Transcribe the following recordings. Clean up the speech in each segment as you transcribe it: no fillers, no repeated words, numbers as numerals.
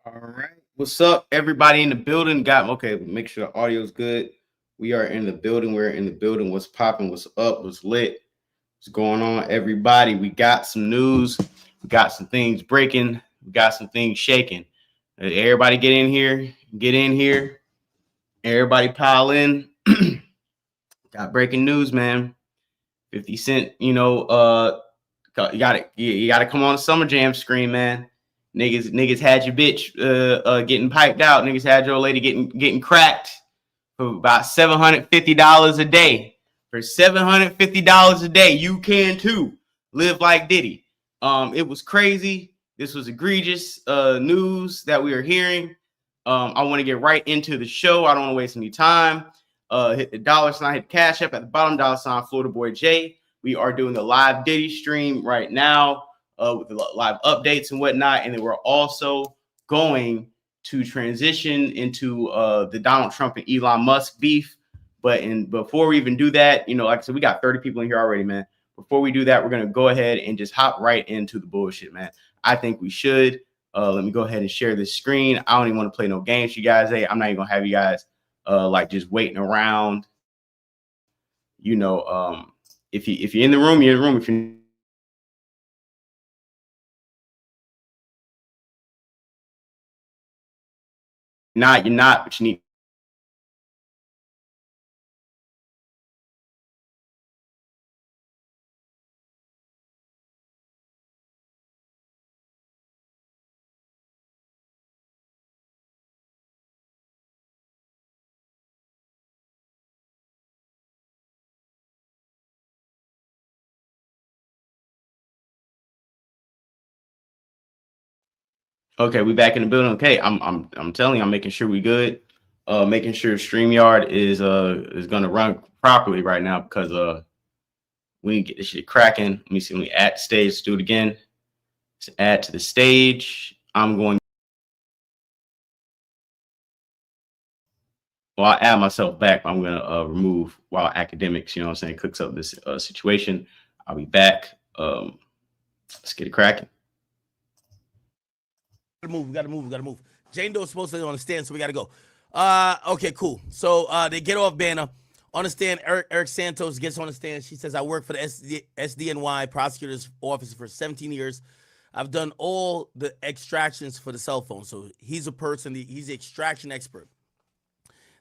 All right. What's up, everybody in the building? Okay, make sure the audio's good. We are in the building. We're in the building. What's popping? What's up? What's lit? What's going on, everybody? We got some news. We got some things breaking. We got some things shaking. Everybody get in here. Get in here. Everybody pile in. Got breaking news, man. 50 Cent, you gotta come on the Summer Jam screen, man. Niggas had your bitch getting piped out. Niggas had your lady getting cracked for about $750 a day. For $750 a day, you can too live like Diddy. It was crazy. This was egregious news that we are hearing. I want to get right into the show. I don't want to waste any time. Hit the dollar sign, hit Cash App at the bottom, dollar sign Florida Boy J. We are doing the live Diddy stream right now with the live updates and whatnot. And then we're also going to transition into the Donald Trump and Elon Musk beef. But before we even do that, like I said, we got 30 people in here already, man. Before we do that, we're going to go ahead and just hop right into the bullshit, man. I think we should. Let me go ahead and share this screen. I don't even want to play no games, you guys. Hey, I'm not even going to have you guys like just waiting around. If you're in the room, you're in the room. If you're not, you're not. But you need. Okay, we back in the building. Okay, I'm telling you, I'm making sure we good. Making sure StreamYard is gonna run properly right now because we need to get this shit cracking. Let me see. Let me add stage. Let's do it again. Let's add to the stage. I'm going. Well, I add myself back. I'm gonna remove while academics. You know what I'm saying? Cooks up this situation. I'll be back. Let's get it cracking. We gotta move. Jane Doe's supposed to be on the stand, so we gotta go. Okay, cool. So they get off Bryana. On the stand, Eric Santos gets on the stand. She says, I work for the SDNY prosecutor's office for 17 years. I've done all the extractions for the cell phone. So he's a person, he's the extraction expert.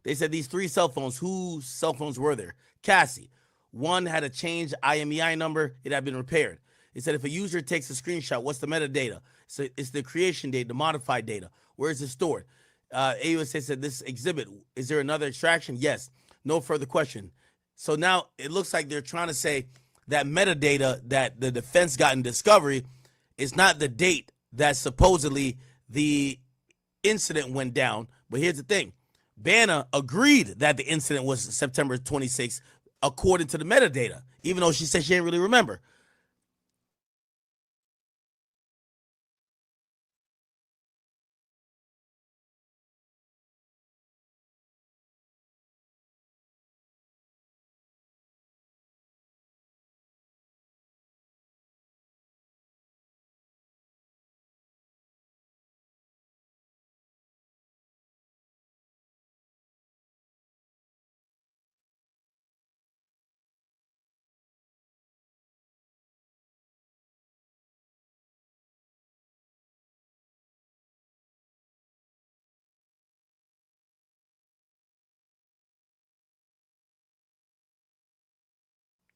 They said these 3 cell phones, whose cell phones were there? Cassie. One had a changed IMEI number. It had been repaired. They said if a user takes a screenshot, what's the metadata? So it's the creation data, the modified data. Where is it stored? AUSA said this exhibit. Is there another extraction? Yes. No further question. So now it looks like they're trying to say that metadata that the defense got in discovery is not the date that supposedly the incident went down. But here's the thing. Bryana agreed that the incident was September 26th, according to the metadata, even though she said she didn't really remember.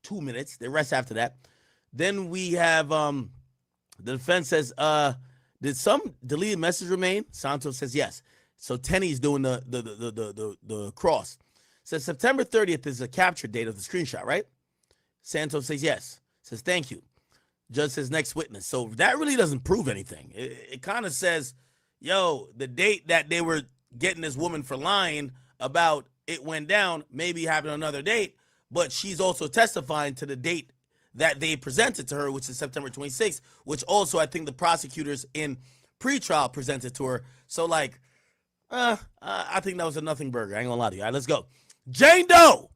Two minutes. They rest after that. Then we have the defense says, did some deleted message remain? Santos says yes. So Tenny's doing the cross. Says September 30th is the capture date of the screenshot, right? Santos says yes. Says thank you. Judge says next witness. So that really doesn't prove anything. It kind of says, yo, the date that they were getting this woman for lying about it went down maybe happened another date, but she's also testifying to the date that they presented to her, which is September 26th, which also I think the prosecutors in pretrial presented to her. So like, I think that was a nothing burger. I ain't gonna lie to you. All right, let's go. Jane Doe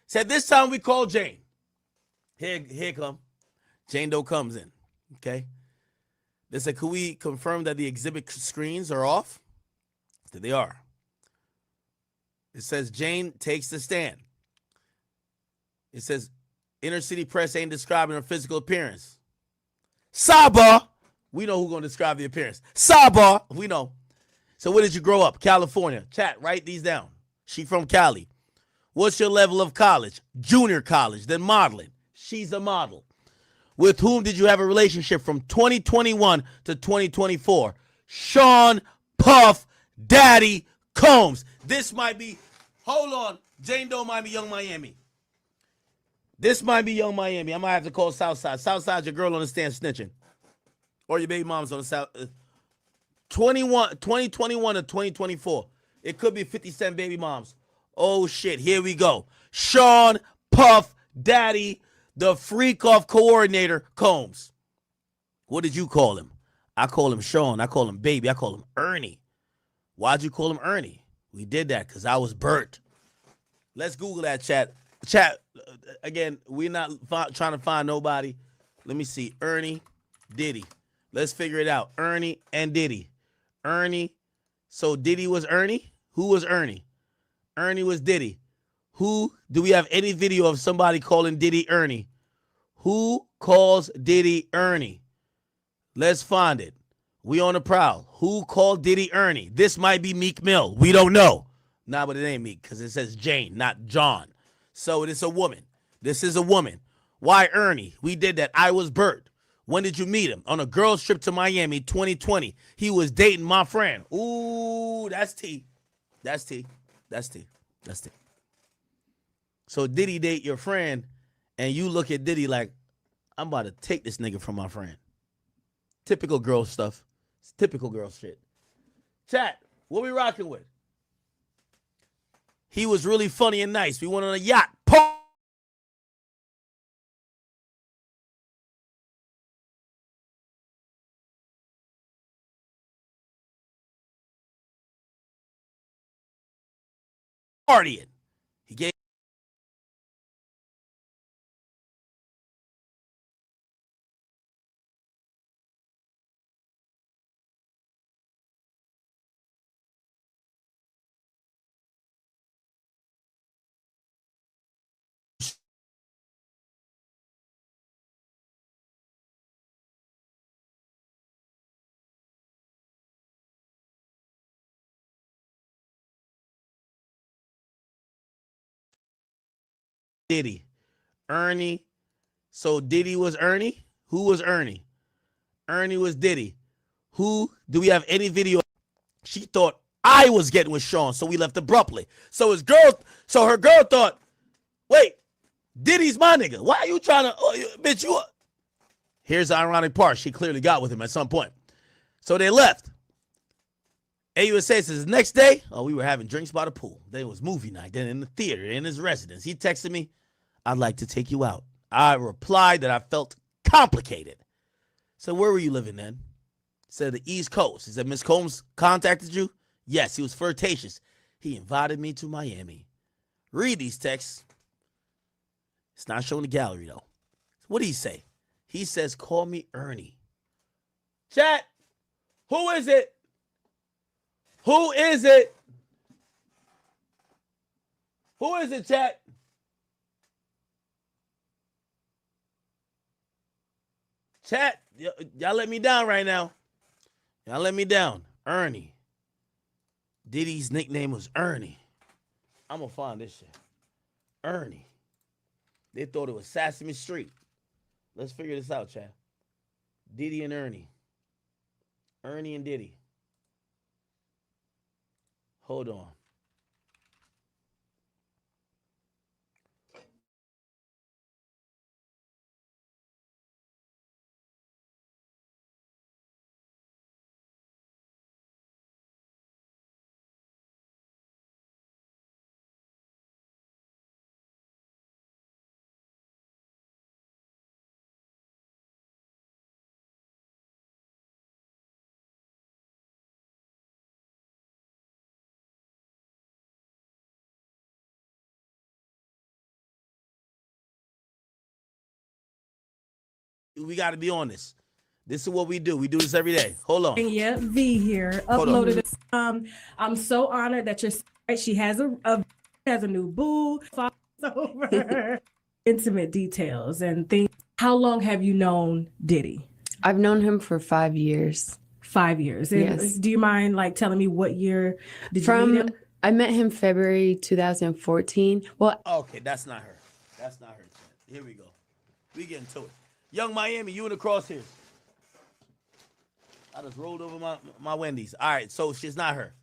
said this time we call Jane. Here come. Jane Doe comes in. Okay. They said, could we confirm that the exhibit screens are off? That they are. It says Jane takes the stand. It says inner city press ain't describing her physical appearance. Sidebar. We know who's going to describe the appearance. Sidebar. We know. So where did you grow up? California. Chat, write these down. She from Cali. What's your level of college? Junior college. Then modeling. She's a model. With whom did you have a relationship from 2021 to 2024? Sean Puff Daddy Combs. This might be, hold on, Jane Doe might be Young Miami. This might be Young Miami. I might have to call Southside. Southside's your girl on the stand snitching. Or your baby mom's on the South. 2021 to 2024. It could be 50 Cent baby moms. Oh, shit. Here we go. Sean Puff Daddy, the freak-off coordinator, Combs. What did you call him? I call him Sean. I call him Baby. I call him Ernie. Why'd you call him Ernie? We did that because I was burnt. Let's Google that, chat. Chat, again, we're not trying to find nobody. Let me see. Ernie, Diddy. Let's figure it out. Ernie and Diddy. Ernie. So Diddy was Ernie? Who was Ernie? Ernie was Diddy. Who? Do we have any video of somebody calling Diddy Ernie? Who calls Diddy Ernie? Let's find it. We on the prowl. Who called Diddy Ernie? This might be Meek Mill. We don't know. Nah, but it ain't Meek because it says Jane, not John. So it is a woman. This is a woman. Why Ernie? We did that. I was Bert. When did you meet him? On a girl's trip to Miami, 2020. He was dating my friend. Ooh, that's T. That's T. That's T. That's T. So Diddy date your friend, and you look at Diddy like, I'm about to take this nigga from my friend. Typical girl stuff. It's typical girl shit. Chat, what we rocking with? He was really funny and nice. We went on a yacht. Partying. He gave Diddy. Ernie. So Diddy was Ernie? Who was Ernie? Ernie was Diddy. Who? Do we have any video? She thought I was getting with Sean, so we left abruptly. So her girl thought, wait, Diddy's my nigga. Why are you trying to, bitch, you. Here's the ironic part. She clearly got with him at some point. So they left. AUSA says the next day, we were having drinks by the pool. Then it was movie night. Then in the theater, in his residence. He texted me, I'd like to take you out. I replied that I felt complicated. So where were you living then? Said the East Coast. He said, Miss Combs contacted you? Yes, he was flirtatious. He invited me to Miami. Read these texts. It's not showing the gallery, though. What did he say? He says, call me Ernie. Chat, who is it? Who is it? Who is it, chat? Chat, y'all let me down right now. Y'all let me down. Ernie. Diddy's nickname was Ernie. I'm going to find this shit. Ernie. They thought it was Sesame Street. Let's figure this out, chat. Diddy and Ernie. Ernie and Diddy. Hold on. We got to be on this. This is what we do. We do this every day. Hold on. Yeah, V here Hold on. uploaded. I'm so honored that you're. She has a new boo. Over intimate details and things. How long have you known Diddy? I've known him for 5 years. 5 years. And Yes. do you mind like telling me what year did you meet him? I met him February 2014. Well, Okay, that's not her. That's not her. Here we go. We getting to it. Young Miami, you in the crosshairs. I just rolled over my Wendy's. All right, so she's not her.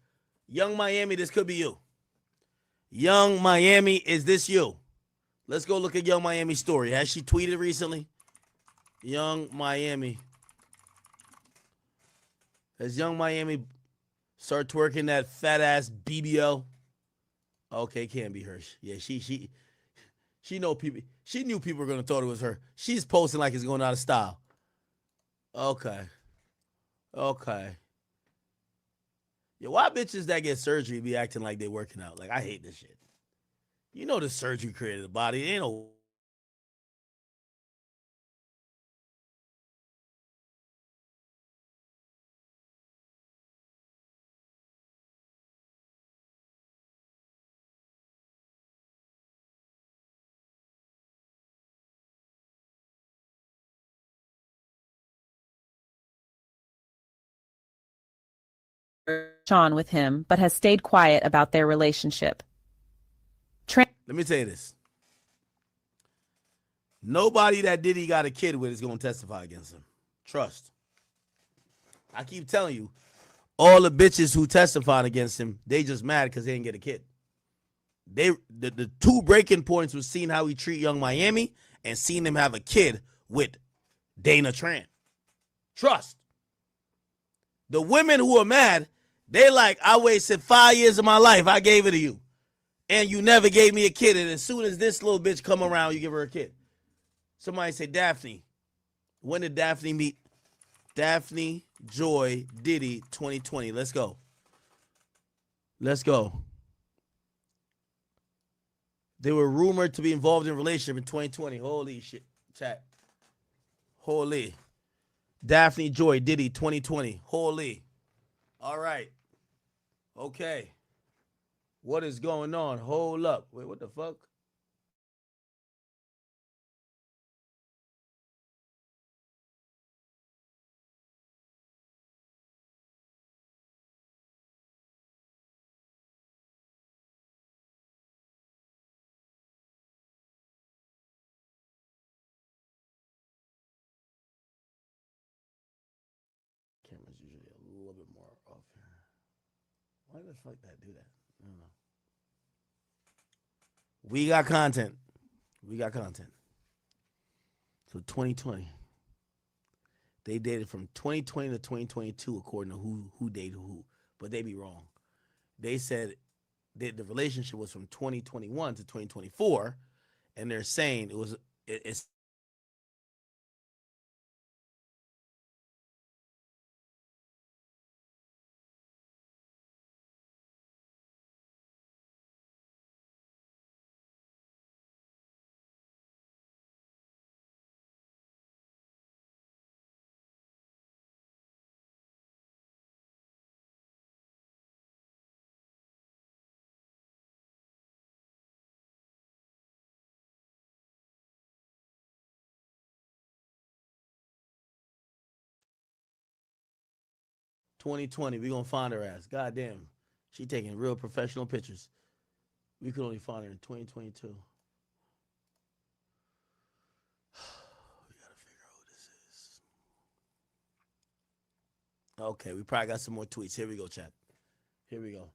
Young Miami, this could be you. Young Miami, is this you? Let's go look at Young Miami's story. Has she tweeted recently? Young Miami. Has Young Miami start twerking that fat ass BBL? Okay, can't be her. Yeah, she know people. She knew people were gonna thought it was her. She's posting like it's going out of style. Okay. Yeah, why bitches that get surgery be acting like they working out? Like, I hate this shit. You know the surgery created the body. It ain't no. On with him, but has stayed quiet about their relationship. Let me tell you this. Nobody that Diddy got a kid with is going to testify against him. Trust. I keep telling you, all the bitches who testified against him, they just mad because they didn't get a kid. The two breaking points was seeing how he treat Young Miami and seeing him have a kid with Dana Tran. Trust. The women who are mad, they like, I wasted 5 years of my life. I gave it to you. And you never gave me a kid. And as soon as this little bitch come around, you give her a kid. Somebody say, Daphne. When did Daphne meet? Daphne, Joy, Diddy, 2020. Let's go. Let's go. They were rumored to be involved in a relationship in 2020. Holy shit. Chat. Holy. Daphne, Joy, Diddy, 2020. Holy. All right. Okay. What is going on? Hold up. Wait, what the fuck? Camera's usually a little bit more off here. Why the fuck that do that? I don't know. We got content. We got content. So 2020. They dated from 2020 to 2022 according to who dated who. But they be wrong. They said that the relationship was from 2021 to 2024. And they're saying it's (2020). We're gonna find her ass. Goddamn. She taking real professional pictures. We could only find her in 2022. We gotta figure out who this is. Okay, we probably got some more tweets. Here we go, chat. Here we go.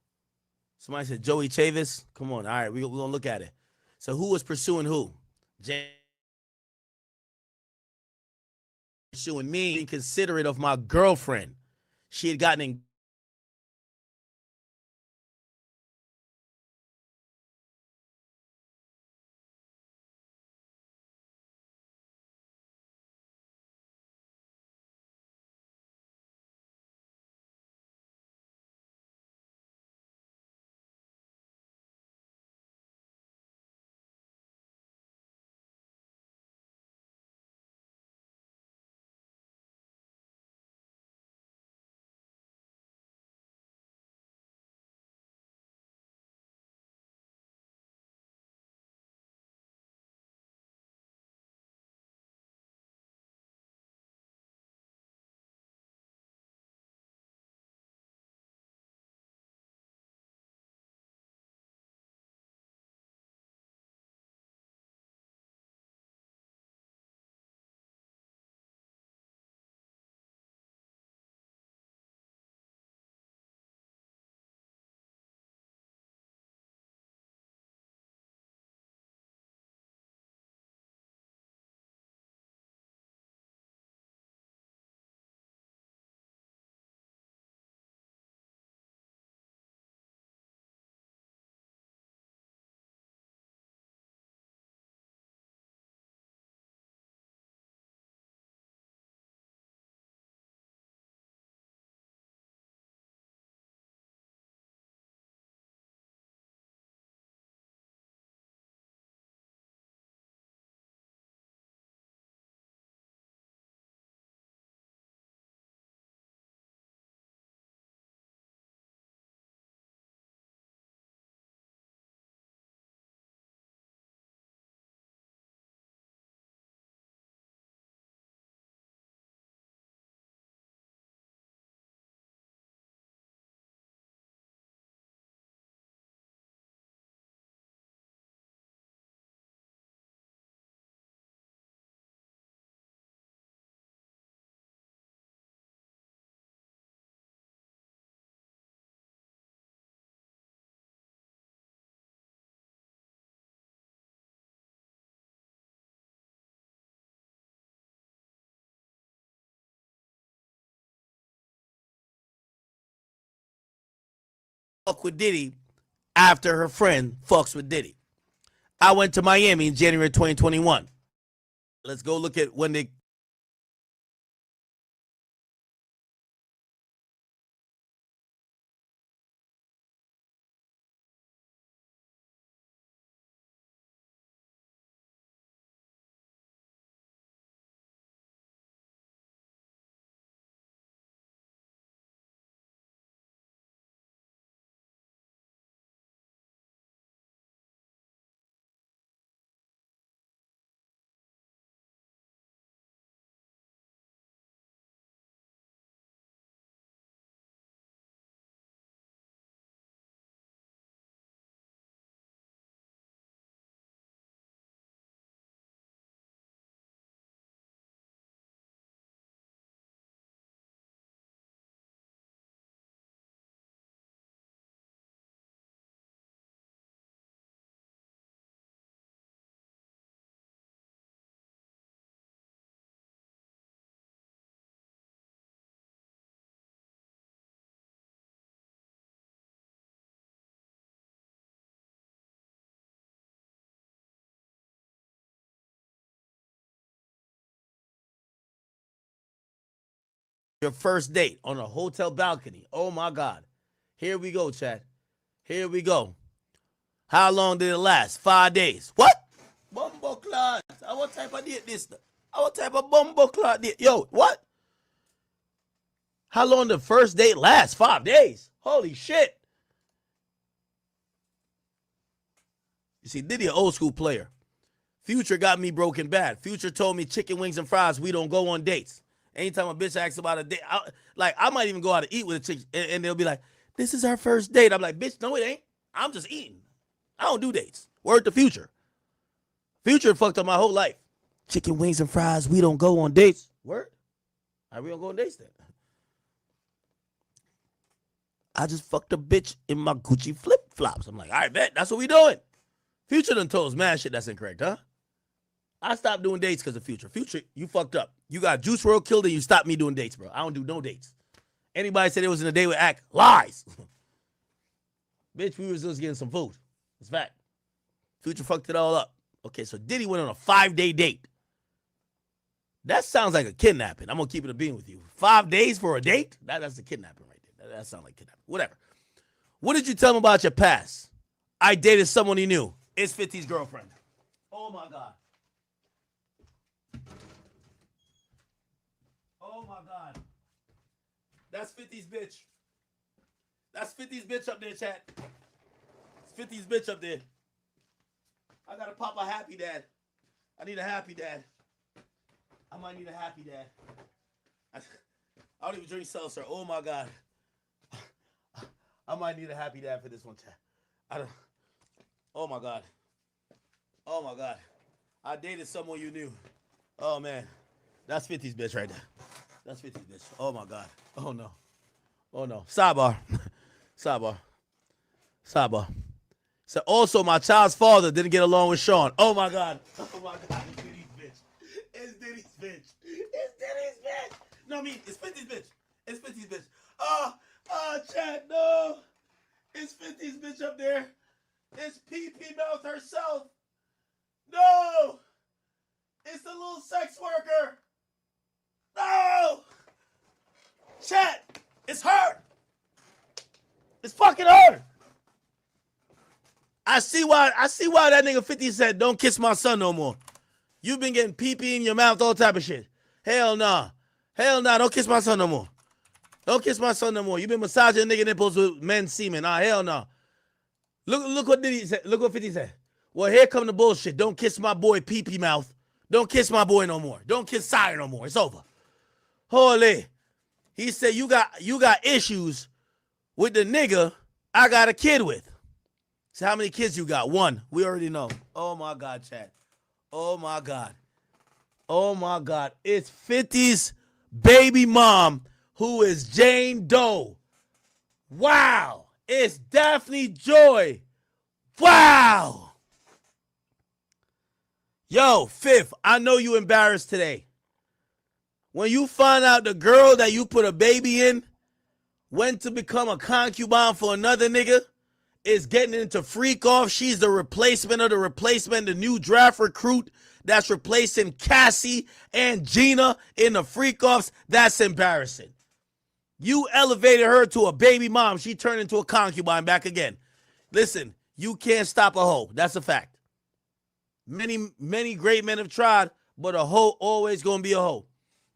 Somebody said Joey Chavis. Come on. All right, we're gonna look at it. So who was pursuing who? Pursuing me, being considerate of my girlfriend. She had gotten in fuck with Diddy after her friend fucks with Diddy. I went to Miami in January 2021. Let's go look at when they. Your first date on a hotel balcony. Oh my God. Here we go, Chad. Here we go. How long did it last? 5 days. What? Bumbo class. What type of date this? What type of bumbo class date? Yo, what? How long did the first date last? 5 days. Holy shit. You see, Diddy an old school player. Future got me broken bad. Future told me chicken wings and fries, we don't go on dates. Anytime a bitch asks about a date, I might even go out to eat with a chick, and they'll be like, this is our first date. I'm like, bitch, no, it ain't. I'm just eating. I don't do dates. Word to Future. Future fucked up my whole life. Chicken wings and fries, we don't go on dates. Word? How we don't go on dates then? I just fucked a bitch in my Gucci flip-flops. I'm like, all right, bet. That's what we doing. Future done told us mad shit that's incorrect, huh? I stopped doing dates because of Future. Future, you fucked up. You got Juice WRLD killed and you stopped me doing dates, bro. I don't do no dates. Anybody said it was in a date with Act, lies. Bitch, we was just getting some food. It's fact. Future fucked it all up. Okay, so Diddy went on a 5-day date. That sounds like a kidnapping. I'm going to keep it a being with you. 5 days for a date? That's a kidnapping right there. That sounds like kidnapping. Whatever. What did you tell him about your past? I dated someone he knew. It's 50's girlfriend. Oh, my God. Oh, my God. That's 50's bitch. That's 50's bitch up there, chat. It's 50's bitch up there. I got to pop a happy dad. I need a happy dad. I might need a happy dad. I don't even drink seltzer. Oh, my God. I might need a happy dad for this one, chat. Oh, my God. Oh, my God. I dated someone you knew. Oh, man. That's 50's bitch right there. That's 50's bitch. Oh, my God. Oh, no. Oh, no. Sidebar. Sidebar. Sidebar. So, also, my child's father didn't get along with Sean. Oh, my God. Oh, my God. It's Diddy's bitch. It's Diddy's bitch. It's Diddy's bitch. No, I mean, it's 50's bitch. It's 50's bitch. Oh, chat, no. It's 50's bitch up there. It's PP Mouth herself. No. It's the little sex worker. No. Chat, it's her. It's fucking her. I see why that nigga 50 said, don't kiss my son no more. You've been getting pee-pee in your mouth, all type of shit. Hell nah. Hell nah, don't kiss my son no more. Don't kiss my son no more. You've been massaging nigga nipples with men's semen. Hell nah. Look what Diddy said. Look what 50 said. Well, here come the bullshit. Don't kiss my boy pee-pee mouth. Don't kiss my boy no more. Don't kiss Sire no more. It's over. Holy. He said, you got issues with the nigga I got a kid with. So how many kids you got? 1. We already know. Oh, my God, chat. Oh, my God. Oh, my God. It's 50's baby mom, who is Jane Doe. Wow. It's Daphne Joy. Wow. Yo, Fifth, I know you embarrassed today. When you find out the girl that you put a baby in when to become a concubine for another nigga is getting into freak off. She's the replacement of the replacement, the new draft recruit that's replacing Cassie and Gina in the freak offs. That's embarrassing. You elevated her to a baby mom. She turned into a concubine back again. Listen, you can't stop a hoe. That's a fact. Many great men have tried, but a hoe always gonna be a hoe.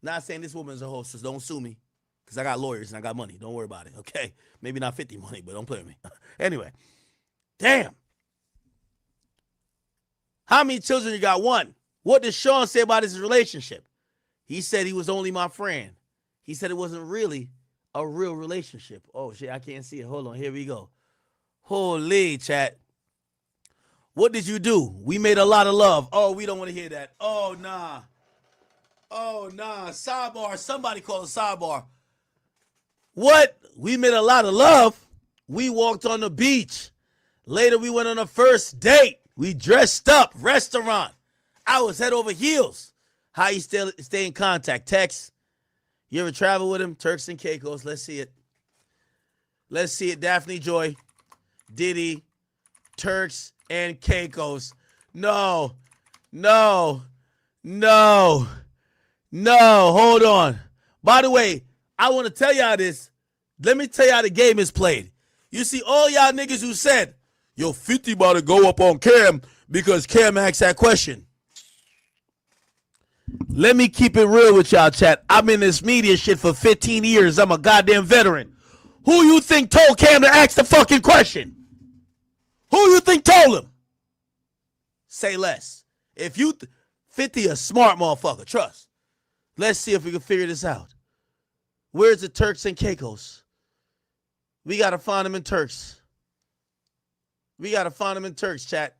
Not saying this woman's a hoe, so don't sue me. Because I got lawyers and I got money. Don't worry about it, okay? Maybe not 50 money, but don't play with me. Anyway, damn. How many children you got? One. What did Sean say about his relationship? He said he was only my friend. He said it wasn't really a real relationship. Oh, shit, I can't see it. Hold on, here we go. Holy chat. What did you do? We made a lot of love. Oh, we don't want to hear that. Oh, nah. Oh, nah. Sidebar. Somebody call a sidebar. What? We made a lot of love. We walked on the beach. Later, we went on a first date. We dressed up. Restaurant. I was head over heels. How you stay in contact? Text. You ever travel with him? Turks and Caicos. Let's see it. Let's see it. Daphne Joy. Diddy. Turks and Caicos. No. No. No. No. Hold on. By the way, I want to tell y'all this. Let me tell y'all how the game is played. You see, all y'all niggas who said, yo, 50 about to go up on Cam because Cam asked that question. Let me keep it real with y'all, chat. I'm in this media shit for 15 years. I'm a goddamn veteran. Who you think told Cam to ask the fucking question? Who you think told him? Say less. If you 50 a smart motherfucker, trust. Let's see if we can figure this out. Where's the Turks and Caicos? We got to find them in Turks. We got to find them in Turks, chat.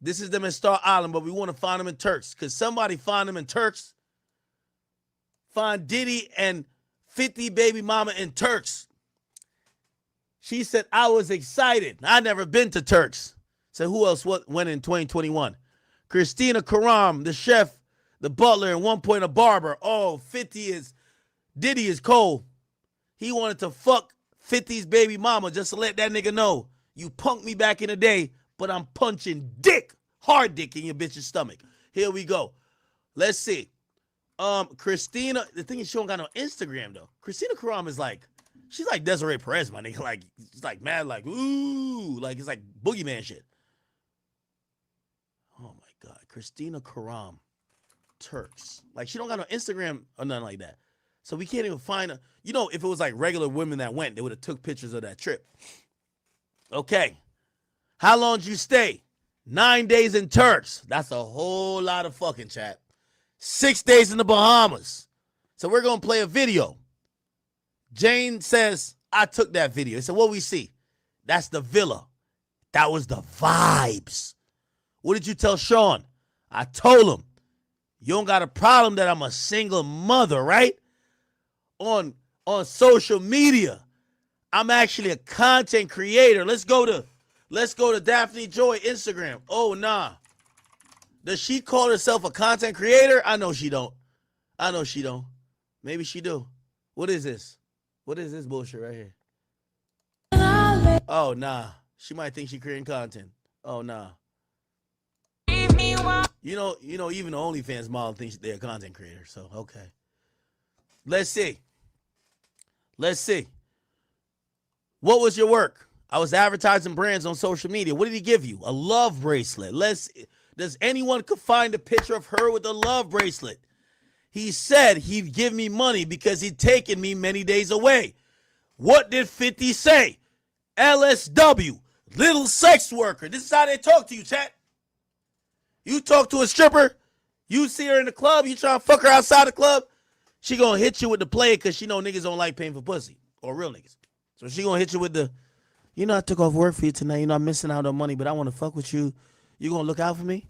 This is them in Star Island, but we want to find them in Turks. Because somebody find them in Turks. Find Diddy and 50 baby mama in Turks. She said, I was excited. I never been to Turks. So who else went in 2021? Christina Karam, the chef, the butler, and 1 point a barber. Oh, 50 is, Diddy is cold. He wanted to fuck 50's baby mama just to let that nigga know. You punked me back in the day, but I'm punching dick, hard dick in your bitch's stomach. Here we go. Let's see. Christina, the thing is she don't got no Instagram though. Christina Karam is like, she's like Desiree Perez, my nigga. Like, it's like mad, like, ooh, like it's like boogeyman shit. Oh my God. Christina Karam. Turks. Like, she don't got no Instagram or nothing like that. So we can't even find her. You know, if it was like regular women that went, they would have took pictures of that trip. Okay. How long did you stay? 9 days in Turks. That's a whole lot of fucking, chat. 6 days in the Bahamas. So we're going to play a video. Jane says, I took that video. He said, what we see? That's the villa. That was the vibes. What did you tell Sean? I told him, you don't got a problem that I'm a single mother, right? On social media, I'm actually a content creator. Let's go to Daphne Joy Instagram. Oh, nah. Does she call herself a content creator? I know she don't. I know she don't. Maybe she do. What is this? What is this bullshit right here? Oh, nah. She might think she creating content. Oh, nah. You know, even the OnlyFans model thinks they're a content creator. So, okay. Let's see. Let's see. What was your work? I was advertising brands on social media. What did he give you? A love bracelet. Does anyone could find a picture of her with a love bracelet? He said he'd give me money because he'd taken me many days away. What did 50 say? LSW, little sex worker. This is how they talk to you, chat. You talk to a stripper, you see her in the club, you try to fuck her outside the club, she gonna hit you with the play because she know niggas don't like paying for pussy, or real niggas. So she gonna hit you with the, you know, I took off work for you tonight, you know, I'm missing out on money, but I want to fuck with you. You gonna look out for me?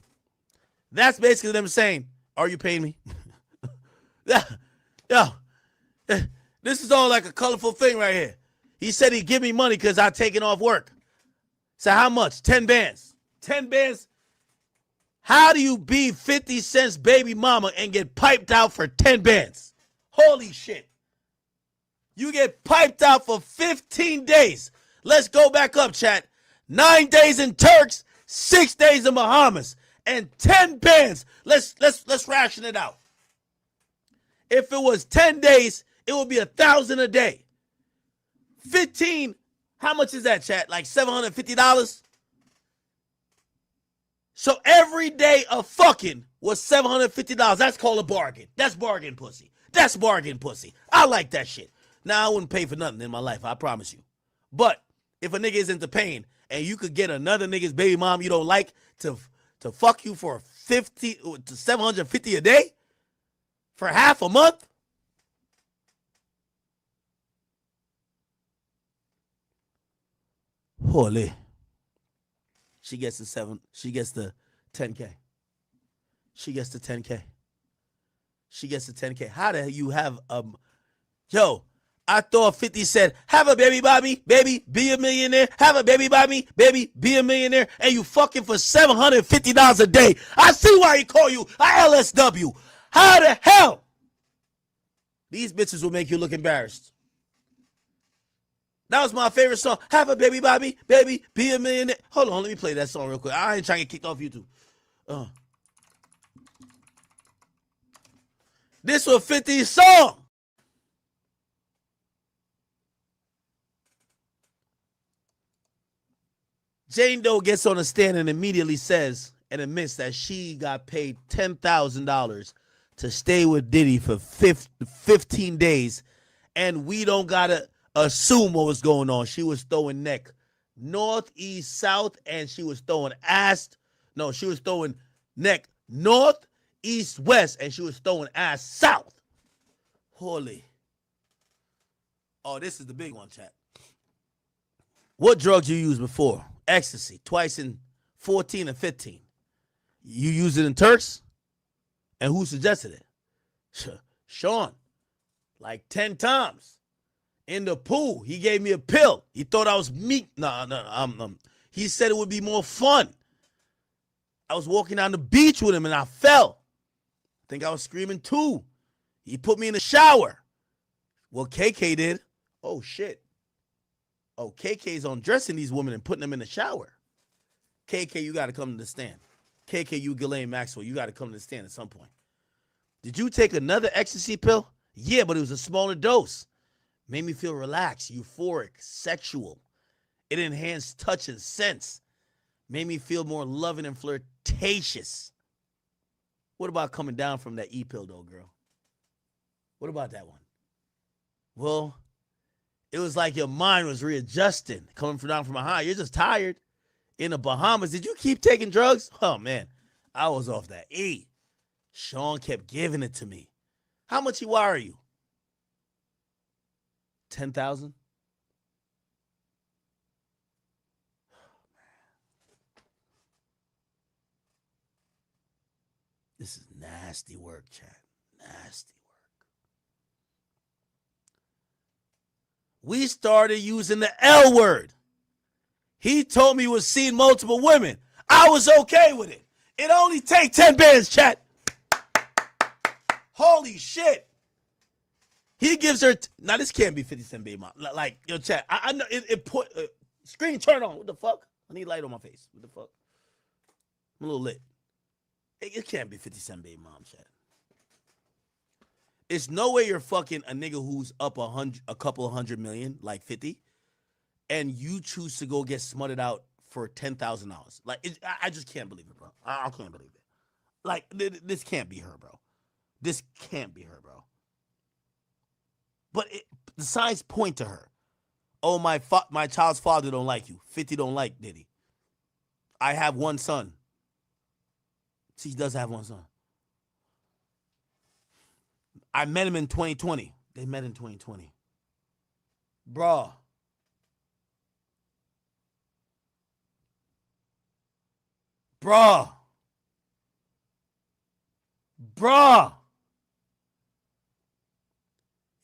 That's basically them saying, are you paying me? Yo, this is all like a colorful thing right here. He said he'd give me money because I'd taken off work. So how much? 10 bands. 10 bands? How do you be 50 Cent's baby mama and get piped out for 10 bands? Holy shit. You get piped out for 15 days. Let's go back up, chat. 9 days in Turks, 6 days in Bahamas, and 10 bands. Let's ration it out. If it was 10 days, it would be $1,000 a day. 15, how much is that, chat? Like $750? So every day of fucking was $750. That's called a bargain. That's bargain pussy. That's bargain pussy. I like that shit. Now, I wouldn't pay for nothing in my life, I promise you. But if a nigga is into paying and you could get another nigga's baby mom you don't like to fuck you for $750 a day for half a month, holy. She gets the 10K. She gets the 10K. She gets the 10K. How the hell you have yo, I thought 50 said, have a baby by me, baby, be a millionaire. Have a baby by me, baby, be a millionaire. And you fucking for $750 a day. I see why he call you a LSW. How the hell? These bitches will make you look embarrassed. That was my favorite song. Have a baby by me, baby, be a millionaire. Hold on, let me play that song real quick. I ain't trying to get kicked off YouTube. This was 50's song. Jane Doe gets on the stand and immediately says and admits that she got paid $10,000 to stay with Diddy for 15 days, and we don't gotta assume what was going on. She was throwing neck north, east, south, and she was throwing ass. No, she was throwing neck north, east, west, and she was throwing ass south. Holy. Oh, this is the big one, chat. What drugs you used before? Ecstasy, twice in 14 and 15. You used it in Turks? And who suggested it? Sean, like 10 times. In the pool, he gave me a pill. He thought I was meek. No. He said it would be more fun. I was walking down the beach with him and I fell. I think I was screaming too. He put me in the shower. Well, KK did. Oh, shit. Oh, KK's undressing these women and putting them in the shower. KK, you got to come to the stand. KK, you Ghislaine Maxwell, you got to come to the stand at some point. Did you take another ecstasy pill? Yeah, but it was a smaller dose. Made me feel relaxed, euphoric, sexual. It enhanced touch and sense. Made me feel more loving and flirtatious. What about coming down from that E-pill, though, girl? What about that one? Well, it was like your mind was readjusting, coming down from a high. You're just tired. In the Bahamas, did you keep taking drugs? Oh, man, I was off that E. Sean kept giving it to me. How much he wire you? 10,000? This is nasty work, chat. Nasty work. We started using the L word. He told me he was seeing multiple women. I was okay with it. It only takes 10 bands, chat. Holy shit. He gives her, now this can't be 50 Cent baby mom. Like, yo, chat, I know, it put, screen turn on. What the fuck? I need light on my face. What the fuck? I'm a little lit. It can't be 50 Cent baby mom, chat. It's no way you're fucking a nigga who's up a couple of $100 million, like 50, and you choose to go get smutted out for $10,000. Like, I just can't believe it, bro. I can't believe it. Like, this can't be her, bro. This can't be her, bro. But the signs point to her. Oh, my child's father don't like you. 50 don't like Diddy. I have one son. She does have one son. I met him in 2020. They met in 2020. Bruh.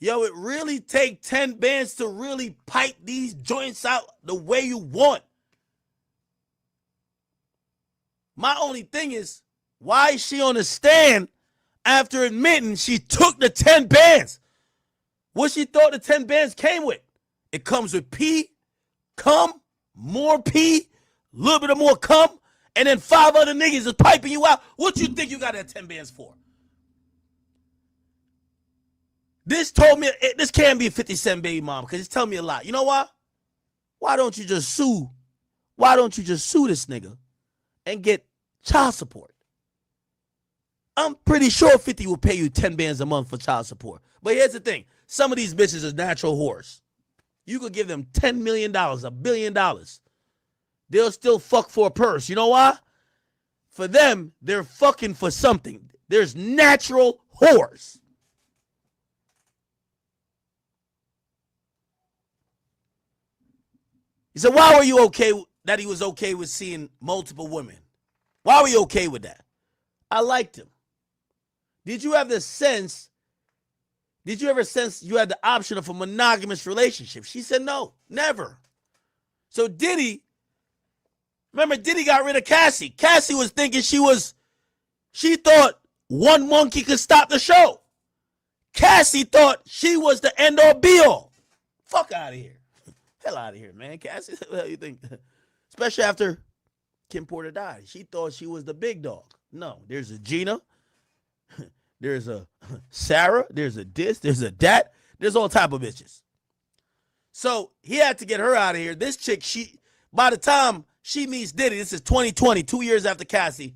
Yo, it really take 10 bands to really pipe these joints out the way you want. My only thing is, why is she on the stand after admitting she took the 10 bands? What she thought the 10 bands came with. It comes with P, cum, more P, a little bit of more cum, and then 5 other niggas is piping you out. What you think you got that 10 bands for? This told me, this can't be a 50 Cent baby mom because it's telling me a lot. You know why? Why don't you just sue? Why don't you just sue this nigga and get child support? I'm pretty sure 50 will pay you 10 bands a month for child support. But here's the thing. Some of these bitches is natural whores. You could give them $10 million, $1 billion. They'll still fuck for a purse. You know why? For them, they're fucking for something. There's natural whores. He said, why were you okay that he was okay with seeing multiple women? Why were you okay with that? I liked him. Did you ever sense you had the option of a monogamous relationship? She said no, never. So Diddy, remember Diddy got rid of Cassie. Cassie was thinking she thought one monkey could stop the show. Cassie thought she was the end all be all. Fuck out of here. Hell out of here, man. Cassie, what the hell you think? Especially after Kim Porter died. She thought she was the big dog. No, there's a Gina. There's a Sarah. There's a this. There's a that. There's all type of bitches. So he had to get her out of here. This chick, by the time she meets Diddy, this is 2020, 2 years after Cassie,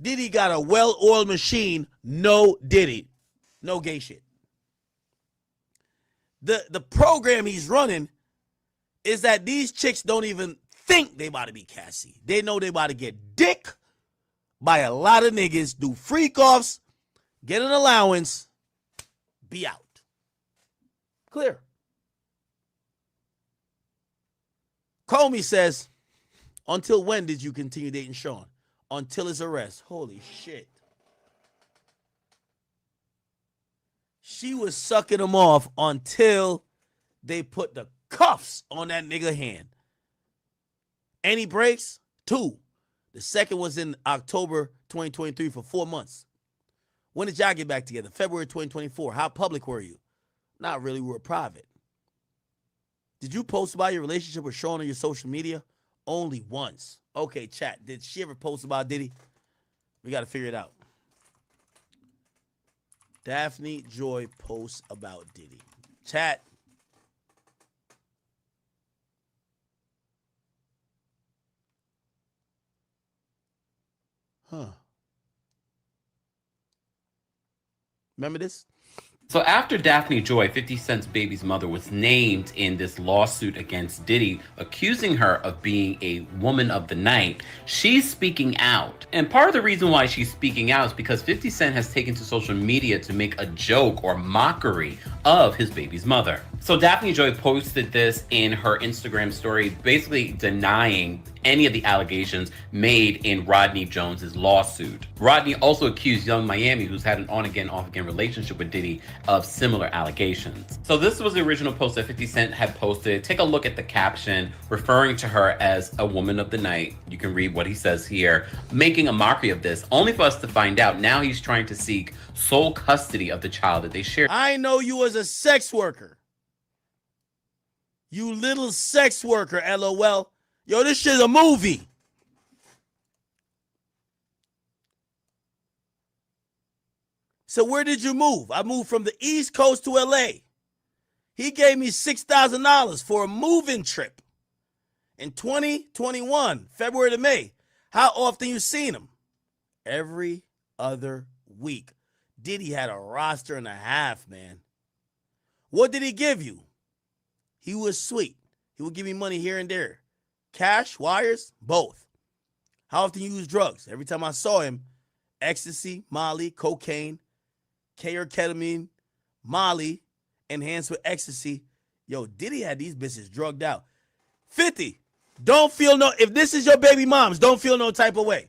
Diddy got a well-oiled machine. No Diddy. No gay shit. The program he's running is that these chicks don't even think they about to be Cassie. They know they about to get dick by a lot of niggas, do freak-offs, get an allowance, be out. Clear. Comey says, until when did you continue dating Sean? Until his arrest. Holy shit. She was sucking him off until they put the cuffs on that nigga hand. Any breaks? 2. The second was in October 2023 for 4 months. When did y'all get back together? February 2024. How public were you? Not really. We were private. Did you post about your relationship with Sean on your social media? Only once. Okay, chat. Did she ever post about Diddy? We got to figure it out. Daphne Joy posts about Diddy. Chat. Huh. Remember this? So after Daphne Joy, 50 Cent's baby's mother, was named in this lawsuit against Diddy, accusing her of being a woman of the night, she's speaking out. And part of the reason why she's speaking out is because 50 Cent has taken to social media to make a joke or mockery of his baby's mother. So Daphne Joy posted this in her Instagram story, basically denying any of the allegations made in Rodney Jones's lawsuit. Rodney also accused Young Miami, who's had an on-again, off-again relationship with Diddy, of similar allegations. So this was the original post that 50 Cent had posted. Take a look at the caption, referring to her as a woman of the night. You can read what he says here, making a mockery of this, only for us to find out now he's trying to seek sole custody of the child that they share. I know you as a sex worker. You little sex worker, LOL. Yo, this shit's a movie. So where did you move? I moved from the East Coast to LA. He gave me $6,000 for a moving trip in 2021, February to May. How often you seen him? Every other week. Diddy had a roster and a half, man. What did he give you? He was sweet. He would give me money here and there. Cash, wires, both. How often you use drugs? Every time I saw him, ecstasy, Molly, cocaine, K or ketamine, Molly, enhanced with ecstasy. Yo, Diddy had these bitches drugged out. 50, don't feel no, if this is your baby mom's, don't feel no type of way.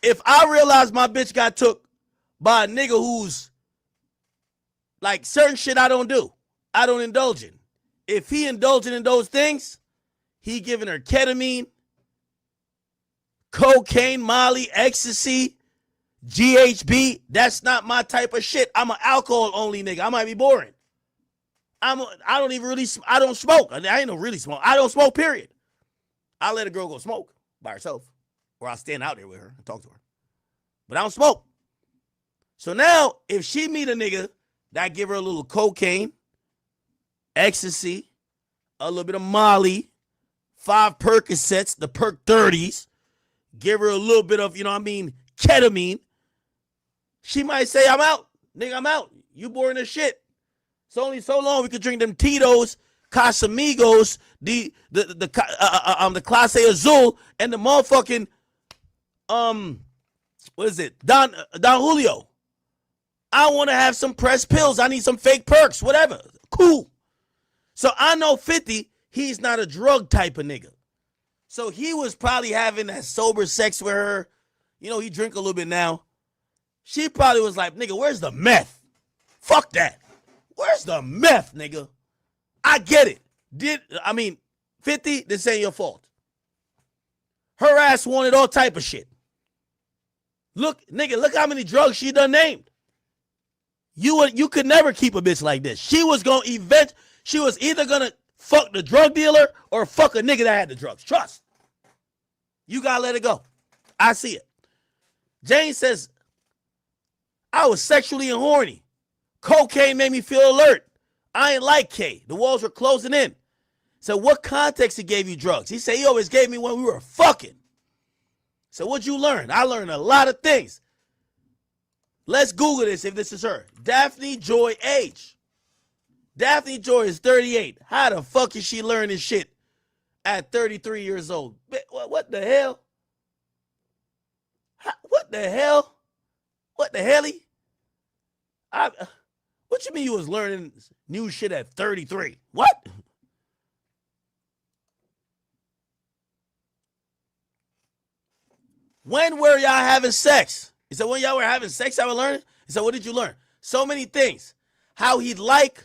If I realize my bitch got took by a nigga who's like certain shit I don't do, I don't indulge in. If he indulging in those things, he giving her ketamine, cocaine, Molly, ecstasy, GHB, that's not my type of shit. I'm an alcohol only nigga. I might be boring. I don't smoke. I ain't no really smoke. I don't smoke, period. I'll let a girl go smoke by herself, or I'll stand out there with her and talk to her. But I don't smoke. So now, if she meet a nigga that give her a little cocaine, ecstasy, a little bit of Molly, 5 Percocets, the Perc 30s, give her a little bit of, ketamine, she might say, I'm out. Nigga, I'm out. You boring as shit. It's only so long we could drink them Tito's, Casamigos, the Clase Azul, and the motherfucking, what is it? Don Julio. I want to have some pressed pills. I need some fake perks, whatever. Cool. So I know 50, he's not a drug type of nigga. So he was probably having that sober sex with her. He drink a little bit now. She probably was like, nigga, where's the meth? Fuck that. Where's the meth, nigga? I get it. 50, this ain't your fault. Her ass wanted all type of shit. Look how many drugs she done named. You could never keep a bitch like this. She was either gonna fuck the drug dealer or fuck a nigga that had the drugs. Trust. You gotta let it go. I see it. Jane says, I was sexually and horny. Cocaine made me feel alert. I ain't like K. The walls were closing in. So what context he gave you drugs? He said he always gave me when we were fucking. So what'd you learn? I learned a lot of things. Let's Google this if this is her. Daphne Joy age. Daphne Joy is 38. How the fuck is she learning shit at 33 years old? What the hell? What the hell? What the helly? What you mean you was learning new shit at 33? What? When were y'all having sex? He said, when y'all were having sex, I was learning. He said, what did you learn? So many things. How he'd like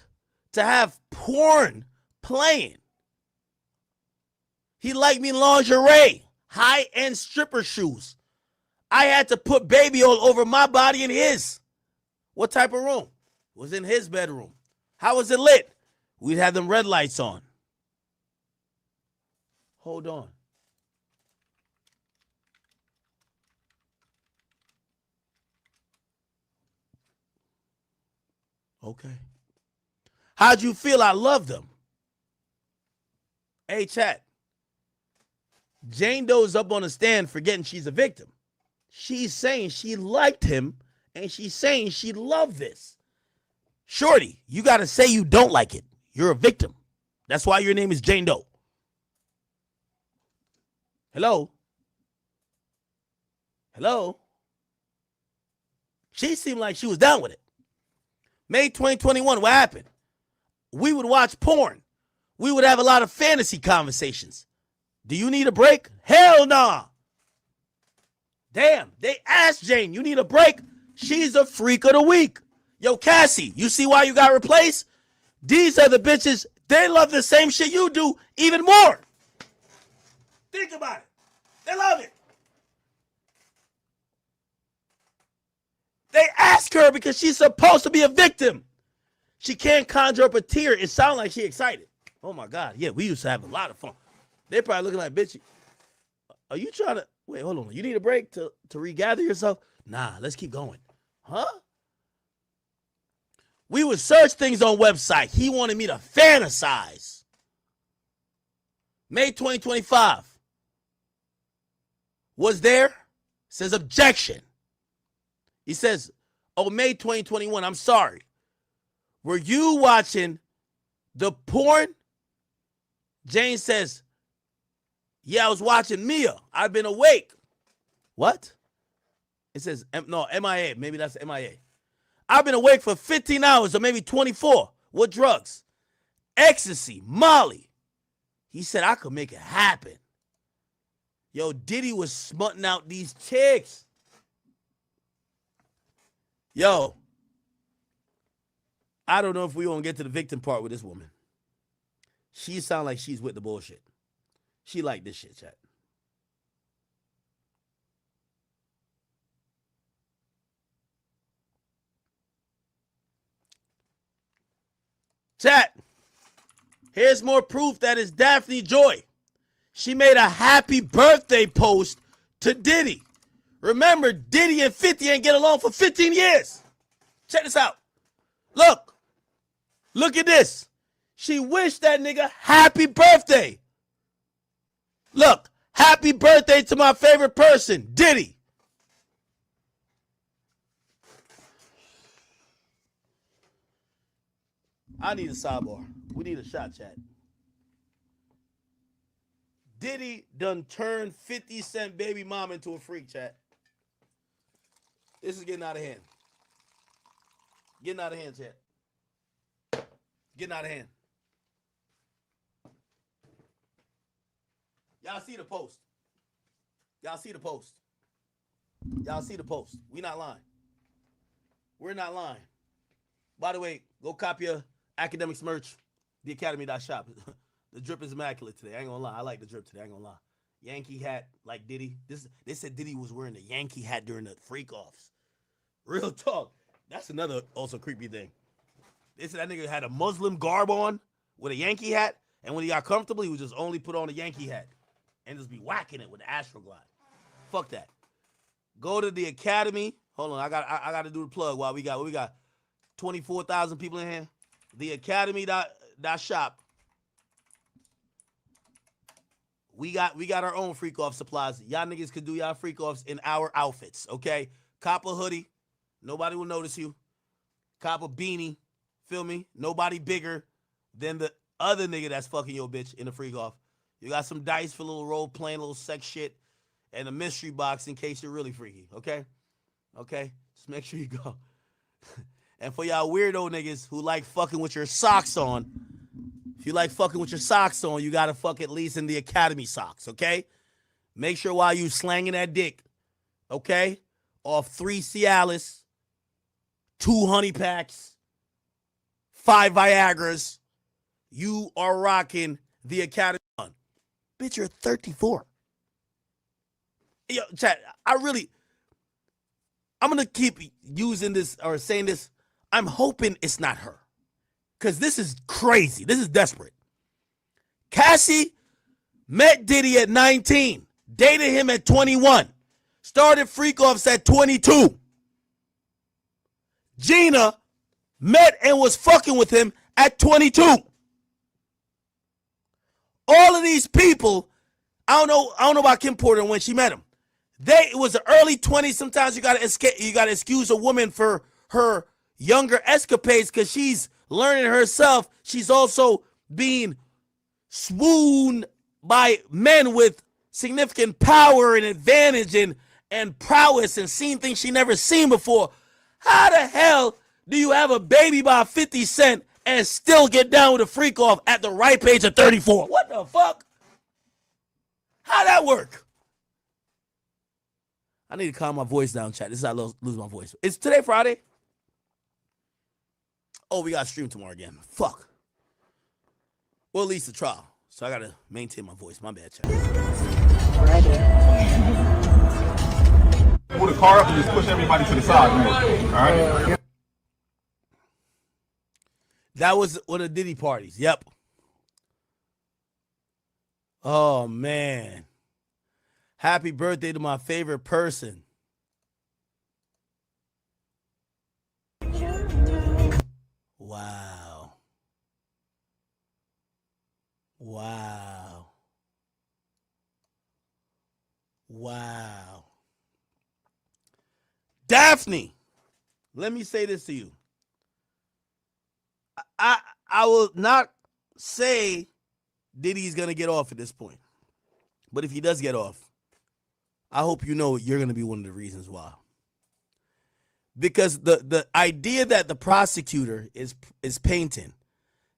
to have porn playing. He liked me lingerie, high-end stripper shoes. I had to put baby oil over my body and his. What type of room? It was in his bedroom. How was it lit? We'd have them red lights on. Hold on. Okay. How'd you feel? I loved them. Hey, chat. Jane Doe's up on the stand forgetting she's a victim. She's saying she liked him, and she's saying she loved this. Shorty, you got to say you don't like it. You're a victim. That's why your name is Jane Doe. Hello? Hello? She seemed like she was down with it. May 2021, what happened? We would watch porn. We would have a lot of fantasy conversations. Do you need a break? Hell nah. Damn, they asked Jane, you need a break? She's a freak of the week. Yo, Cassie, you see why you got replaced? These are the bitches, they love the same shit you do, even more. Think about it. They love it. They ask her because she's supposed to be a victim. She can't conjure up a tear. It sounds like she excited. Oh my God. Yeah, we used to have a lot of fun. They're probably looking like, bitch, are you trying to, wait, hold on. You need a break to regather yourself? Nah, let's keep going. Huh? We would search things on website. He wanted me to fantasize. May 2025. Was there? Says objection. He says, oh, May 2021, I'm sorry. Were you watching the porn? Jane says, yeah, I was watching Mia. I've been awake. What? It says, no, MIA. Maybe that's MIA. I've been awake for 15 hours or maybe 24. What drugs? Ecstasy, Molly. He said, I could make it happen. Yo, Diddy was smutting out these chicks. Yo, I don't know if we gonna get to the victim part with this woman. She sound like she's with the bullshit. She like this shit, chat. Chat. Here's more proof that it's Daphne Joy. She made a happy birthday post to Diddy. Remember, Diddy and 50 ain't get along for 15 years. Check this out. Look. Look at this. She wished that nigga happy birthday. Look. Happy birthday to my favorite person, Diddy. I need a sidebar. We need a shot, chat. Diddy done turned 50 Cent baby mom into a freak, chat. This is getting out of hand. Getting out of hand, chat. Getting out of hand. Y'all see the post. Y'all see the post. Y'all see the post. We not lying. We're not lying. By the way, go copy your academics merch, theacademy.shop. The drip is immaculate today. I ain't gonna lie. I like the drip today. I ain't gonna lie. Yankee hat like Diddy. They said Diddy was wearing the Yankee hat during the freak offs. Real talk. That's another also creepy thing. They said that nigga had a Muslim garb on with a Yankee hat, and when he got comfortable, he would just only put on a Yankee hat and just be whacking it with the Astroglide. Fuck that. Go to the Academy. Hold on, I got to do the plug while we got 24,000 people in here. The Academy.shop. We got our own freak off supplies. Y'all niggas can do y'all freak offs in our outfits, okay? Cop a hoodie. Nobody will notice you. Cop a beanie. Feel me? Nobody bigger than the other nigga that's fucking your bitch in the freak off. You got some dice for a little role playing, a little sex shit, and a mystery box in case you're really freaky, okay? Okay? Just make sure you go. And for y'all weirdo niggas who like fucking with your socks on, if you like fucking with your socks on, you gotta fuck at least in the Academy socks, okay? Make sure while you slanging that dick, okay? Off 3 Cialis, 2 honey packs, 5 Viagras, you are rocking the Academy on. Bitch, you're 34. Yo, chat, I'm gonna keep using this or saying this. I'm hoping it's not her. Because this is crazy. This is desperate. Cassie met Diddy at 19, dated him at 21, started freak offs at 22. Gina met and was fucking with him at 22. All of these people, I don't know about Kim Porter when she met him. It was the early 20s. Sometimes you gotta excuse a woman for her younger escapades because she's learning herself. She's also being swooned by men with significant power and advantage and prowess and seeing things she never seen before. How the hell do you have a baby by 50 Cent and still get down with a freak off at the ripe age of 34? What the fuck? How'd that work? I need to calm my voice down, chat. This is how I lose my voice. Is today Friday? Oh, we got to stream tomorrow again. Fuck. Well, at least the trial. So I got to maintain my voice. My bad, chat. Pull the car up and just push everybody to the side, man. All right? That was one of the Diddy parties. Yep. Oh, man. Happy birthday to my favorite person. Wow. Wow. Wow. Daphne, let me say this to you. I will not say Diddy's going to get off at this point. But if he does get off, I hope you know you're going to be one of the reasons why. Because the idea that the prosecutor is painting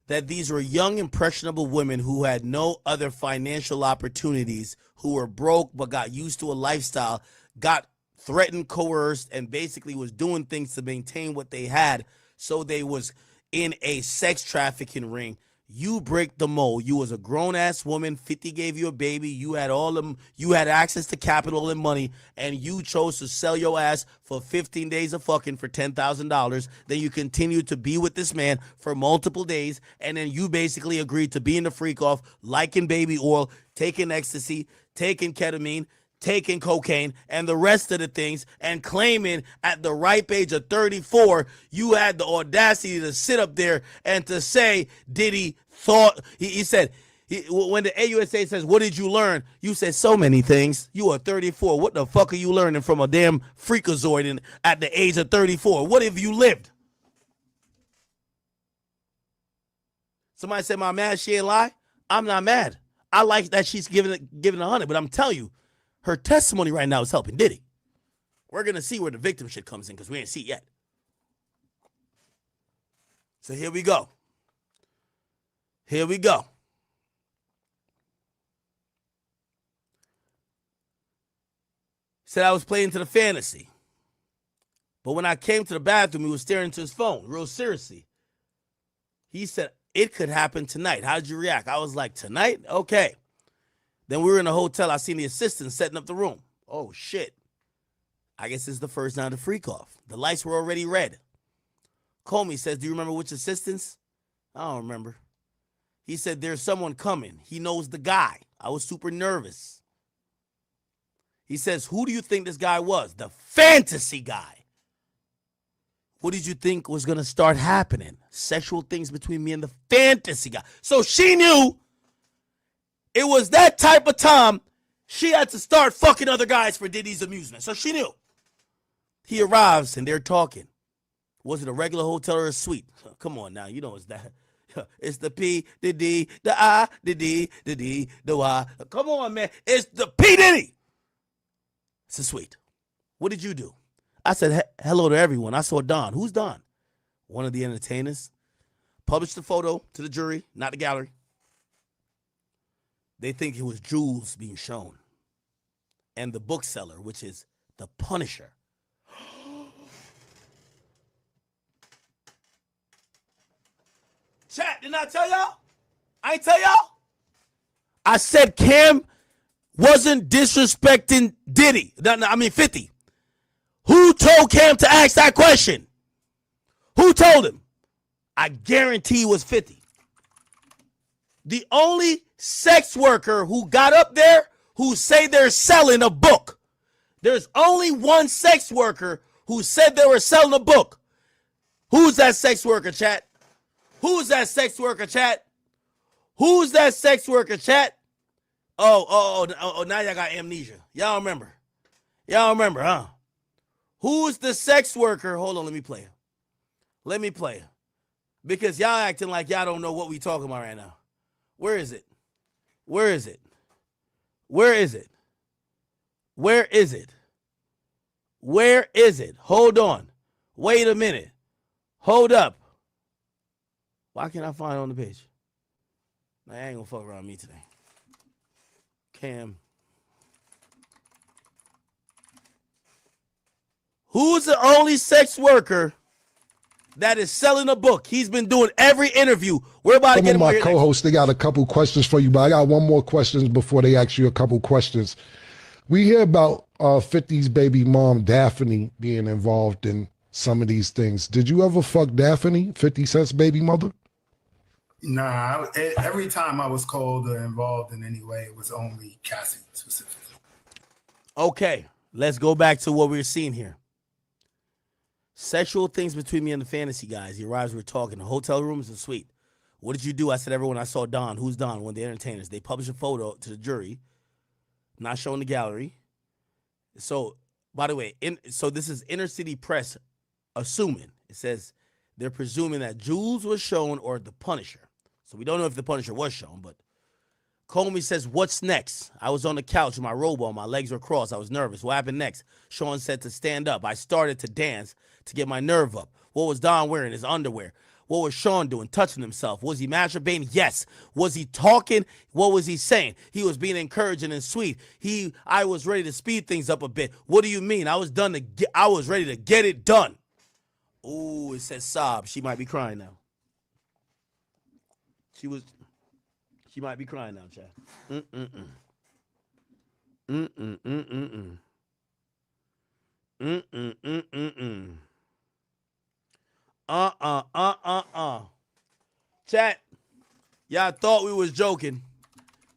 that these were young, impressionable women who had no other financial opportunities, who were broke but got used to a lifestyle, got threatened, coerced, and basically was doing things to maintain what they had, so they was in a sex trafficking ring. You break the mold. You was a grown-ass woman. 50 gave you a baby. You had all them. You had access to capital and money, and you chose to sell your ass for 15 days of fucking for $10,000. Then you continued to be with this man for multiple days, and then you basically agreed to being the freak off, liking baby oil, taking ecstasy, taking ketamine, taking cocaine, and the rest of the things, and claiming at the ripe age of 34, you had the audacity to sit up there and to say Diddy thought, he said, when the AUSA says, what did you learn? You said so many things. You are 34. What the fuck are you learning from a damn freakazoid at the age of 34? What have you lived? Somebody said, my mad she ain't lie? I'm not mad. I like that she's giving 100, but I'm telling you, her testimony right now is helping Diddy. We're going to see where the victim shit comes in because we ain't see it yet. So here we go. Here we go. Said I was playing to the fantasy. But when I came to the bathroom, he was staring into his phone, real seriously. He said, it could happen tonight. How did you react? I was like, tonight? Okay. Then we were in a hotel. I seen the assistant setting up the room. Oh, shit. I guess it's the first night of the freak off. The lights were already red. Comey says, do you remember which assistants? I don't remember. He said, there's someone coming. He knows the guy. I was super nervous. He says, who do you think this guy was? The fantasy guy. What did you think was going to start happening? Sexual things between me and the fantasy guy. So she knew it was that type of time she had to start fucking other guys for Diddy's amusement. So she knew. He arrives and they're talking. Was it a regular hotel or a suite? Come on now, you know it's that. It's the P, the D, the I, the D, the D, the Y. Come on, man. It's the P Diddy. It's a suite. What did you do? I said hello to everyone. I saw Don. Who's Don? One of the entertainers. Published the photo to the jury, not the gallery. They think it was jewels being shown. And the bookseller, which is the Punisher. Chat, didn't I tell y'all? I ain't tell y'all? I said Cam wasn't disrespecting Diddy. 50. Who told Cam to ask that question? Who told him? I guarantee it was 50. The only sex worker who got up there who say they're selling a book. There's only one sex worker who said they were selling a book. Who's that sex worker, chat? Who's that sex worker, chat? Who's that sex worker, chat? Oh, now y'all got amnesia. Y'all remember. Y'all remember, huh? Who's the sex worker? Hold on, let me play it. Let me play it. Because y'all acting like y'all don't know what we talking about right now. Where is it? Where is it? Where is it? Where is it? Where is it? Hold on. Wait a minute. Hold up. Why can't I find it on the page? I ain't gonna fuck around me today. Cam. Who's the only sex worker that is selling a book? He's been doing every interview. We're about to get him. Some of my co-hosts, they got a couple questions for you, but I got one more question before they ask you a couple questions. We hear about 50's baby mom, DAPHNE, being involved in some of these things. Did you ever fuck DAPHNE, 50 Cent's baby mother? Nah, every time I was called or involved in any way, it was only Cassie specifically. Okay, let's go back to what we're seeing here. Sexual things between me and the fantasy guys. He arrives, we're talking. The hotel room is a suite. What did you do? I said, everyone, I saw Don. Who's Don? One of the entertainers. They published a photo to the jury, not showing the gallery. So, by the way, so this is Inner City Press assuming. It says they're presuming that Jules was shown or the Punisher. So we don't know if the Punisher was shown, but Comey says, what's next? I was on the couch with my robe on. My legs were crossed. I was nervous. What happened next? Sean said to stand up. I started to dance to get my nerve up. What was Don wearing? His underwear. What was Sean doing? Touching himself. Was he masturbating? Yes. Was he talking? What was he saying? He was being encouraging and sweet. I was ready to speed things up a bit. What do you mean? I was ready to get it done. Ooh, it says sob. She might be crying now. She might be crying now, Chad. Mm-mm-mm. Mm-mm-mm-mm-mm. Mm-mm-mm-mm-mm. Chat, y'all thought we was joking.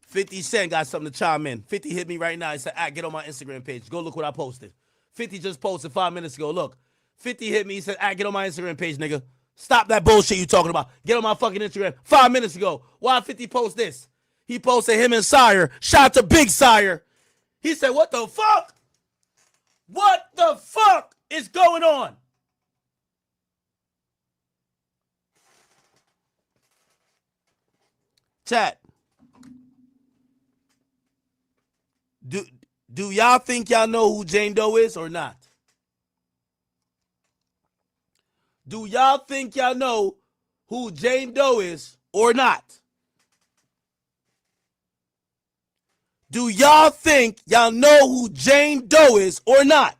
50 Cent got something to chime in. 50 hit me right now. He said, get on my Instagram page. Go look what I posted. 50 just posted 5 minutes ago. Look, 50 hit me. He said, get on my Instagram page, nigga. Stop that bullshit you talking about. Get on my fucking Instagram. 5 minutes ago. Why 50 post this? He posted him and Sire. Shout out to Big Sire. He said, what the fuck? What the fuck is going on? Chat. Do y'all think y'all know who Jane Doe is or not? Do y'all think y'all know who Jane Doe is or not? Do y'all think y'all know who Jane Doe is or not?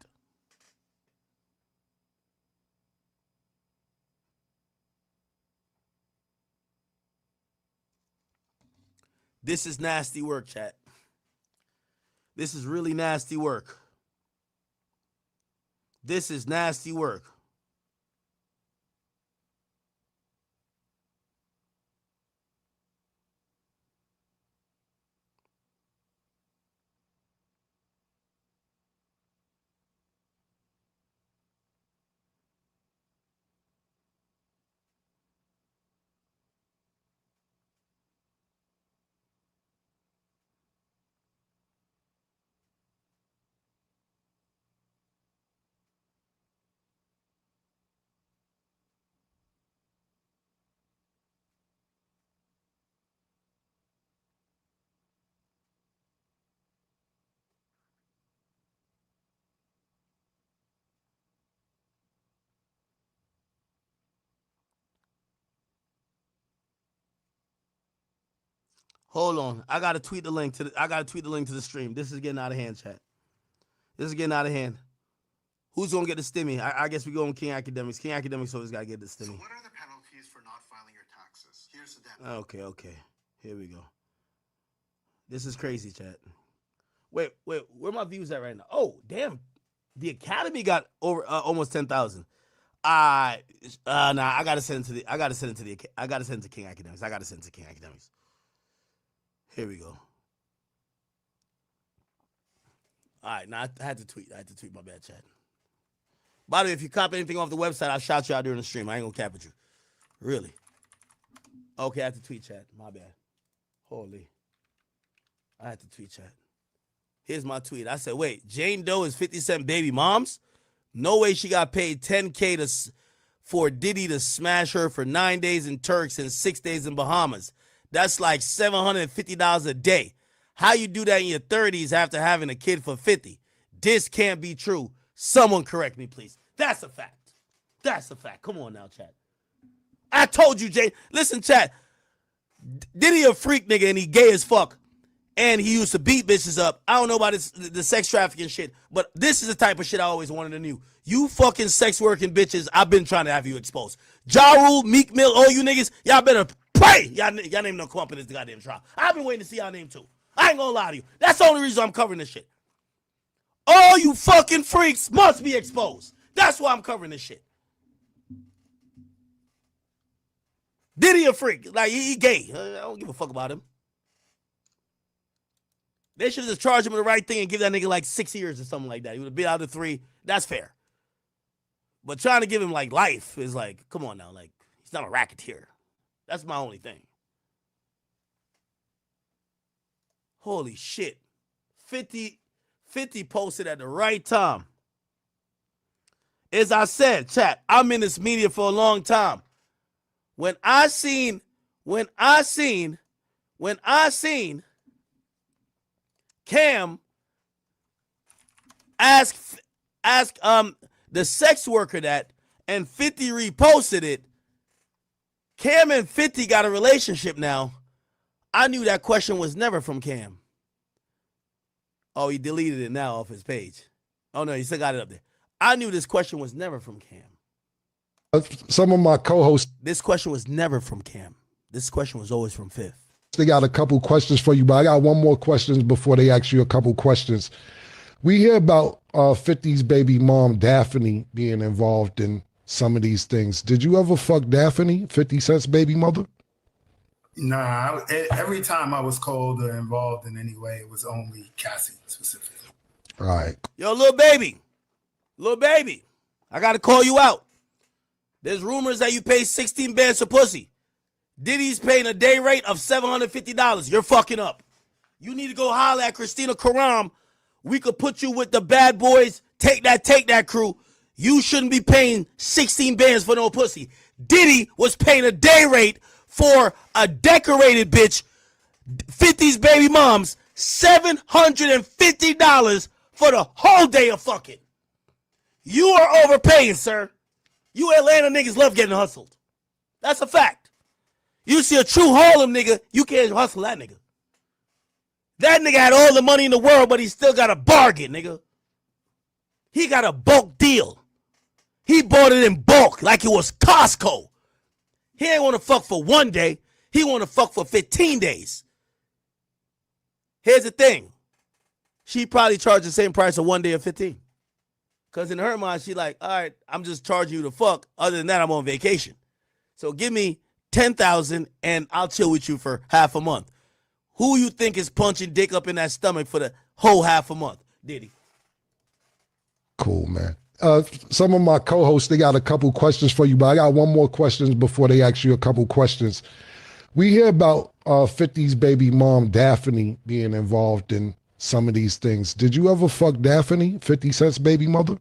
This is nasty work, chat. This is really nasty work. This is nasty work. Hold on. I gotta tweet the link to the stream. This is getting out of hand, chat. This is getting out of hand. Who's gonna get the stimmy? I guess we go on King Academics. King Academics always gotta get the stimmy. So what are the penalties for not filing your taxes? Here's the debt. Okay. Here we go. This is crazy, chat. Wait, where my views at right now? Oh, damn. The Academy got over almost 10,000. Nah, I gotta send it to King Academics. Here we go. All right, now I had to tweet. My bad, chat. By the way, if you copy anything off the website, I'll shout you out during the stream. I ain't gonna cap at you. Really. Okay, I had to tweet, chat. My bad. Holy. I had to tweet, chat. Here's my tweet. I said, wait, Jane Doe is 50 Cent baby moms? No way she got paid $10K for Diddy to smash her for 9 days in Turks and 6 days in Bahamas. That's like $750 a day. How you do that in your 30s after having a kid for 50? This can't be true. Someone correct me, please. That's a fact. Come on now, chat. I told you, Jay. Listen, chat. Diddy a freak nigga and he gay as fuck. And he used to beat bitches up. I don't know about the sex trafficking shit, but this is the type of shit I always wanted to know. You fucking sex working bitches, I've been trying to have you exposed. Ja Rule, Meek Mill, all you niggas, y'all better pray. Y'all name don't come up in this goddamn trial. I've been waiting to see y'all name too. I ain't gonna lie to you. That's the only reason I'm covering this shit. All you fucking freaks must be exposed. That's why I'm covering this shit. Diddy a freak. Like, he gay. I don't give a fuck about him. They should have just charged him with the right thing and give that nigga like 6 years or something like that. He would have been out of 3. That's fair. But trying to give him like life is like, come on now. Like, he's not a racketeer. That's my only thing. Holy shit. 50 posted at the right time. As I said, chat, I'm in this media for a long time. When I seen Cam ask the sex worker that, and 50 reposted it, Cam and 50 got a relationship now. I knew that question was never from Cam. Oh, he deleted it now off his page. Oh, no, he still got it up there. I knew this question was never from Cam. Some of my co-hosts. This question was never from Cam. This question was always from Fifth. They got a couple questions for you, but I got one more question before they ask you a couple questions. We hear about 50's baby mom, Daphne, being involved in some of these things. Did you ever fuck Daphne, 50 Cent's baby mother? Nah, every time I was called or involved in any way, it was only Cassie specifically. All right. Yo, little baby, I got to call you out. There's rumors that you pay 16 bands for pussy. Diddy's paying a day rate of $750. You're fucking up. You need to go holler at Christina Karam. We could put you with the bad boys. Take that crew. You shouldn't be paying 16 bands for no pussy. Diddy was paying a day rate for a decorated bitch, 50's baby moms, $750 for the whole day of fucking. You are overpaying, sir. You Atlanta niggas love getting hustled. That's a fact. You see a true Harlem nigga, you can't hustle that nigga. That nigga had all the money in the world, but he still got a bargain, nigga. He got a bulk deal. He bought it in bulk like it was Costco. He ain't want to fuck for one day. He want to fuck for 15 days. Here's the thing. She probably charged the same price of 1 day of 15. Because in her mind, she like, all right, I'm just charging you to fuck. Other than that, I'm on vacation. So give me $10,000 and I'll chill with you for half a month. Who you think is punching dick up in that stomach for the whole half a month? Diddy. Cool, man. Some of my co-hosts, they got a couple questions for you, but I got one more question before they ask you a couple questions. We hear about 50's baby mom, Daphne, being involved in some of these things. Did you ever fuck Daphne, 50 Cent's baby mother?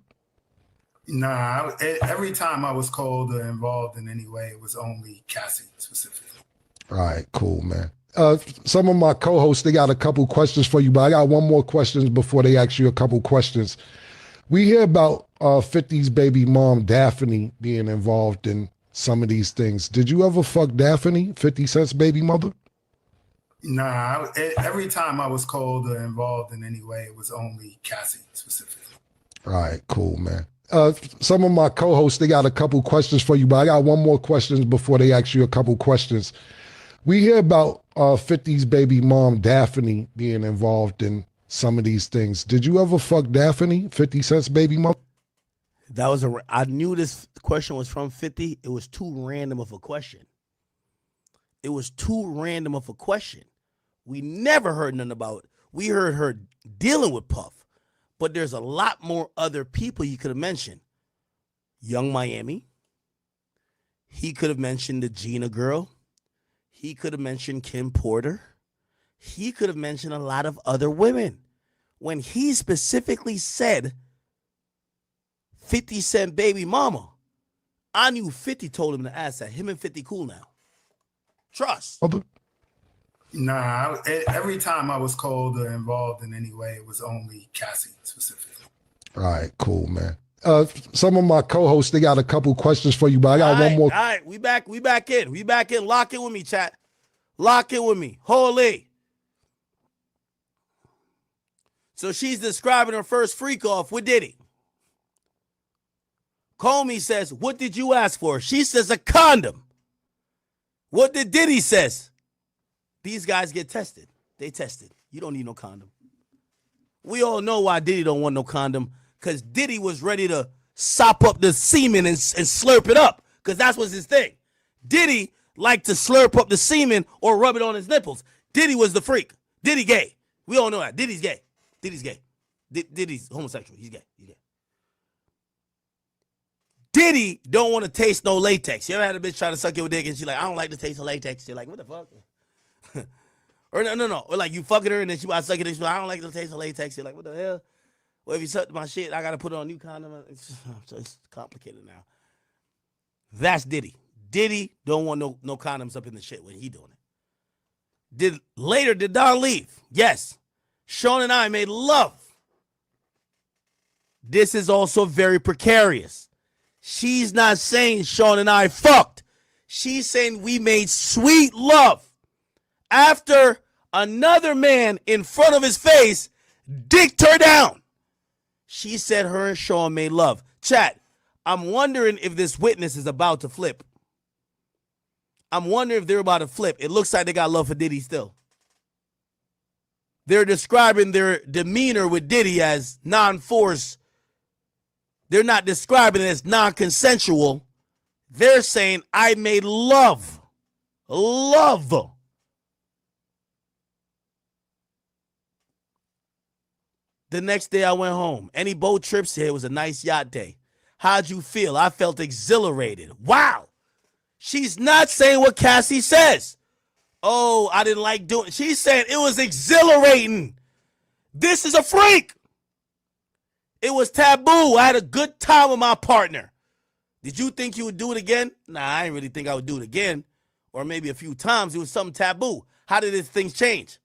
Nah, every time I was called or involved in any way, it was only Cassie specifically. All right, cool, man. Some of my co-hosts, they got a couple questions for you, but I got one more question before they ask you a couple questions. We hear about 50's baby mom, Daphne, being involved in some of these things. Did you ever fuck Daphne, 50 Cent's baby mother? Nah, every time I was called or involved in any way, it was only Cassie specifically. All right, cool, man. Some of my co-hosts, they got a couple questions for you, but I got one more question before they ask you a couple questions. We hear about 50's baby mom, Daphne, being involved in some of these things. Did you ever fuck Daphne, 50 Cent's baby mother? I knew this question was from 50. It was too random of a question. We never heard nothing about it. We heard her dealing with Puff. But there's a lot more other people you could have mentioned. Young Miami. He could have mentioned the Gina girl. He could have mentioned Kim Porter. He could have mentioned a lot of other women. When he specifically said 50 Cent baby mama, I knew 50 told him to ask that. Him and 50 cool now. Trust. Nah, every time I was called or involved in any way, it was only Cassie specifically. All right, cool, man. Some of my co-hosts, they got a couple questions for you, but I got one more. All right, we back in. Lock in with me, chat. Lock in with me. Holy. So she's describing her first freak off with Diddy. Comey says, what did you ask for? She says a condom. What did Diddy says? These guys get tested. They tested. You don't need no condom. We all know why Diddy don't want no condom, because Diddy was ready to sop up the semen and slurp it up, because that's what's his thing. Diddy liked to slurp up the semen or rub it on his nipples. Diddy was the freak. Diddy gay. We all know that. Diddy's gay. Diddy's homosexual. He's gay. Diddy don't want to taste no latex. You ever had a bitch try to suck your dick and she's like, I don't like the taste of latex. You're like, what the fuck? Or no. Or like you fucking her and then she about to suck your dick. She's like, I don't like the taste of latex. You're like, what the hell? Well, if you suck my shit, I got to put on a new condom. It's complicated now. That's Diddy. Diddy don't want no condoms up in the shit when he doing it. Did Don leave? Yes. Sean and I made love. This is also very precarious. She's not saying Sean and I fucked. She's saying we made sweet love after another man in front of his face dicked her down. She said her and Sean made love. Chat, I'm wondering if this witness is about to flip. I'm wondering if they're about to flip. It looks like they got love for Diddy still. They're describing their demeanor with Diddy as non-force. They're not describing it as non-consensual. They're saying, I made love. Love. The next day I went home. Any boat trips here? It was a nice yacht day. How'd you feel? I felt exhilarated. Wow. She's not saying what Cassie says. Oh, I didn't like doing it. She's saying it was exhilarating. This is a freak. It was taboo. I had a good time with my partner. Did you think you would do it again? Nah, I didn't really think I would do it again. Or maybe a few times. It was something taboo. How did these things change?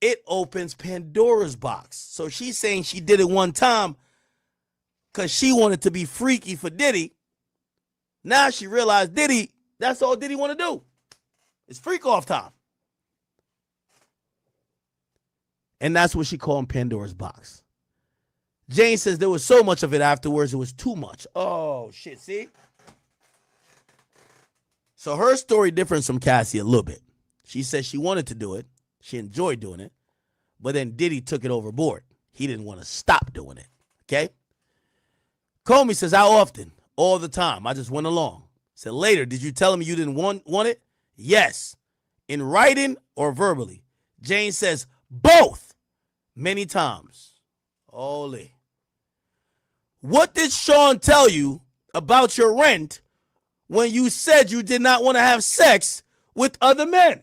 It opens Pandora's box. So she's saying she did it one time because she wanted to be freaky for Diddy. Now she realized Diddy, that's all Diddy want to do. It's freak off time. And that's what she called Pandora's box. Jane says there was so much of it afterwards, it was too much. Oh, shit, see? So her story differs from Cassie a little bit. She says she wanted to do it. She enjoyed doing it. But then Diddy took it overboard. He didn't want to stop doing it. Okay? Comey says, how often? All the time. I just went along. Said, later, did you tell him you didn't want it? Yes. In writing or verbally? Jane says, both. Many times. Holy. What did Sean tell you about your rent when you said you did not want to have sex with other men?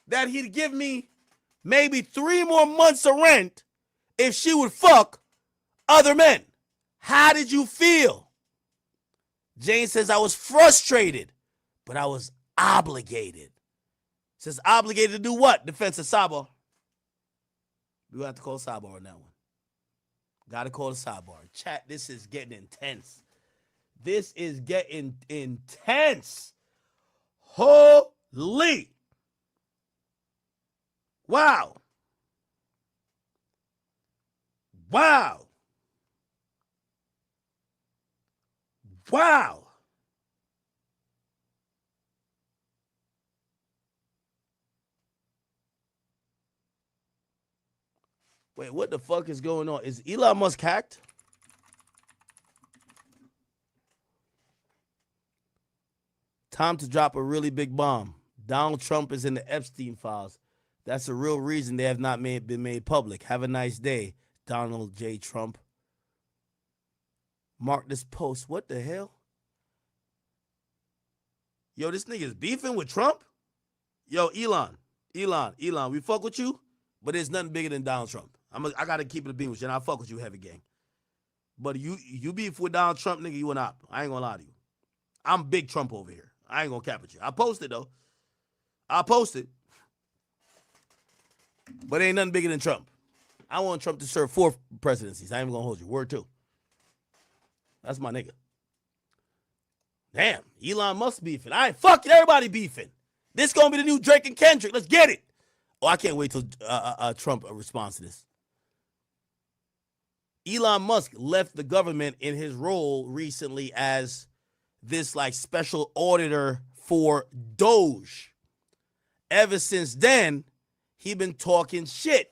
That he'd give me maybe 3 more months of rent if she would fuck other men. How did you feel? Jane says, I was frustrated, but I was obligated. Says, obligated to do what? Defense of sidebar. We have to call sidebar on that one. Got to call the sidebar. Chat, this is getting intense. This is getting intense. Holy. Wow. Wow. Wow. Wait, what the fuck is going on? Is Elon Musk hacked? Time to drop a really big bomb. Donald Trump is in the Epstein files. That's the real reason they have not been made public. Have a nice day, Donald J. Trump. Mark this post. What the hell? Yo, this nigga is beefing with Trump? Yo, Elon, we fuck with you, but there's nothing bigger than Donald Trump. I got to keep it a beam with you, and I fuck with you, heavy gang. But you beef with Donald Trump, nigga, you and I ain't going to lie to you. I'm big Trump over here. I ain't going to cap at you. I posted, though. I posted. But ain't nothing bigger than Trump. I want Trump to serve 4 presidencies. I ain't even going to hold you. Word 2. That's my nigga. Damn, Elon Musk beefing. All right, fuck it, everybody beefing. This going to be the new Drake and Kendrick. Let's get it. Oh, I can't wait till Trump responds to this. Elon Musk left the government in his role recently as this like special auditor for Doge. Ever since then, he been talking shit.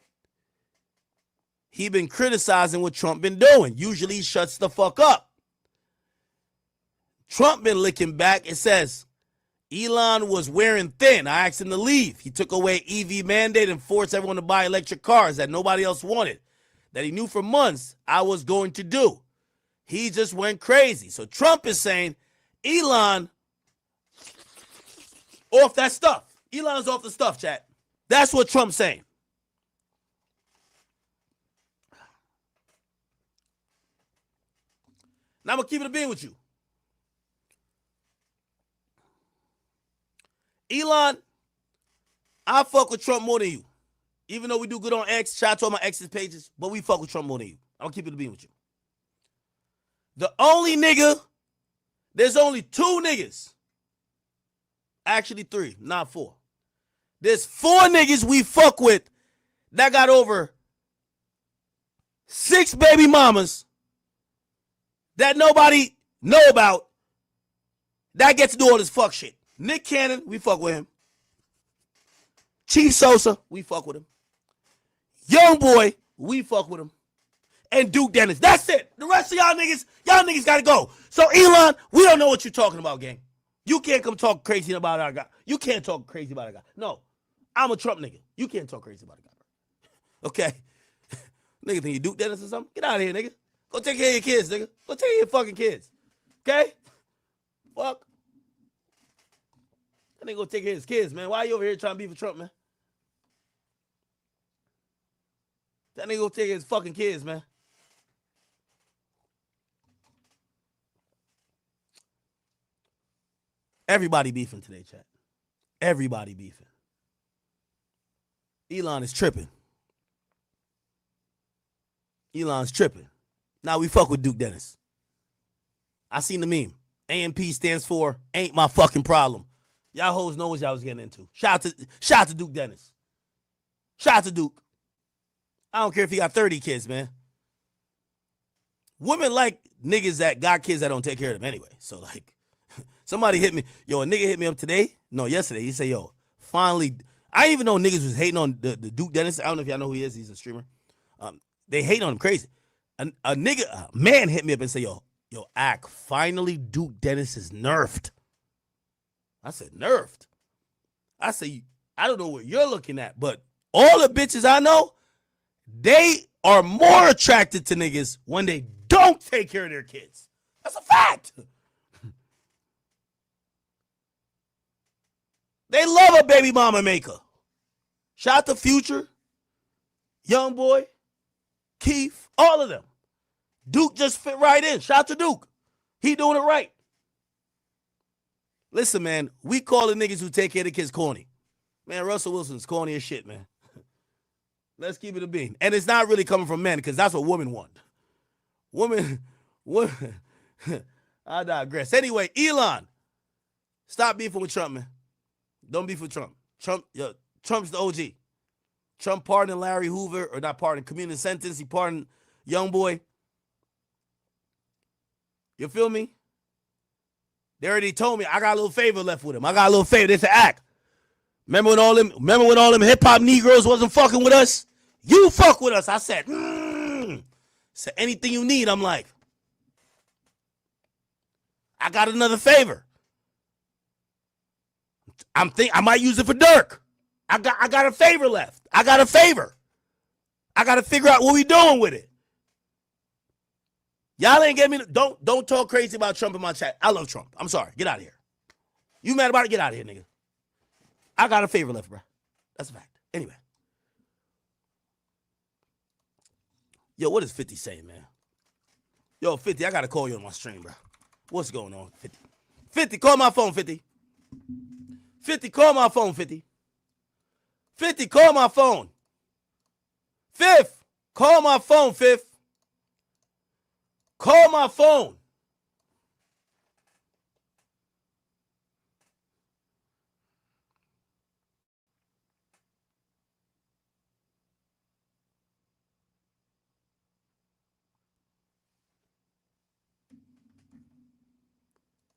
He been criticizing what Trump been doing. Usually he shuts the fuck up. Trump been licking back. It says, Elon was wearing thin. I asked him to leave. He took away EV mandate and forced everyone to buy electric cars that nobody else wanted, that he knew for months I was going to do. He just went crazy. So Trump is saying, Elon off that stuff. Elon's off the stuff, chat. That's what Trump's saying. Now I'm going to keep it a being with you. Elon, I fuck with Trump more than you. Even though we do good on X, shout out to all my X's pages, but we fuck with Trump more than you. I'm going to keep it a being with you. The only nigga, there's only 2 niggas. Actually 3, not 4. There's 4 niggas we fuck with that got over 6 baby mamas that nobody know about that gets to do all this fuck shit. Nick Cannon, we fuck with him. Chief Sosa, we fuck with him. Young Boy, we fuck with him. And Duke Dennis. That's it. The rest of y'all niggas gotta go. So Elon, we don't know what you're talking about, gang. You can't come talk crazy about our guy. You can't talk crazy about our guy. No, I'm a Trump nigga. You can't talk crazy about a guy. Okay? Nigga think you Duke Dennis or something? Get out of here, nigga. Go take care of your kids, nigga. Go take care of your fucking kids. Okay? Fuck. That nigga go take care of his kids, man. Why you over here trying to be for Trump, man? That nigga go take care of his fucking kids, man. Everybody beefing today, chat. Everybody beefing. Elon is tripping. Elon's tripping. Now we fuck with Duke Dennis. I seen the meme. AMP stands for ain't my fucking problem. Y'all hoes know what y'all was getting into. Shout out to Duke Dennis. Shout out to Duke. I don't care if he got 30 kids, man. Women like niggas that got kids that don't take care of them anyway. So, like, somebody hit me. Yo, a nigga hit me up today. No, yesterday. He said, yo, finally. I didn't even know niggas was hating on the Duke Dennis. I don't know if y'all know who he is. He's a streamer. They hate on him crazy. A man hit me up and said, yo, Ack, finally Duke Dennis is nerfed. I said, nerfed? I said, I don't know what you're looking at, but all the bitches I know, they are more attracted to niggas when they don't take care of their kids. That's a fact. They love a baby mama maker. Shout out to Future, Young Boy, Keith, all of them. Duke just fit right in. Shout out to Duke. He doing it right. Listen, man, we call the niggas who take care of the kids corny. Man, Russell Wilson's corny as shit, man. Let's keep it a bean. And it's not really coming from men because that's what women want. Women, I digress. Anyway, Elon, stop beefing with Trump, man. Don't beef with Trump. Trump's the OG. Trump pardoned Larry Hoover, or not pardoned, commuted sentence. He pardoned Young Boy. You feel me? They already told me I got a little favor left with him. I got a little favor. It's an act. Remember when all them hip-hop Negroes wasn't fucking with us? You fuck with us. I said, said anything you need. I'm like, I got another favor. I might use it for Dirk. I got a favor left. I got a favor. I got to figure out what we doing with it. Y'all ain't get me. Don't talk crazy about Trump in my chat. I love Trump. I'm sorry. Get out of here. You mad about it? Get out of here, nigga. I got a favor left, bro. That's a fact. Anyway. Yo, what is 50 saying, man? Yo, 50, I got to call you on my stream, bro. What's going on, 50? 50, call my phone, 50. 50, call my phone, 50. 50, call my phone. Fifth, call my phone, Fifth. Call my phone.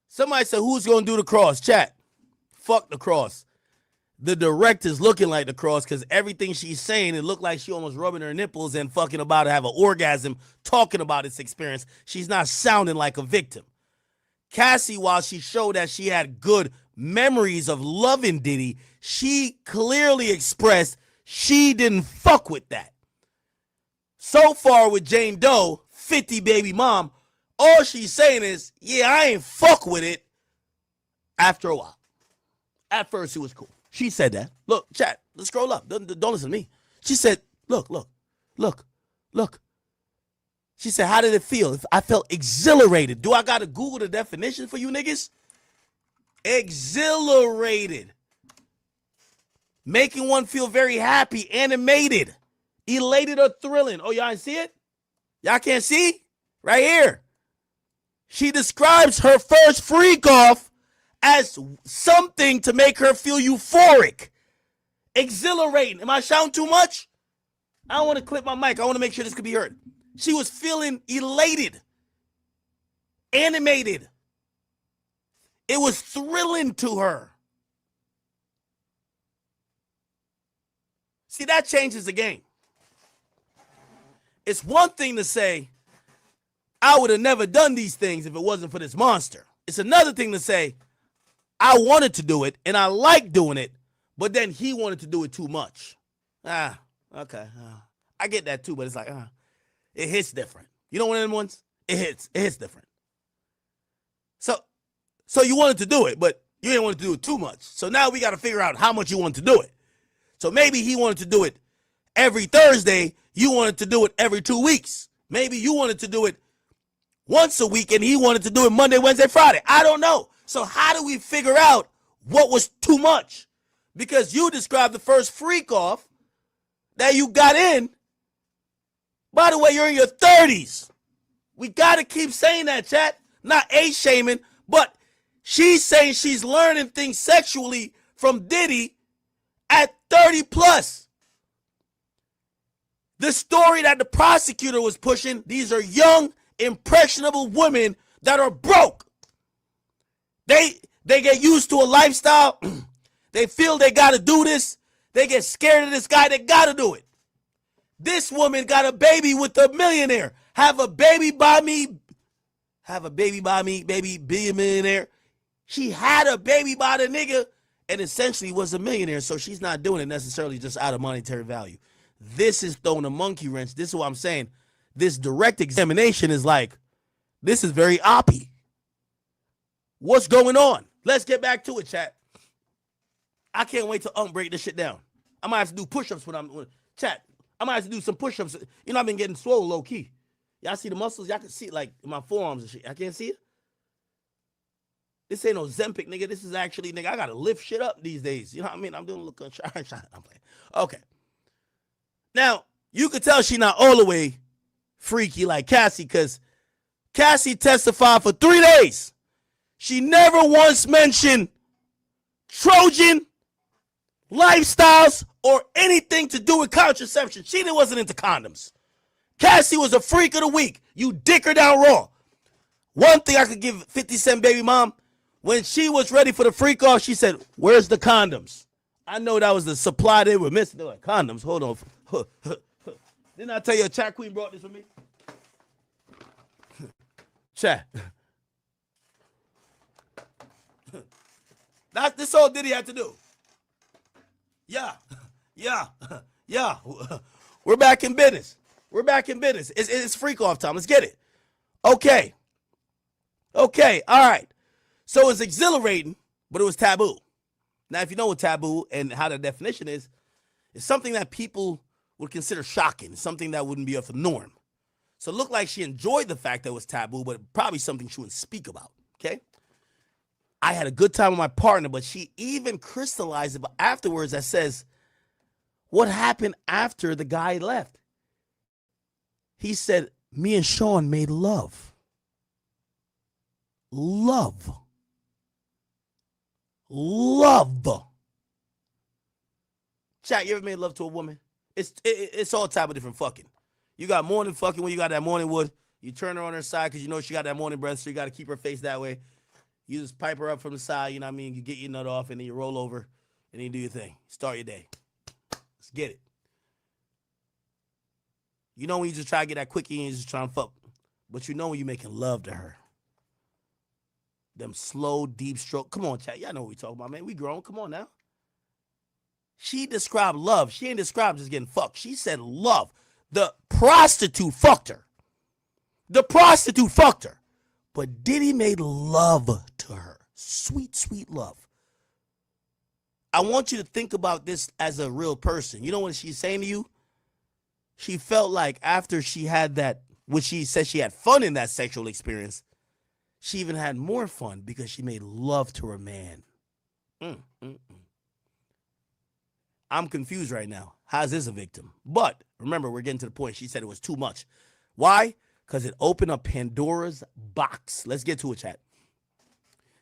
Somebody said, who's going to do the cross? Chat. Fuck the cross. The director's looking like the cross because everything she's saying, it looked like she almost rubbing her nipples and fucking about to have an orgasm talking about its experience. She's not sounding like a victim. Cassie, while she showed that she had good memories of loving Diddy, she clearly expressed she didn't fuck with that. So far with Jane Doe, 50 baby mom, all she's saying is, yeah, I ain't fuck with it after a while. At first, it was cool. She said that. Look, chat, let's scroll up. Don't listen to me. She said, look. She said, how did it feel? I felt exhilarated. Do I got to Google the definition for you niggas? Exhilarated. Making one feel very happy, animated, elated or thrilling. Oh, y'all see it? Y'all can't see? Right here. She describes her first freak off as something to make her feel euphoric, exhilarating. Am I shouting too much? I don't want to clip my mic. I want to make sure this could be heard. She was feeling elated, animated, It was thrilling to her. See, that changes the game. It's one thing to say, I would have never done these things if it wasn't for this monster. It's another thing to say, I wanted to do it and I like doing it, but then he wanted to do it too much. Okay. I get that too, but it's like, it hits different. You know one of them ones? It hits different. So you wanted to do it, but you didn't want to do it too much. So now we got to figure out how much you want to do it. So maybe he wanted to do it every Thursday. You wanted to do it every 2 weeks. Maybe you wanted to do it once a week and he wanted to do it Monday, Wednesday, Friday. I don't know. So how do we figure out what was too much? Because you described the first freak off that you got in. By the way, you're in your 30s. We got to keep saying that, chat. Not age shaming, but she's saying she's learning things sexually from Diddy at 30 plus. The story that the prosecutor was pushing, these are young, impressionable women that are broke. They get used to a lifestyle. They feel they got to do this. They get scared of this guy. They got to do it. This woman got a baby with a millionaire. Have a baby by me. Have a baby by me, baby, be a millionaire. She had a baby by the nigga and essentially was a millionaire, so she's not doing it necessarily just out of monetary value. This is throwing a monkey wrench. This is what I'm saying. This direct examination is like, this is very oppy. What's going on? Let's get back to it, chat. I can't wait to break this shit down. I might have to do push-ups chat. I might have to do some push-ups. You know, I've been getting swole low-key. Y'all see the muscles? Y'all can see it like in my forearms and shit. I can't see it. This ain't no Zempic, nigga. This is actually, nigga, I got to lift shit up these days. You know what I mean? I'm doing a little shot. I'm playing. Okay. Now, you could tell she's not all the way freaky like Cassie because Cassie testified for 3 days. She never once mentioned Trojan, lifestyles, or anything to do with contraception. She wasn't into condoms. Cassie was a freak of the week. You dick her down raw. One thing I could give 50 Cent baby mom, when she was ready for the freak off, she said, where's the condoms? I know that was the supply they were missing. They're like, condoms, hold on. Didn't I tell you a chat queen brought this for me? Chat. This all Diddy had to do. Yeah. We're back in business. It's freak off time. Let's get it. Okay. All right. So it's exhilarating, but it was taboo. Now, if you know what taboo and how the definition is, it's something that people would consider shocking, something that wouldn't be of the norm. So it looked like she enjoyed the fact that it was taboo, but probably something she wouldn't speak about. Okay. I had a good time with my partner, but she even crystallized it afterwards that says, what happened after the guy left? He said, me and Sean made love. Love. Chat, you ever made love to a woman? It's all type of different fucking. You got morning fucking when you got that morning wood. You turn her on her side because you know she got that morning breath, so you got to keep her face that way. You just pipe her up from the side, you know what I mean? You get your nut off, and then you roll over, and then you do your thing. Start your day. Let's get it. You know when you just try to get that quickie and you just trying to fuck. But you know when you're making love to her. Them slow, deep stroke. Come on, chat. Y'all know what we talking about, man. We grown. Come on now. She described love. She ain't described just getting fucked. She said love. The prostitute fucked her. But Diddy made love to her. Sweet, sweet love. I want you to think about this as a real person. You know what she's saying to you? She felt like after she had that, when she said she had fun in that sexual experience, she even had more fun because she made love to her man. I'm confused right now. How's this a victim? But remember, we're getting to the point. She said it was too much. Why? Because it opened up Pandora's box. Let's get to it, chat.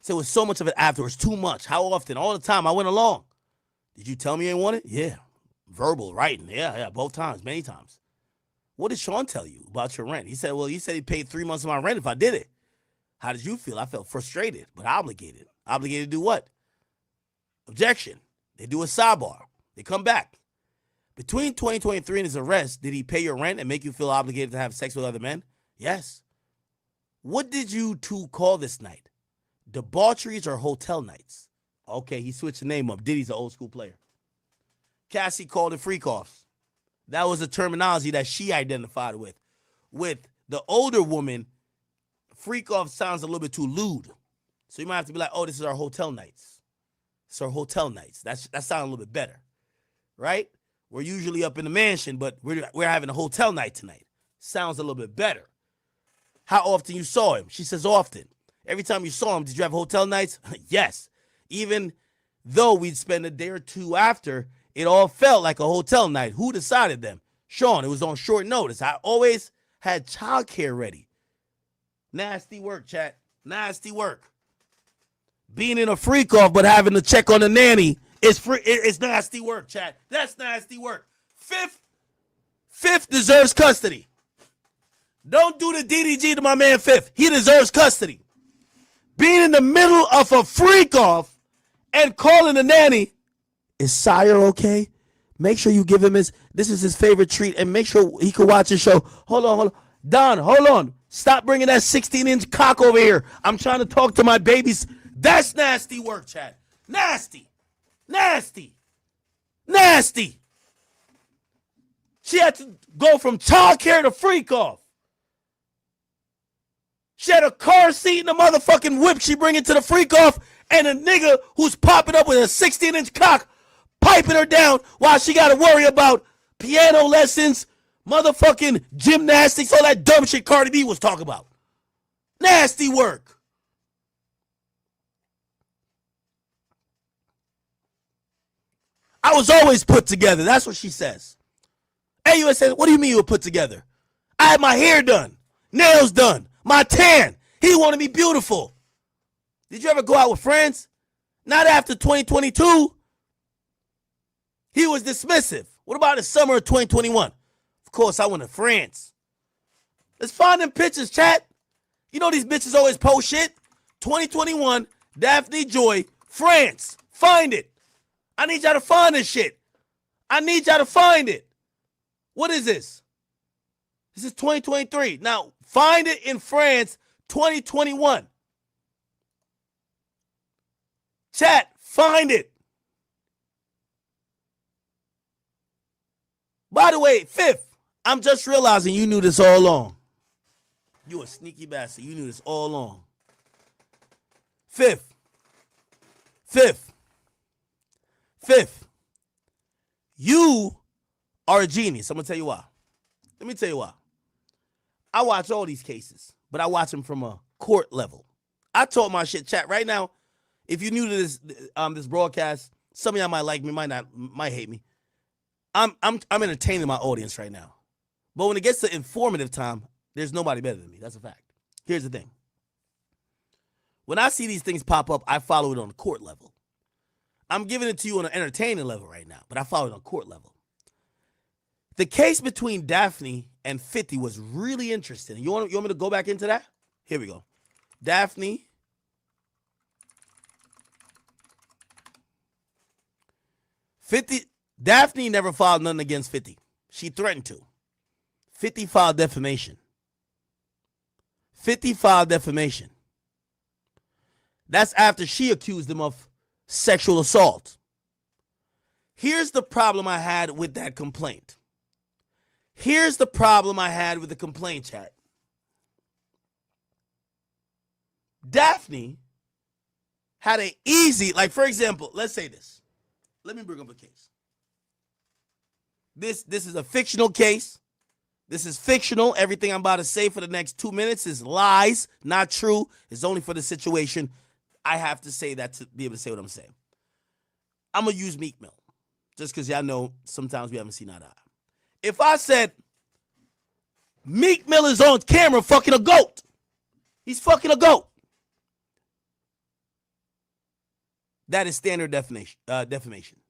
So it was so much of it afterwards. Too much. How often? All the time. I went along. Did you tell me you ain't want it? Yeah. Verbal, writing. Yeah, both times, many times. What did Sean tell you about your rent? He said, well, he said he paid 3 months of my rent if I did it. How did you feel? I felt frustrated, but obligated. Obligated to do what? Objection. They do a sidebar. They come back. Between 2023 and his arrest, did he pay your rent and make you feel obligated to have sex with other men? Yes. What did you two call this night? Debaucheries or hotel nights? Okay, he switched the name up. Diddy's an old school player. Cassie called it freak-offs. That was a terminology that she identified with. With the older woman, freak-off sounds a little bit too lewd. So you might have to be like, oh, this is our hotel nights. It's our hotel nights. That sounds a little bit better, right? We're usually up in the mansion, but we're having a hotel night tonight. Sounds a little bit better. How often you saw him? She says often. Every time you saw him, did you have hotel nights? Yes. Even though we'd spend a day or two after, it all felt like a hotel night. Who decided them? Sean, it was on short notice. I always had childcare ready. Nasty work, chat. Nasty work. Being in a freak off but having to check on the nanny is nasty work, chat. That's nasty work. Fifth deserves custody. Don't do the DDG to my man Fifth. He deserves custody. Being in the middle of a freak off and calling the nanny, is Sire okay? Make sure you give him this is his favorite treat, and make sure he can watch his show. Hold on. Don, hold on. Stop bringing that 16-inch cock over here. I'm trying to talk to my babies. That's nasty work, chat. Nasty. She had to go from childcare to freak off. She had a car seat and a motherfucking whip she bring into the freak off, and a nigga who's popping up with a 16-inch cock piping her down while she got to worry about piano lessons, motherfucking gymnastics, all that dumb shit Cardi B was talking about. Nasty work. I was always put together. That's what she says. AUS says, what do you mean you were put together? I had my hair done, nails done, my tan. He wanted me beautiful. Did you ever go out with friends? Not after 2022. He was dismissive. What about the summer of 2021? Of course, I went to France. Let's find them pictures, chat. You know these bitches always post shit. 2021, Daphne Joy, France. Find it. I need y'all to find this shit. I need y'all to find it. What is this? This is 2023. Now, find it in France, 2021. Chat, find it. By the way, Fifth, I'm just realizing you knew this all along. You a sneaky bastard. You knew this all along. Fifth, you are a genius. I'm going to tell you why. Let me tell you why. I watch all these cases, but I watch them from a court level. I talk my shit, chat. Right now, if you're new to this broadcast, some of y'all might like me, might hate me. I'm entertaining my audience right now. But when it gets to informative time, there's nobody better than me. That's a fact. Here's the thing. When I see these things pop up, I follow it on the court level. I'm giving it to you on an entertaining level right now, but I follow it on court level. The case between Daphne and 50 was really interesting. You want me to go back into that? Here we go. Daphne never filed nothing against 50. She threatened to. 50 filed defamation. 50 filed defamation. That's after she accused him of sexual assault. Here's the problem I had with that complaint. Here's the problem I had with the complaint, chat. Daphne had an easy, like for example, let's say this. Let me bring up a case. This is a fictional case. This is fictional. Everything I'm about to say for the next 2 minutes is lies, not true. It's only for the situation. I have to say that to be able to say what I'm saying. I'm going to use Meek Mill, just because y'all know sometimes we haven't seen eye to eye. If I said Meek Mill is on camera fucking a goat, he's fucking a goat, that is standard defamation.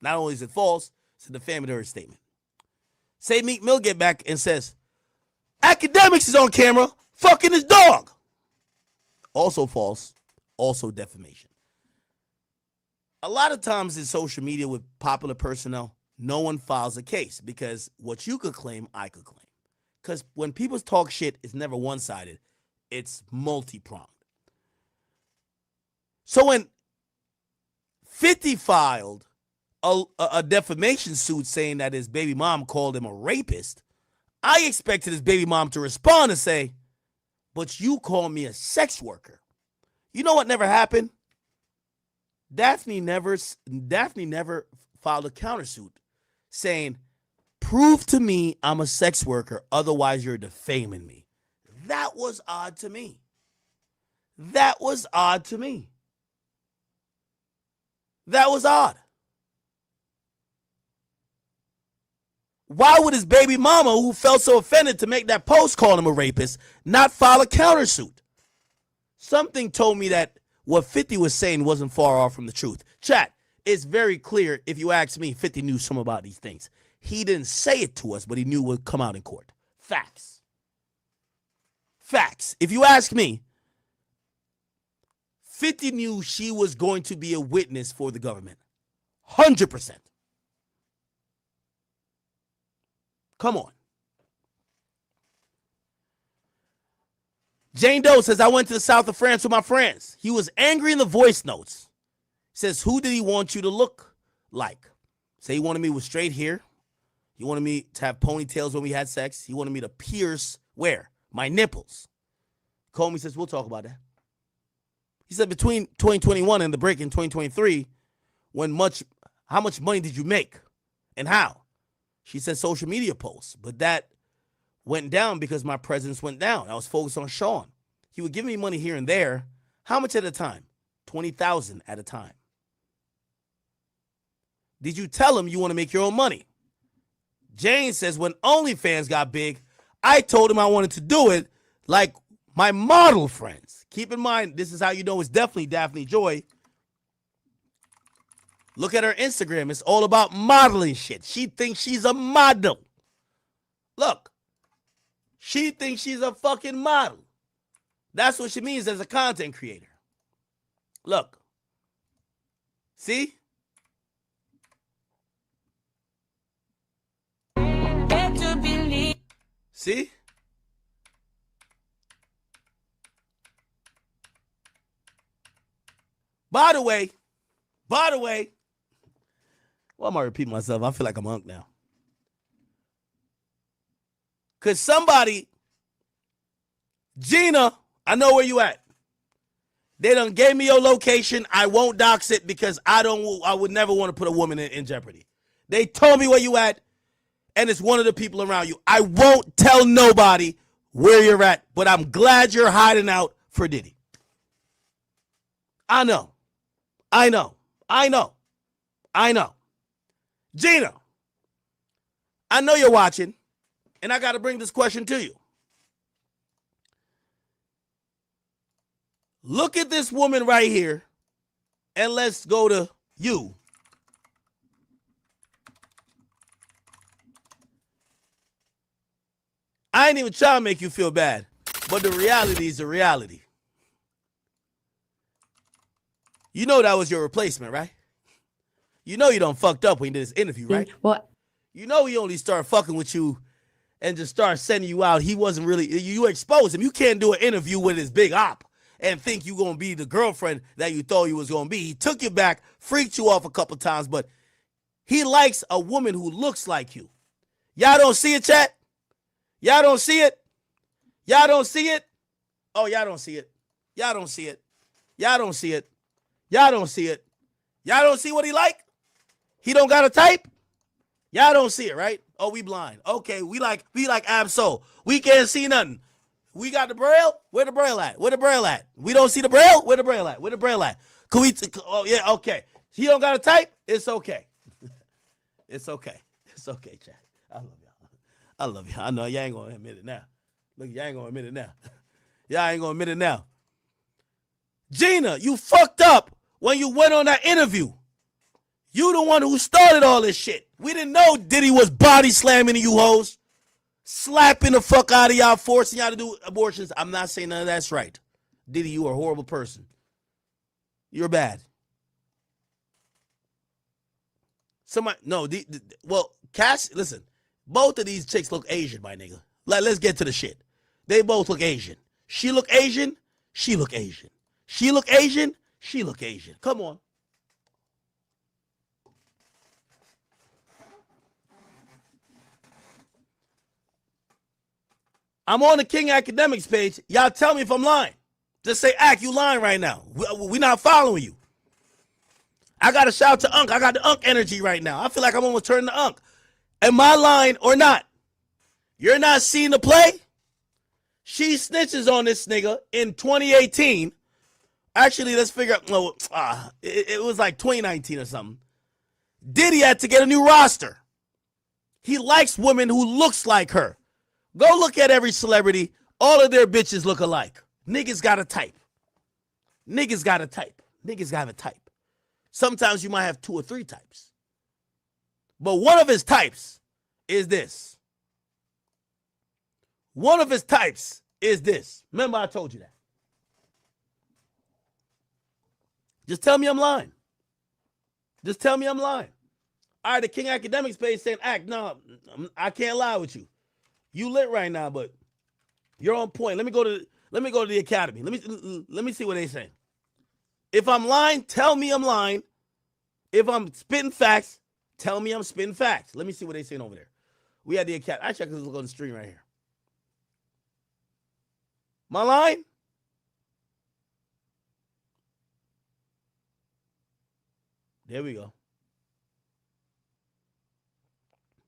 Not only is it false, it's a defamatory statement. Say Meek Mill get back and says, Academics is on camera fucking his dog. Also false, also defamation. a lot of times in social media with popular personnel, no one files a case because what you could claim, I could claim. Because when people talk shit, it's never one-sided. It's multi-pronged. So when 50 filed a defamation suit saying that his baby mom called him a rapist, I expected his baby mom to respond and say, but you call me a sex worker. You know what never happened? Daphne never filed a countersuit saying, prove to me I'm a sex worker, otherwise you're defaming me. That was odd to me. That was odd to me. That was odd. Why would his baby mama, who felt so offended to make that post call him a rapist, not file a countersuit? Something told me that what 50 was saying wasn't far off from the truth. Chat, it's very clear, if you ask me, 50 knew some about these things. He didn't say it to us, but he knew it would come out in court. Facts. Facts. If you ask me, 50 knew she was going to be a witness for the government. 100%. Come on. Jane Doe says, I went to the south of France with my friends. He was angry in the voice notes. Says, who did he want you to look like? Say he wanted me with straight hair. He wanted me to have ponytails when we had sex. He wanted me to pierce, where? My nipples. Comey says, we'll talk about that. He said, between 2021 and the break in 2023, how much money did you make and how? She said social media posts, but that went down because my presence went down. I was focused on Sean. He would give me money here and there. How much at a time? $20,000 at a time. Did you tell him you want to make your own money? Jane says, when OnlyFans got big, I told him I wanted to do it like my model friends. Keep in mind, this is how you know it's definitely Daphne Joy. Look at her Instagram. It's all about modeling shit. She thinks she's a model. Look. She thinks she's a fucking model. That's what she means as a content creator. Look. See? See? By the way, well, I'm gonna repeat myself. I feel like I'm unk now. Cause somebody, Gina, I know where you at. They done gave me your location. I won't dox it because I would never want to put a woman in jeopardy. They told me where you at, and it's one of the people around you. I won't tell nobody where you're at, but I'm glad you're hiding out for Diddy. I know. Gina, I know you're watching, and I got to bring this question to you. Look at this woman right here, and let's go to you. I ain't even trying to make you feel bad, but the reality is the reality. You know that was your replacement, right? You know you done fucked up when you did this interview, right? Well, you know he only started fucking with you and just started sending you out. He wasn't really, you exposed him. You can't do an interview with his big op and think you gonna be the girlfriend that you thought you was gonna be. He took you back, freaked you off a couple times, but he likes a woman who looks like you. Y'all don't see it, chat? Y'all don't see it? Y'all don't see it? Oh, y'all don't see it. Y'all don't see it. Y'all don't see it. Y'all don't see it. Y'all don't see what he like? He don't got a type? Y'all don't see it, right? Oh, we blind. Okay, we like Absol. We can't see nothing. We got the braille? Where the braille at? Where the braille at? We don't see the braille? Where the braille at? Where the braille at? Can we oh yeah, okay. He don't got a type? It's okay. It's okay. It's okay, chat. I love y'all. I love y'all. I know y'all ain't gonna admit it now. Look, y'all ain't gonna admit it now. Y'all ain't gonna admit it now. Gina, you fucked up when you went on that interview. You the one who started all this shit. We didn't know Diddy was body slamming you hoes, slapping the fuck out of y'all, forcing y'all to do abortions. I'm not saying none of that's right. Diddy, you are a horrible person. You're bad. Somebody, no, well, Cass, listen, both of these chicks look Asian, my nigga. Let's get to the shit. They both look Asian. She look Asian. She look Asian. She look Asian. She look Asian. Come on. I'm on the King Academics page. Y'all tell me if I'm lying. Just say, Ack, you lying right now. We not following you. I got to shout to Unc. I got the Unc energy right now. I feel like I'm almost turning to Unc. Am I lying or not? You're not seeing the play? She snitches on this nigga in 2018. Actually, let's figure out. No, it was like 2019 or something. Diddy had to get a new roster. He likes women who looks like her. Go look at every celebrity. All of their bitches look alike. Niggas got a type. Niggas got a type. Niggas got a type. Sometimes you might have 2 or 3 types. But one of his types is this. One of his types is this. Remember I told you that. Just tell me I'm lying. Just tell me I'm lying. All right, the King Academics page saying, Act, no, I can't lie with you. You lit right now, but you're on point. Let me go to the academy. Let me see what they say. If I'm lying, tell me I'm lying. If I'm spitting facts, tell me I'm spitting facts. Let me see what they saying over there. We had the academy. Actually, I can look on the stream right here. Am I lying? There we go.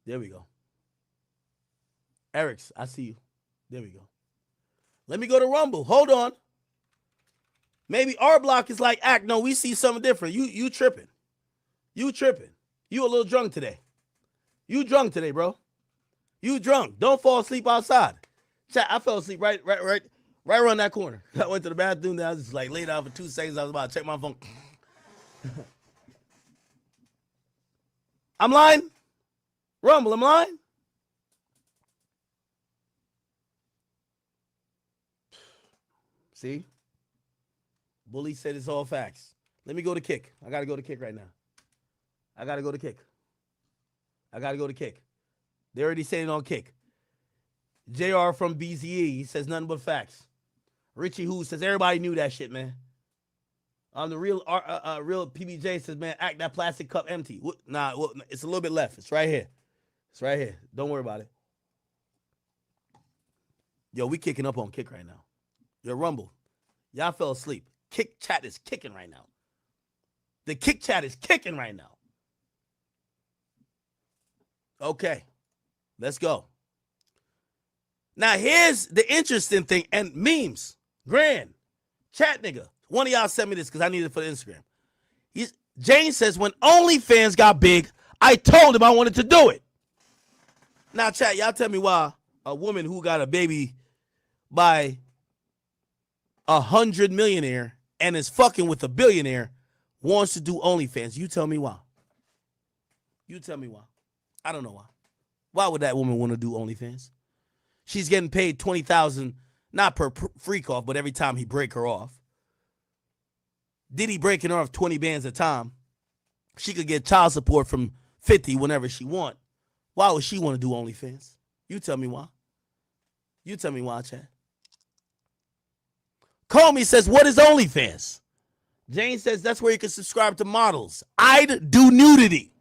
There we go. Eric's, I see you. There we go. Let me go to Rumble. Hold on. Maybe our block is like, Act. No, we see something different. You tripping. You tripping. You a little drunk today. You drunk today, bro. You drunk. Don't fall asleep outside. Chat, I fell asleep right around that corner. I went to the bathroom. Then I was just like laid out for 2 seconds. I was about to check my phone. I'm lying. Rumble, I'm lying. See? Bully said it's all facts. Let me go to Kick. I got to go to Kick right now. I got to go to Kick. I got to go to Kick. They already said it on Kick. JR from BZE, he says nothing but facts. Richie Who says everybody knew that shit, man. On the real PBJ says, man, Act that plastic cup empty. Nah, it's a little bit left. It's right here. It's right here. Don't worry about it. Yo, we kicking up on Kick right now. Yo, Rumble. Y'all fell asleep. Kick chat is kicking right now. The Kick chat is kicking right now. Okay. Let's go. Now, here's the interesting thing. And memes. Grand. Chat nigga. One of y'all sent me this because I need it for the Instagram. Jane says, when OnlyFans got big, I told him I wanted to do it. Now, chat, y'all tell me why a woman who got a baby by 100 millionaire and is fucking with a billionaire wants to do OnlyFans. You tell me why. You tell me why. I don't know why. Why would that woman want to do OnlyFans? She's getting paid $20,000, not per freak off, but every time he break her off. Diddy breaking her off 20 bands a time. She could get child support from 50 whenever she want. Why would she want to do OnlyFans? You tell me why. You tell me why, Chad. Comey says, what is OnlyFans? Jane says, that's where you can subscribe to models. I'd do nudity.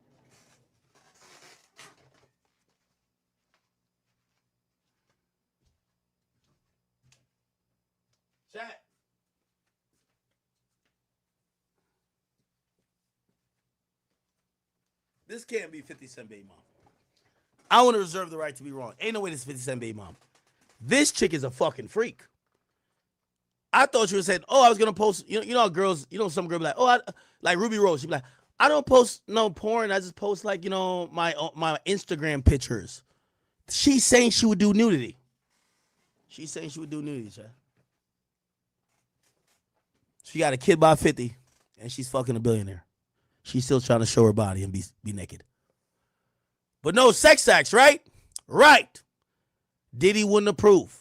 Chat. This can't be 50 Cent baby mom. I want to reserve the right to be wrong. Ain't no way this is 50 Cent baby mom. This chick is a fucking freak. I thought you were saying, oh, I was going to post, you know, girls, some girl be like, oh, like Ruby Rose. She be like, I don't post no porn. I just post like, my Instagram pictures. She's saying she would do nudity. She's saying she would do nudity, Chad. She got a kid by 50, and she's fucking a billionaire. She's still trying to show her body and be naked. But no sex acts, right? Right. Diddy wouldn't approve.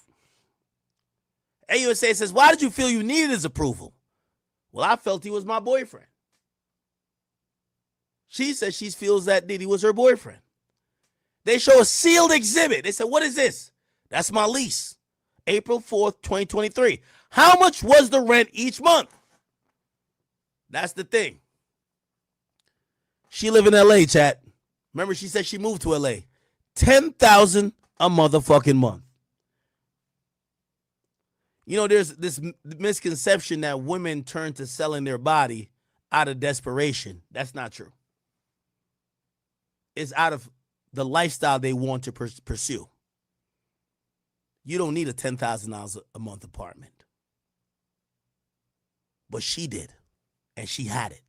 AUSA says, why did you feel you needed his approval? Well, I felt he was my boyfriend. She said she feels that Diddy was her boyfriend. They show a sealed exhibit. They said, what is this? That's my lease. April 4th, 2023. How much was the rent each month? That's the thing. She live in LA, chat. Remember, she said she moved to LA. $10,000 a motherfucking month. You know, there's this misconception that women turn to selling their body out of desperation. That's not true. It's out of the lifestyle they want to pursue. You don't need a $10,000 a month apartment. But she did. And she had it.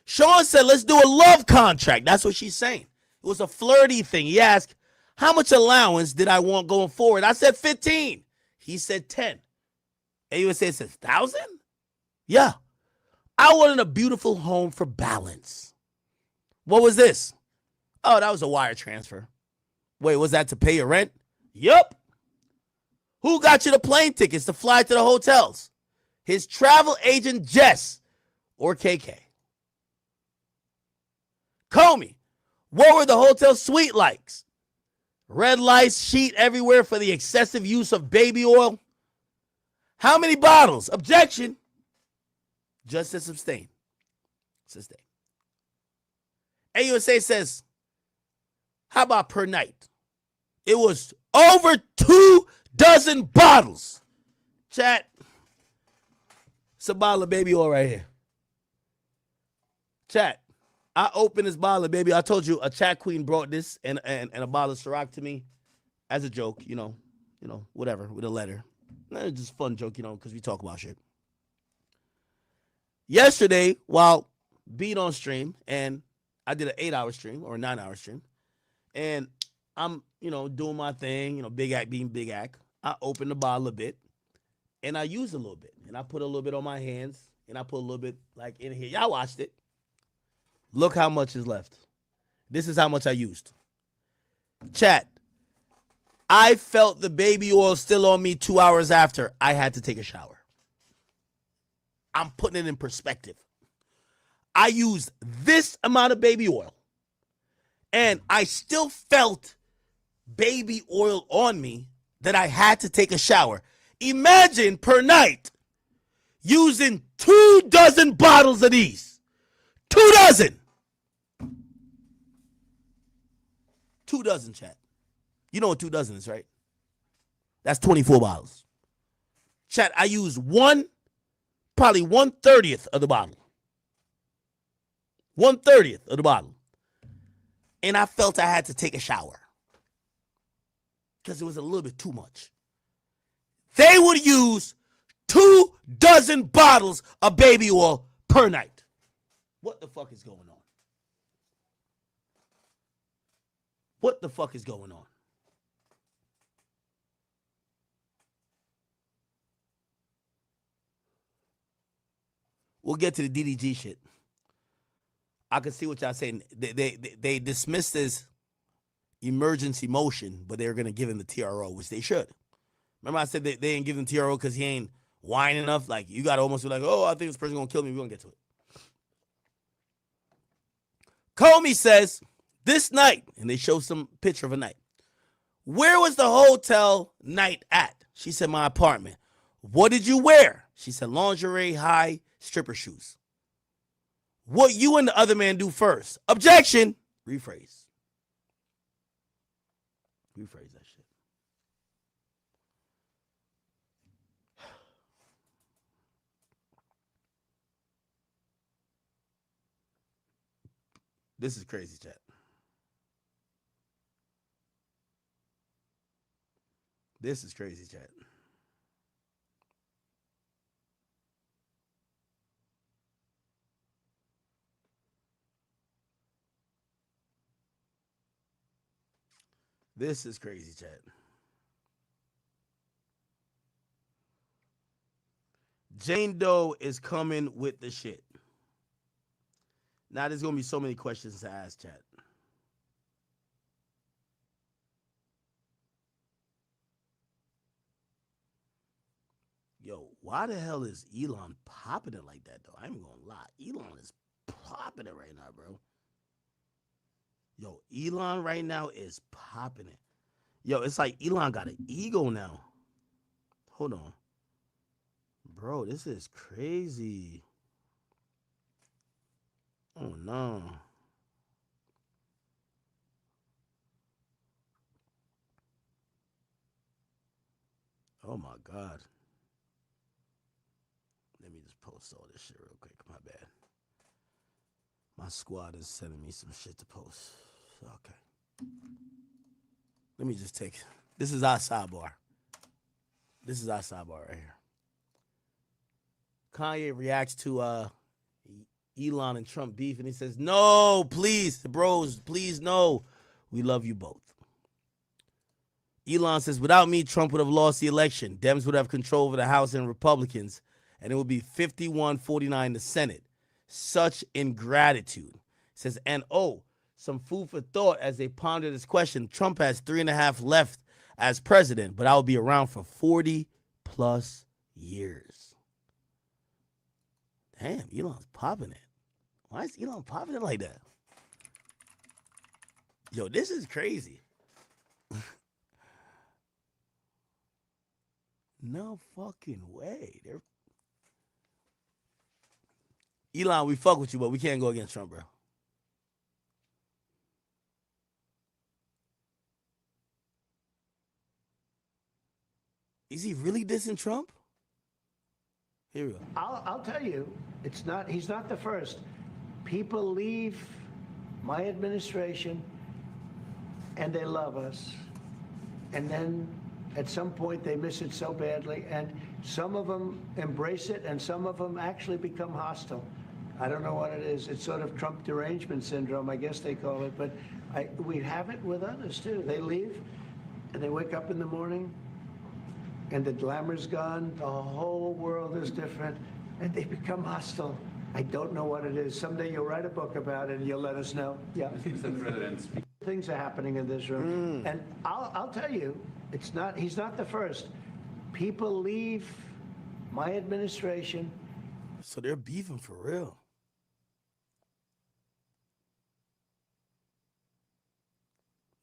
Sean said, let's do a love contract. That's what she's saying. It was a flirty thing. He asked, how much allowance did I want going forward? I said 15. He said 10. And you said 1,000? Yeah. I wanted a beautiful home for balance. What was this? Oh, that was a wire transfer. Wait, was that to pay your rent? Yup. Who got you the plane tickets to fly to the hotels? His travel agent, Jess, or KK. Comey, what were the hotel suite likes? Red lights, sheet everywhere for the excessive use of baby oil. How many bottles? Objection. Just to sustain. Sustain. AUSA says, how about per night? It was over 24 bottles. Chat. It's a bottle of baby oil right here. Chat. I opened this bottle of baby. I told you a chat queen brought this and a bottle of Ciroc to me as a joke, you know, whatever, with a letter. It's just a fun joke, because we talk about shit. Yesterday, while being on stream, and I did an 8-hour stream or a 9-hour stream, and I'm, doing my thing, big act being big act. I opened the bottle a bit, and I used a little bit, and I put a little bit on my hands, and I put a little bit like in here. Y'all watched it. Look how much is left. This is how much I used. Chat. I felt the baby oil still on me 2 hours after I had to take a shower. I'm putting it in perspective. I used this amount of baby oil, and I still felt baby oil on me that I had to take a shower. Imagine per night using 24 bottles of these. 24. 24, chat. You know what 24 is, right? That's 24 bottles. Chat, I used probably 1/30 of the bottle. 1/30 of the bottle. And I felt I had to take a shower. Because it was a little bit too much. They would use 24 bottles of baby oil per night. What the fuck is going on? What the fuck is going on? We'll get to the DDG shit. I can see what y'all saying. They dismissed this emergency motion, but they're going to give him the TRO, which they should. Remember I said they didn't give him TRO because he ain't whining enough? Like, you got to almost be like, oh, I think this person's going to kill me. We're going to get to it. Comey says, this night, and they show some picture of a night. Where was the hotel night at? She said, my apartment. What did you wear? She said, lingerie, high, stripper shoes. What you and the other man do first? Objection. Rephrase. Rephrase that shit. This is crazy, chat. This is crazy, chat. This is crazy, chat. Jane Doe is coming with the shit. Now there's going to be so many questions to ask, chat. Yo, why the hell is Elon popping it like that, though? I ain't gonna lie. Elon is popping it right now, bro. Yo, Elon right now is popping it. Yo, it's like Elon got an ego now. Hold on. Bro, this is crazy. Oh, no. Oh, my God. Let me just post all this shit real quick. My bad. My squad is sending me some shit to post. Okay. Let me just take. This is our sidebar. This is our sidebar right here. Kanye reacts to Elon and Trump beef, and he says, no, please, bros, please, no. We love you both. Elon says, without me, Trump would have lost the election. Dems would have control over the House and Republicans, and it would be 51-49 the Senate. Such ingratitude. Says, and some food for thought as they ponder this question. Trump has 3.5 left as president, but I'll be around for 40 plus years. Damn, Elon's popping it. Why is Elon popping it like that? Yo, this is crazy. No fucking way. Elon, we fuck with you, but we can't go against Trump, bro. Is he really dissing Trump? Here we go. I'll tell you, he's not the first. People leave my administration and they love us. And then at some point they miss it so badly, and some of them embrace it and some of them actually become hostile. I don't know what it is. It's sort of Trump derangement syndrome, I guess they call it, but we have it with others too. They leave and they wake up in the morning and the glamour's gone, the whole world is different, and they become hostile. I don't know what it is. Someday you'll write a book about it and you'll let us know. Yeah. Things are happening in this room. And I'll tell you, he's not the first. People leave my administration. So they're beefing for real.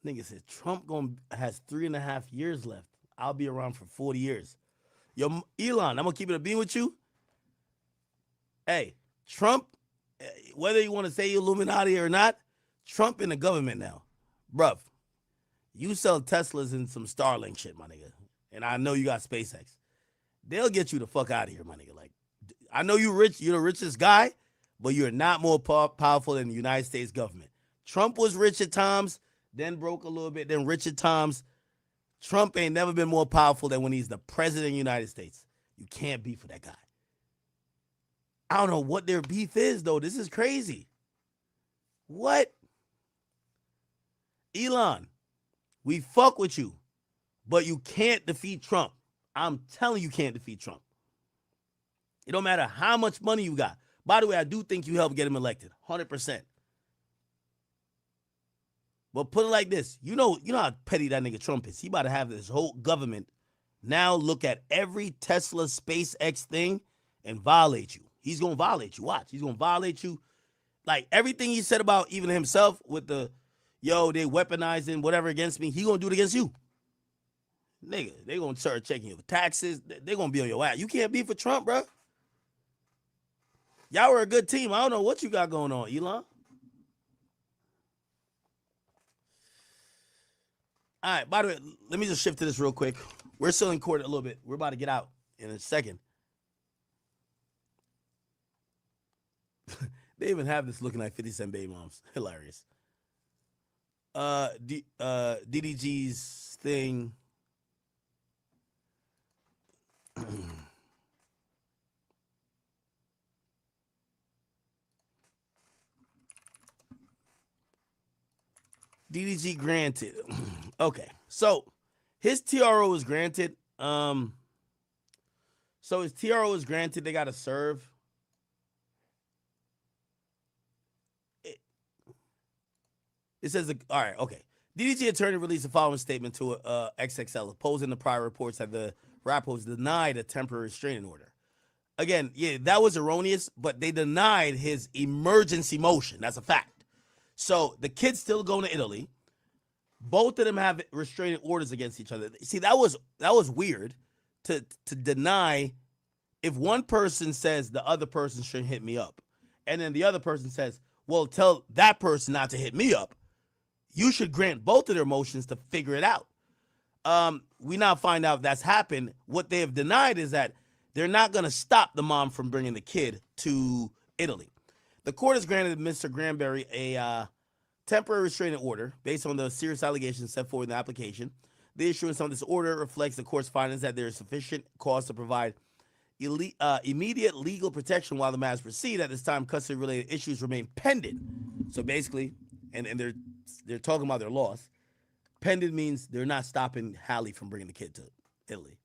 Nigga said Trump has 3.5 years left. I'll be around for 40 years. Yo, Elon, I'm going to keep it a beam with you. Hey, Trump, whether you want to say Illuminati or not, Trump in the government now. Bruv, you sell Teslas and some Starlink shit, my nigga. And I know you got SpaceX. They'll get you the fuck out of here, my nigga. Like, I know you rich, you're the richest guy, but you're not more powerful than the United States government. Trump was rich at times, then broke a little bit, then rich at times. Trump ain't never been more powerful than when he's the president of the United States. You can't beef with that guy. I don't know what their beef is, though. This is crazy. What? Elon, we fuck with you, but you can't defeat Trump. I'm telling you can't defeat Trump. It don't matter how much money you got. By the way, I do think you helped get him elected, 100%. But put it like this. You know how petty that nigga Trump is. He about to have this whole government now look at every Tesla SpaceX thing and violate you. He's going to violate you. Watch. He's going to violate you. Like everything he said about even himself with the, they weaponizing whatever against me, he going to do it against you. Nigga, they going to start checking your taxes. They going to be on your ass. You can't beef with Trump, bro. Y'all were a good team. I don't know what you got going on, Elon. All right, by the way, let me just shift to this real quick. We're still in court a little bit. We're about to get out in a second. They even have this looking like 50 Cent baby moms. Hilarious. DDG's thing. DDG granted. Okay, so his TRO is granted. So his TRO is granted. They got to serve. It says, all right, okay. DDG attorney released the following statement to XXL, opposing the prior reports that the rapper was denied a temporary restraining order. Again, yeah, that was erroneous, but they denied his emergency motion. That's a fact. So the kid's still going to Italy. Both of them have restraining orders against each other. See, that was weird to deny. If one person says the other person shouldn't hit me up, and then the other person says, well, tell that person not to hit me up, you should grant both of their motions to figure it out. We now find out that's happened. What they have denied is that they're not going to stop the mom from bringing the kid to Italy. The court has granted Mr. Granberry a temporary restraining order based on the serious allegations set forth in the application. The issuance of this order reflects the court's findings that there is sufficient cause to provide immediate legal protection while the matters proceed. At this time, custody-related issues remain pending. So basically, and they're talking about their loss. Pending means they're not stopping Hallie from bringing the kid to Italy,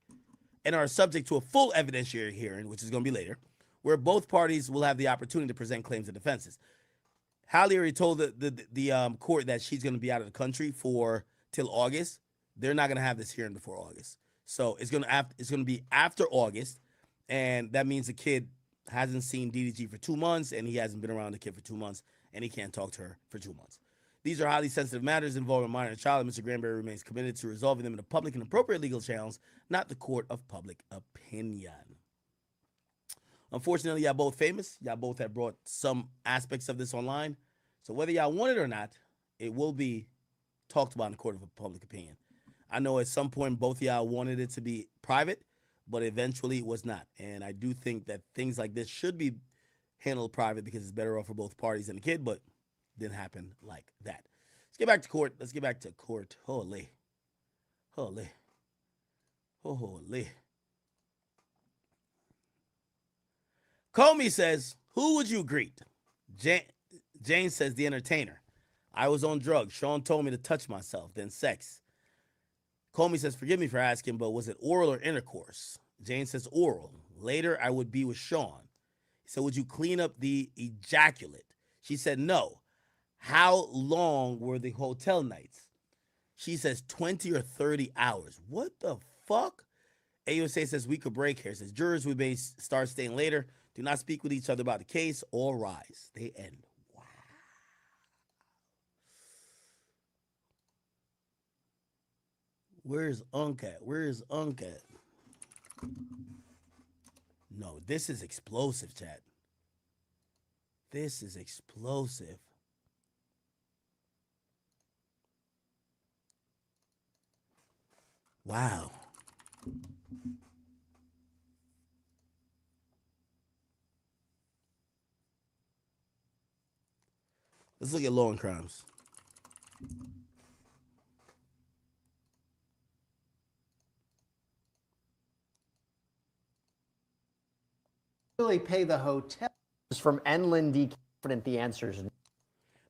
and are subject to a full evidentiary hearing, which is going to be later, where both parties will have the opportunity to present claims and defenses. Hallie already told the court that she's going to be out of the country till August. They're not going to have this hearing before August, so it's going to be after August, and that means the kid hasn't seen DDG for 2 months, and he hasn't been around the kid for 2 months, and he can't talk to her for 2 months. These are highly sensitive matters involving a minor and child, and Mr. Granberry remains committed to resolving them in a public and appropriate legal channels, not the court of public opinion. Unfortunately, y'all both famous. Y'all both have brought some aspects of this online. So whether y'all want it or not, it will be talked about in the court of public opinion. I know at some point both of y'all wanted it to be private, but eventually it was not. And I do think that things like this should be handled private because it's better off for both parties and the kid, but it didn't happen like that. Let's get back to court. Let's get back to court. Holy. Holy. Holy. Comey says, who would you greet? Jane says, the entertainer. I was on drugs. Sean told me to touch myself, then sex. Comey says, forgive me for asking, but was it oral or intercourse? Jane says, oral. Later, I would be with Sean. He said, would you clean up the ejaculate? She said, no. How long were the hotel nights? She says 20 or 30 hours. What the fuck? AUSA says we could break here. It says jurors, we may start staying later. Do not speak with each other about the case or rise. They end. Wow. Where's Unc at? Where's Unc at? No, this is explosive, chat. This is explosive. Wow. Let's look at law and crimes. Really pay the hotel from Enlin confident the answers.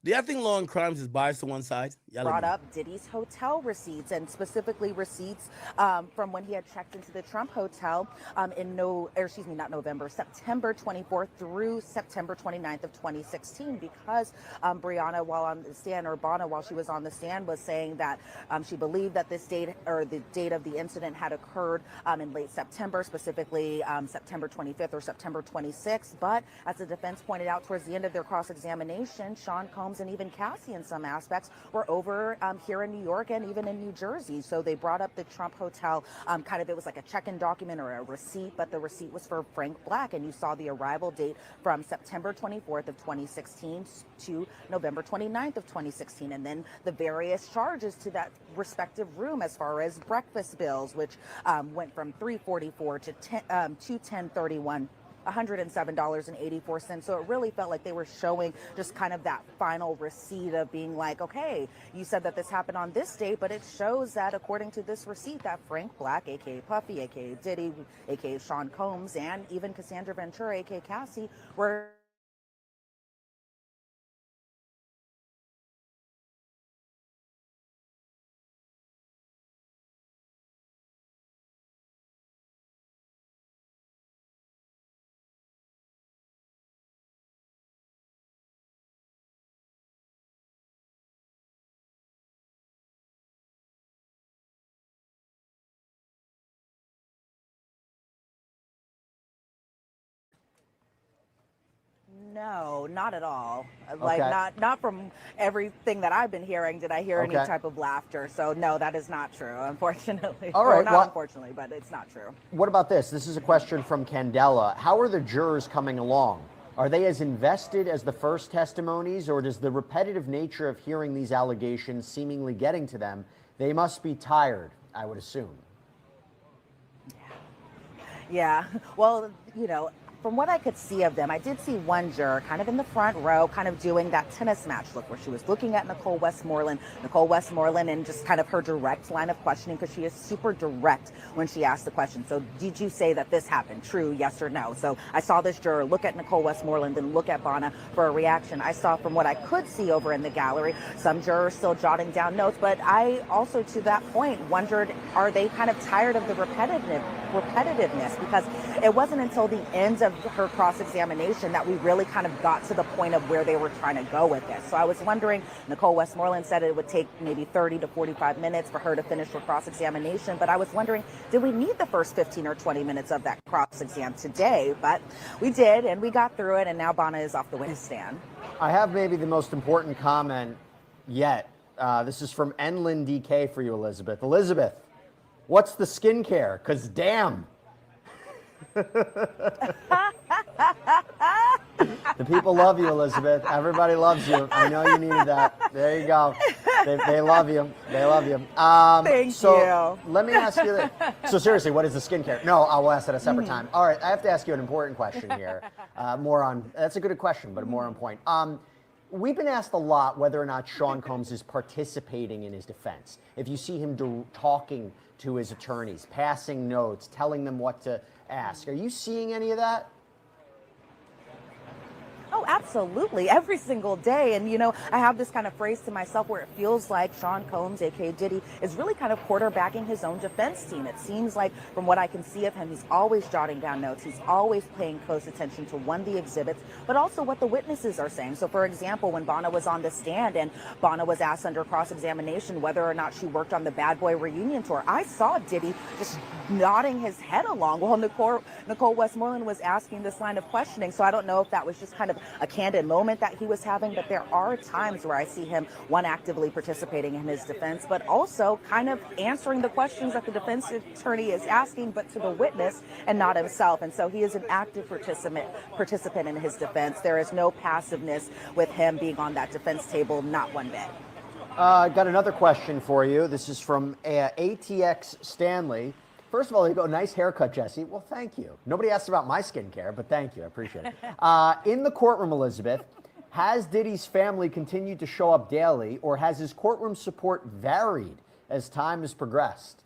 Do y'all think law and crimes is biased to one side? Brought up Diddy's hotel receipts, and specifically receipts from when he had checked into the Trump hotel September 24th through September 29th of 2016, because Bryana, while on the stand, or Bonner, while she was on the stand, was saying that she believed that this date, or the date of the incident, had occurred in late September, specifically September 25th or September 26th. But as the defense pointed out towards the end of their cross-examination, Sean Combs and even Cassie, in some aspects, were over here in New York and even in New Jersey. So they brought up the Trump hotel, it was like a check-in document or a receipt, but the receipt was for Frank Black, and you saw the arrival date from September 24th of 2016 to November 29th of 2016, and then the various charges to that respective room as far as breakfast bills, which went from $344 to $1031. $107.84. So it really felt like they were showing just kind of that final receipt of being like, okay, you said that this happened on this date, but it shows that according to this receipt that Frank Black, aka Puffy, aka Diddy, aka Sean Combs, and even Cassandra Ventura, aka Cassie, were No, not at all. Like Okay. not from everything that I've been hearing did I hear any Okay. type of laughter. So no, that is not true, unfortunately. All Or right, not well- unfortunately, but it's not true. What about this? This is a question from Candela. How are the jurors coming along? Are they as invested as the first testimonies, or does the repetitive nature of hearing these allegations seemingly getting to them? They must be tired, I would assume. Yeah. Well, you know, from what I could see of them, I did see one juror kind of in the front row, kind of doing that tennis match look where she was looking at Nicole Westmoreland, and just kind of her direct line of questioning, because she is super direct when she asks the question. So did you say that this happened? True, yes or no? So I saw this juror look at Nicole Westmoreland and look at Bryana for a reaction. I saw, from what I could see over in the gallery, some jurors still jotting down notes, but I also, to that point, wondered, are they kind of tired of the repetitiveness? Because it wasn't until the end of her cross-examination that we really kind of got to the point of where they were trying to go with this. So I was wondering, Nicole Westmoreland said it would take maybe 30 to 45 minutes for her to finish her cross-examination, but I was wondering, did we need the first 15 or 20 minutes of that cross-exam today? But we did, and we got through it, and now Bryana is off the witness stand. I have maybe the most important comment yet. This is from Enlin DK for you, Elizabeth. Elizabeth, what's the skincare? Because damn. The people love you, Elizabeth. Everybody loves you. I know you needed that. There you go. They love you. They love you. Thank so you. Let me ask you this. So seriously, what is the skincare? No, I will ask that a separate time. All right, I have to ask you an important question here. That's a good question, but more on point. We've been asked a lot whether or not Sean Combs is participating in his defense. If you see him talking to his attorneys, passing notes, telling them what to ask. Are you seeing any of that? Oh, absolutely. Every single day. And, you know, I have this kind of phrase to myself where it feels like Sean Combs, aka Diddy, is really kind of quarterbacking his own defense team. It seems like, from what I can see of him, he's always jotting down notes. He's always paying close attention to, one, the exhibits, but also what the witnesses are saying. So, for example, when Bryana was on the stand and Bryana was asked under cross-examination whether or not she worked on the Bad Boy reunion tour, I saw Diddy just nodding his head along while Nicole Westmoreland was asking this line of questioning. So I don't know if that was just kind of a candid moment that he was having, but there are times where I see him, one, actively participating in his defense, but also kind of answering the questions that the defense attorney is asking, but to the witness and not himself. And so he is an active participant in his defense. There is no passiveness with him being on that defense table, not one bit. Got another question for you. This is from ATX Stanley. First of all, you go, nice haircut, Jesse. Well, thank you. Nobody asked about my skincare, but thank you. I appreciate it. In the courtroom, Elizabeth, has Diddy's family continued to show up daily, or has his courtroom support varied as time has progressed?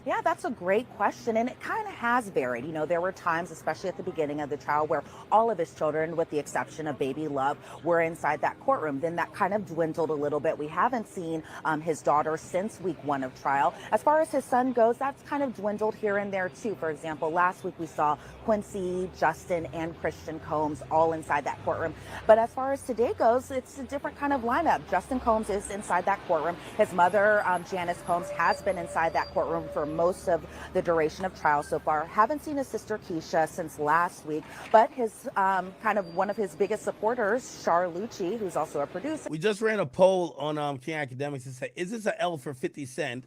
Yeah, that's a great question, and it kind of has varied. You know, there were times, especially at the beginning of the trial, where all of his children, with the exception of baby Love, were inside that courtroom. Then that kind of dwindled a little bit. We haven't seen his daughter since week 1 of trial. As far as his son goes, that's kind of dwindled here and there too. For example, last week we saw Quincy, Justin, and Christian Combs all inside that courtroom. But as far as today goes, it's a different kind of lineup. Justin Combs is inside that courtroom. His mother, Janice Combs, has been inside that courtroom for most of the duration of trial so far. Haven't seen his sister Keisha since last week, but his kind of one of his biggest supporters, Char Lucci, who's also a producer. We just ran a poll on King Academics to say, is this an L for 50 Cent?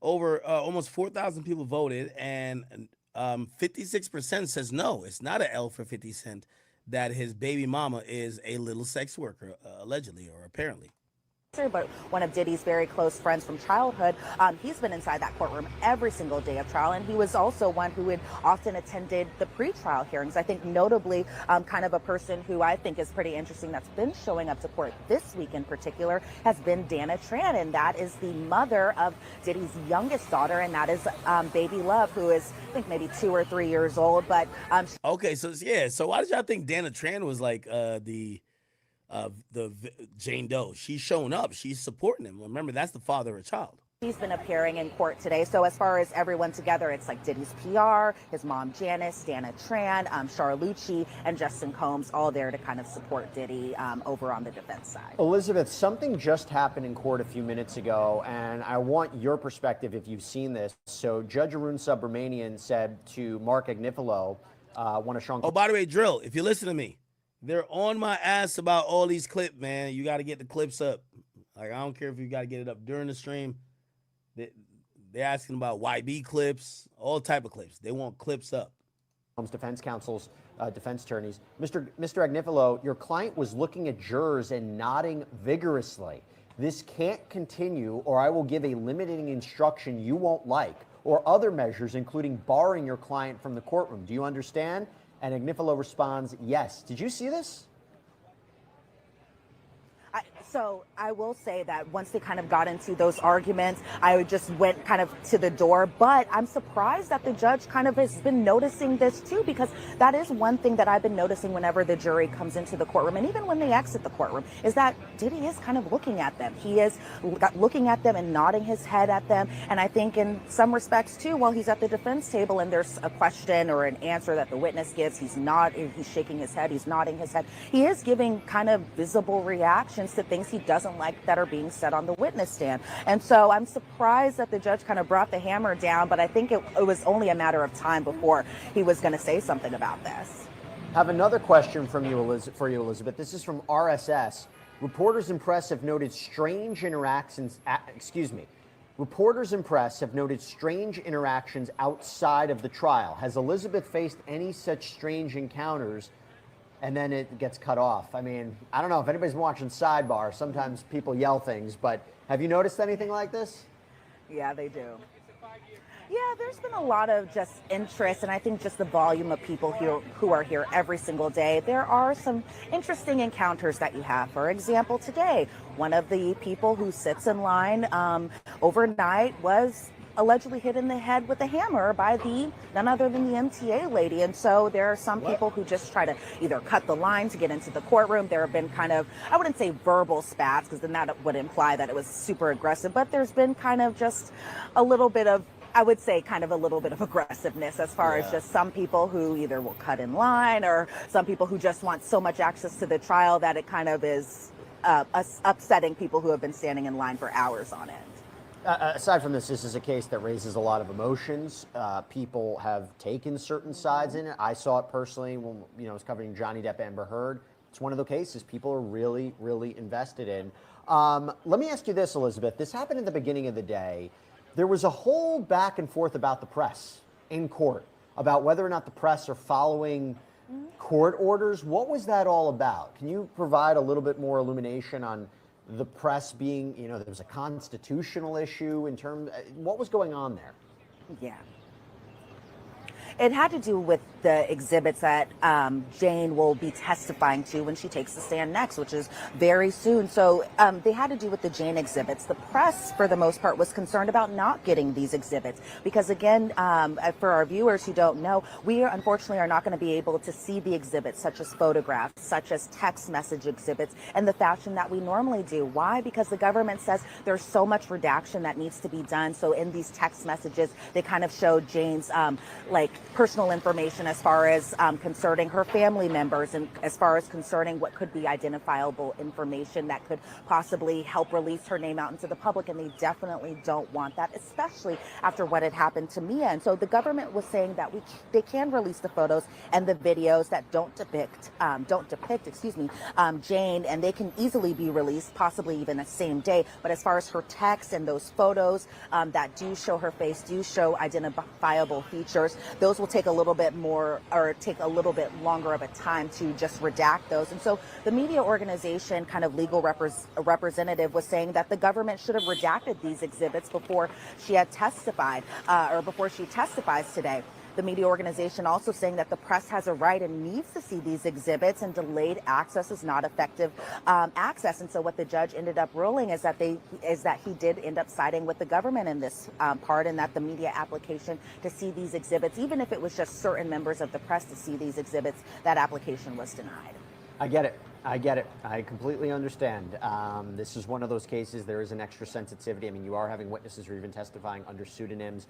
Over almost 4,000 people voted, and 56% says no, it's not an L for 50 Cent, that his baby mama is a little sex worker, allegedly or apparently. But one of Diddy's very close friends from childhood, he's been inside that courtroom every single day of trial, and he was also one who had often attended the pre-trial hearings. I think notably kind of a person who I think is pretty interesting that's been showing up to court this week in particular has been Dana Tran, and that is the mother of Diddy's youngest daughter, and that is baby Love, who is I think maybe 2 or 3 years old. But okay, so yeah, so why did y'all think Dana Tran was like the Jane Doe? She's showing up, she's supporting him. Remember, that's the father of a child. He's been appearing in court today. So as far as everyone together, it's like Diddy's PR, his mom Janice, Dana Tran, Char Lucci, and Justin Combs, all there to kind of support Diddy over on the defense side. Elizabeth, something just happened in court a few minutes ago, and I want your perspective if you've seen this. So Judge Arun Subramanian said to Mark Agnifilo one of Sean. Oh, by the way, Drill, if you listen to me, they're on my ass about all these clips, man. You got to get the clips up. Like, I don't care if you got to get it up during the stream. They're asking about YB clips, all type of clips. They want clips up. Defense counsel's defense attorneys. Mr. Agnifilo, your client was looking at jurors and nodding vigorously. This can't continue, or I will give a limiting instruction you won't like, or other measures, including barring your client from the courtroom. Do you understand? And Agnifilo responds, yes. Did you see this? So I will say that once they kind of got into those arguments, I just went kind of to the door. But I'm surprised that the judge kind of has been noticing this too, because that is one thing that I've been noticing whenever the jury comes into the courtroom, and even when they exit the courtroom, is that Diddy is kind of looking at them. He is looking at them and nodding his head at them. And I think in some respects too, while he's at the defense table and there's a question or an answer that the witness gives, he's shaking his head, he's nodding his head. He is giving kind of visible reactions to things he doesn't like that are being said on the witness stand. And so I'm surprised that the judge kind of brought the hammer down, but I think it was only a matter of time before he was going to say something about this. I have another question from you, Elizabeth. This is from RSS. Reporters and press have noted strange interactions. Reporters and press have noted strange interactions outside of the trial. Has Elizabeth faced any such strange encounters? And then it gets cut off. I mean, I don't know if anybody's been watching Sidebar. Sometimes people yell things, but have you noticed anything like this? Yeah, they do. Yeah, there's been a lot of just interest, and I think just the volume of people here who are here every single day. There are some interesting encounters that you have. For example, today, one of the people who sits in line overnight was allegedly hit in the head with a hammer by none other than the MTA lady. And so there are some people who just try to either cut the line to get into the courtroom. There have been kind of, I wouldn't say verbal spats, because then that would imply that it was super aggressive, but there's been kind of just a little bit of, I would say kind of a little bit of aggressiveness as far as just some people who either will cut in line, or some people who just want so much access to the trial that it kind of is upsetting people who have been standing in line for hours on end. Aside from this is a case that raises a lot of emotions. People have taken certain sides in it. I saw it personally when I was covering Johnny Depp, Amber Heard. It's one of the cases people are really, really invested in. Let me ask you this, Elizabeth. This happened at the beginning of the day. There was a whole back and forth about the press in court, about whether or not the press are following court orders. What was that all about? Can you provide a little bit more illumination on the press being, there was a constitutional issue in terms, what was going on there? Yeah. It had to do with the exhibits that Jane will be testifying to when she takes the stand next, which is very soon. So they had to do with the Jane exhibits. The press, for the most part, was concerned about not getting these exhibits because, again, for our viewers who don't know, we unfortunately are not going to be able to see the exhibits, such as photographs, such as text message exhibits, in the fashion that we normally do. Why? Because the government says there's so much redaction that needs to be done. So in these text messages, they kind of show Jane's personal information as far as concerning her family members, and as far as concerning what could be identifiable information that could possibly help release her name out into the public. And they definitely don't want that, especially after what had happened to Mia. And so the government was saying that they can release the photos and the videos that don't depict Jane, and they can easily be released, possibly even the same day. But as far as her text and those photos that do show her face, do show identifiable features, those will take a little bit more, or take a little bit longer of a time to just redact those. And so the media organization kind of legal representative was saying that the government should have redacted these exhibits before she had testified, or before she testifies today. The media organization also saying that the press has a right and needs to see these exhibits, and delayed access is not effective access. And so what the judge ended up ruling is that he did end up siding with the government in this part, and that the media application to see these exhibits, even if it was just certain members of the press to see these exhibits, that application was denied. I get it. I completely understand. This is one of those cases. There is an extra sensitivity. I mean, you are having witnesses who are even testifying under pseudonyms.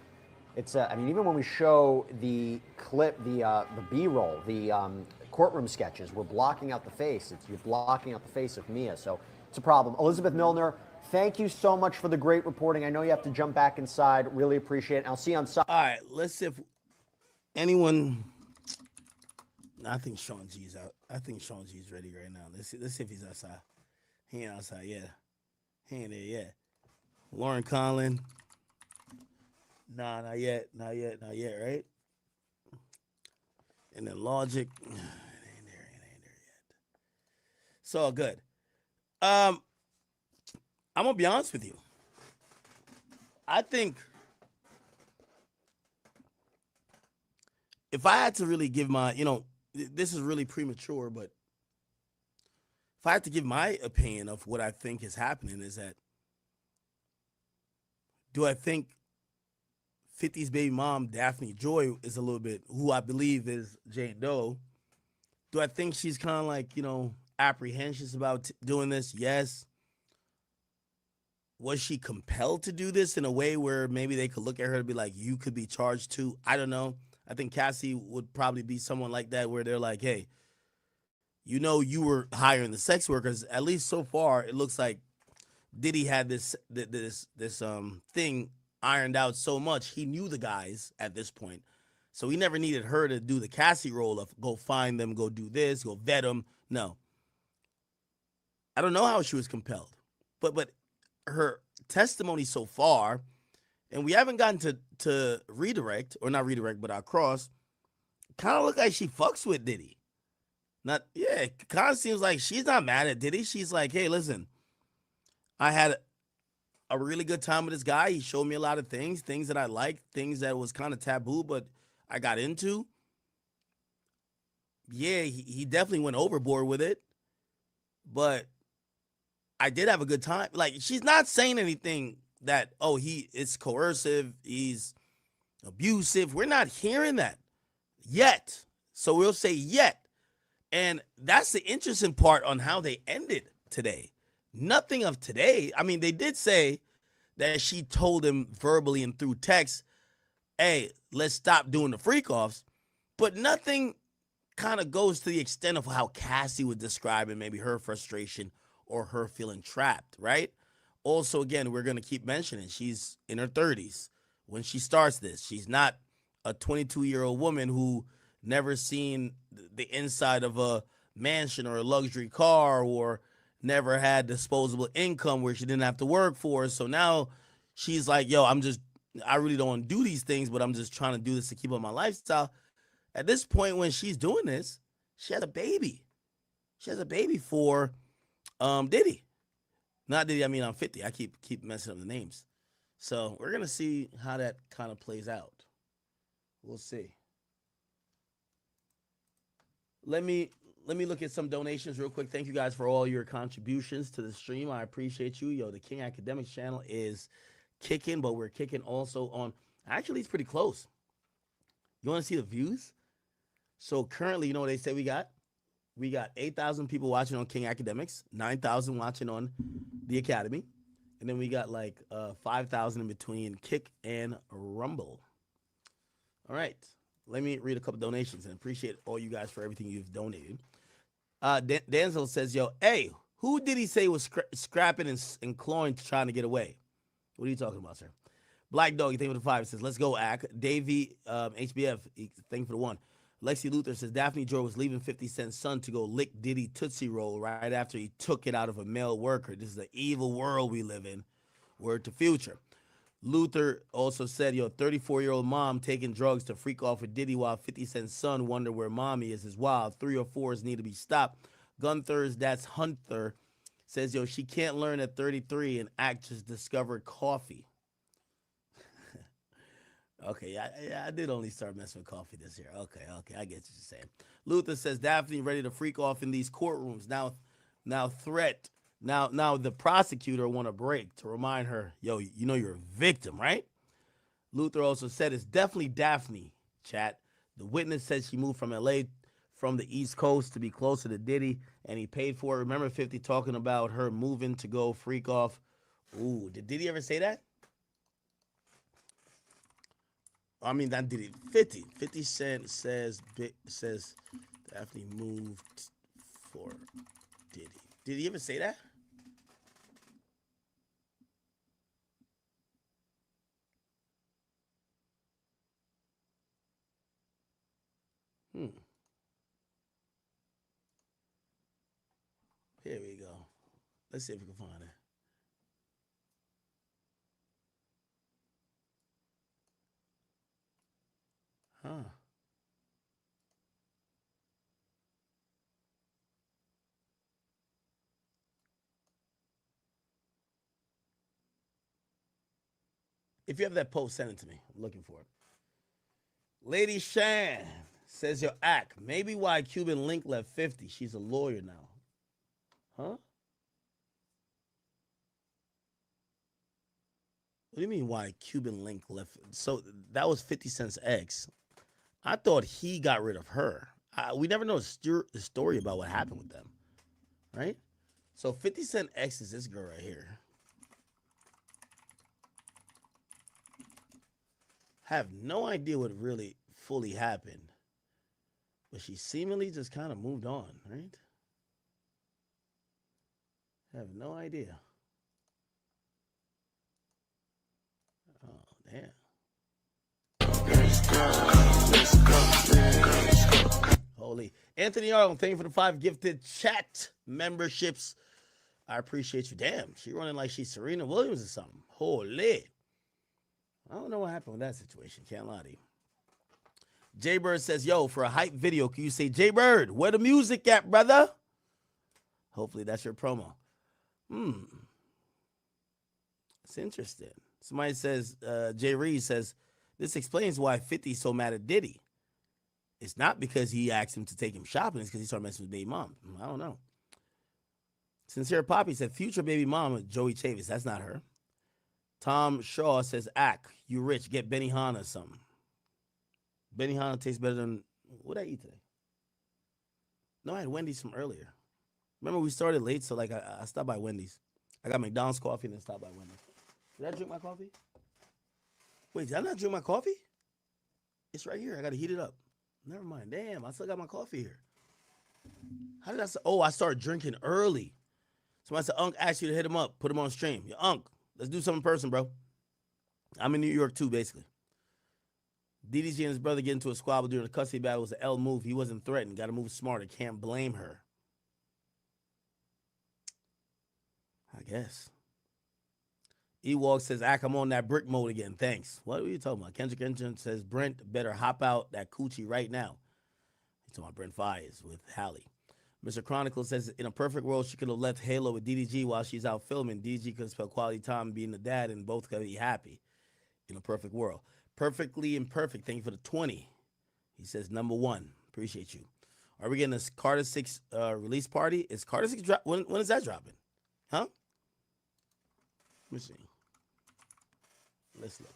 It's, even when we show the clip, the B-roll, the courtroom sketches, we're blocking out the face. You're blocking out the face of Mia, so it's a problem. Elizabeth Milner, thank you so much for the great reporting. I know you have to jump back inside. Really appreciate it. I'll see you on Sunday. All right, let's see if anyone I think Sean G's out. I think Sean G's ready right now. Let's see if he's outside. He ain't outside yet. He ain't there yet. Lauren Conlon. Nah, not yet. Not yet. Not yet, right? And then Logic. It ain't there yet. It's all good. I'm gonna be honest with you. I think if I had to really give my, this is really premature, but if I had to give my opinion of what I think is happening, is that, do I think 50's baby mom, Daphne Joy, is a little bit, who I believe is Jane Doe? Do I think she's kind of like, apprehensive about doing this? Yes. Was she compelled to do this in a way where maybe they could look at her and be like, you could be charged too? I don't know. I think Cassie would probably be someone like that, where they're like, hey, you were hiring the sex workers. At least so far, it looks like Diddy had this thing ironed out so much. He knew the guys at this point. So he never needed her to do the Cassie role of go find them, go do this, go vet them. No. I don't know how she was compelled. But her testimony so far, and we haven't gotten to redirect, or not redirect, but our cross, kind of look like she fucks with Diddy. It kind of seems like she's not mad at Diddy. She's like, hey, listen, I had a really good time with this guy. He showed me a lot of things that I liked, things that was kind of taboo, but I got into. Yeah, he definitely went overboard with it, but I did have a good time. Like, she's not saying anything that, it's coercive, he's abusive. We're not hearing that yet. So we'll say yet. And that's the interesting part on how they ended today. Nothing of today. I mean, they did say that she told him verbally and through text, hey, let's stop doing the freak offs. But nothing kind of goes to the extent of how Cassie would describe it, maybe her frustration or her feeling trapped, right? Also, again, we're going to keep mentioning she's in her 30s when she starts this. She's not a 22-year-old woman who never seen the inside of a mansion or a luxury car, or never had disposable income where she didn't have to work for. So now she's like, yo, I really don't want to do these things, but I'm just trying to do this to keep up my lifestyle. At this point, when she's doing this, she has a baby. She has a baby for Diddy. Not Diddy, I mean, I'm 50. I keep messing up the names. So we're going to see how that kind of plays out. We'll see. Let me look at some donations real quick. Thank you guys for all your contributions to the stream. I appreciate you. Yo, the King Academics channel is kicking, but we're kicking also on, actually it's pretty close. You want to see the views? So currently, you know what they say we got? We got 8,000 people watching on King Academics, 9,000 watching on the Academy, and then we got like 5,000 in between Kick and Rumble. All right. Let me read a couple donations and appreciate all you guys for everything you've donated. Danzel says, yo, hey, who did he say was scrapping and clawing trying to get away? What are you talking about, sir? Black Dog, thank you for the 5. Says, let's go, Ack. Davey, HBF, thank you for the 1. Lexi Luther says, Daphne Joy was leaving 50 Cent's son to go lick Diddy Tootsie Roll right after he took it out of a male worker. This is the evil world we live in. Word to Future. Luther also said, yo, 34-year-old mom taking drugs to freak off with Diddy while 50 Cent's son wonder where mommy is wild. 3 or 4s need to be stopped. Gunther's, that's Hunter, says, yo, she can't learn at 33 and Act just discovered coffee. Okay, I did only start messing with coffee this year. Okay, I get what you're saying. Luther says, Daphne ready to freak off in these courtrooms. Now threat. Now the prosecutor want a break to remind her, yo, you know you're a victim, right? Luther also said it's definitely Daphne, chat. The witness says she moved from LA from the East Coast to be closer to Diddy, and he paid for it. Remember 50 talking about her moving to go freak off? Ooh, did Diddy ever say that? I mean, that Diddy. 50 Cent says Daphne moved for Diddy. Did he ever say that? Here we go. Let's see if we can find it. Huh. If you have that post, send it to me. I'm looking for it. Lady Shan says your act. Maybe why Cuban Link left 50. She's a lawyer now. Huh? What do you mean why Cuban Link left? So that was 50 Cent's ex. I thought he got rid of her. We never know the story about what happened with them. Right? So 50 Cent ex is this girl right here. Have no idea what really fully happened. But she seemingly just kind of moved on, right? Have no idea. Oh, damn. Holy. Anthony Arnold, thank you for the 5 gifted chat memberships. I appreciate you. Damn, she running like she's Serena Williams or something. Holy. I don't know what happened with that situation. Can't lie to you. Jay Bird says, yo, for a hype video, can you say, Jay Bird, where the music at, brother? Hopefully that's your promo. It's interesting. Somebody says, Jay Reed says, this explains why 50's so mad at Diddy. It's not because he asked him to take him shopping. It's because he started messing with baby mom. I don't know. Sincere Poppy said, future baby mom, Joey Chavis. That's not her. Tom Shaw says, Ack, you rich, get Benihana or something. Benihana tastes better than, what did I eat today? No, I had Wendy's from earlier. Remember, we started late, so like I stopped by Wendy's. I got McDonald's coffee and then stopped by Wendy's. Did I drink my coffee? Wait, did I not drink my coffee? It's right here. I got to heat it up. Never mind. Damn, I still got my coffee here. How did I say? Oh, I started drinking early. Somebody said, Unc asked you to hit him up. Put him on stream. Yo, Unc, let's do something in person, bro. I'm in New York, too, basically. DDG and his brother get into a squabble during the custody battle. It was an L move. He wasn't threatened. Got to move smarter. Can't blame her. I guess. Ewok says, Ack, I'm on that brick mode again. Thanks. What are you talking about? Kendrick Engine says, Brent better hop out that coochie right now. He's talking about Brent Fires with Hallie. Mr. Chronicle says, in a perfect world, she could have left Halo with DDG while she's out filming. DDG could have spent quality time being the dad and both could be happy. In a perfect world. Perfectly imperfect. Thank you for the 20. He says, number 1. Appreciate you. Are we getting this Carter 6 release party? Is Carter 6 drop? When is that dropping? Huh? Let me see. Let's look.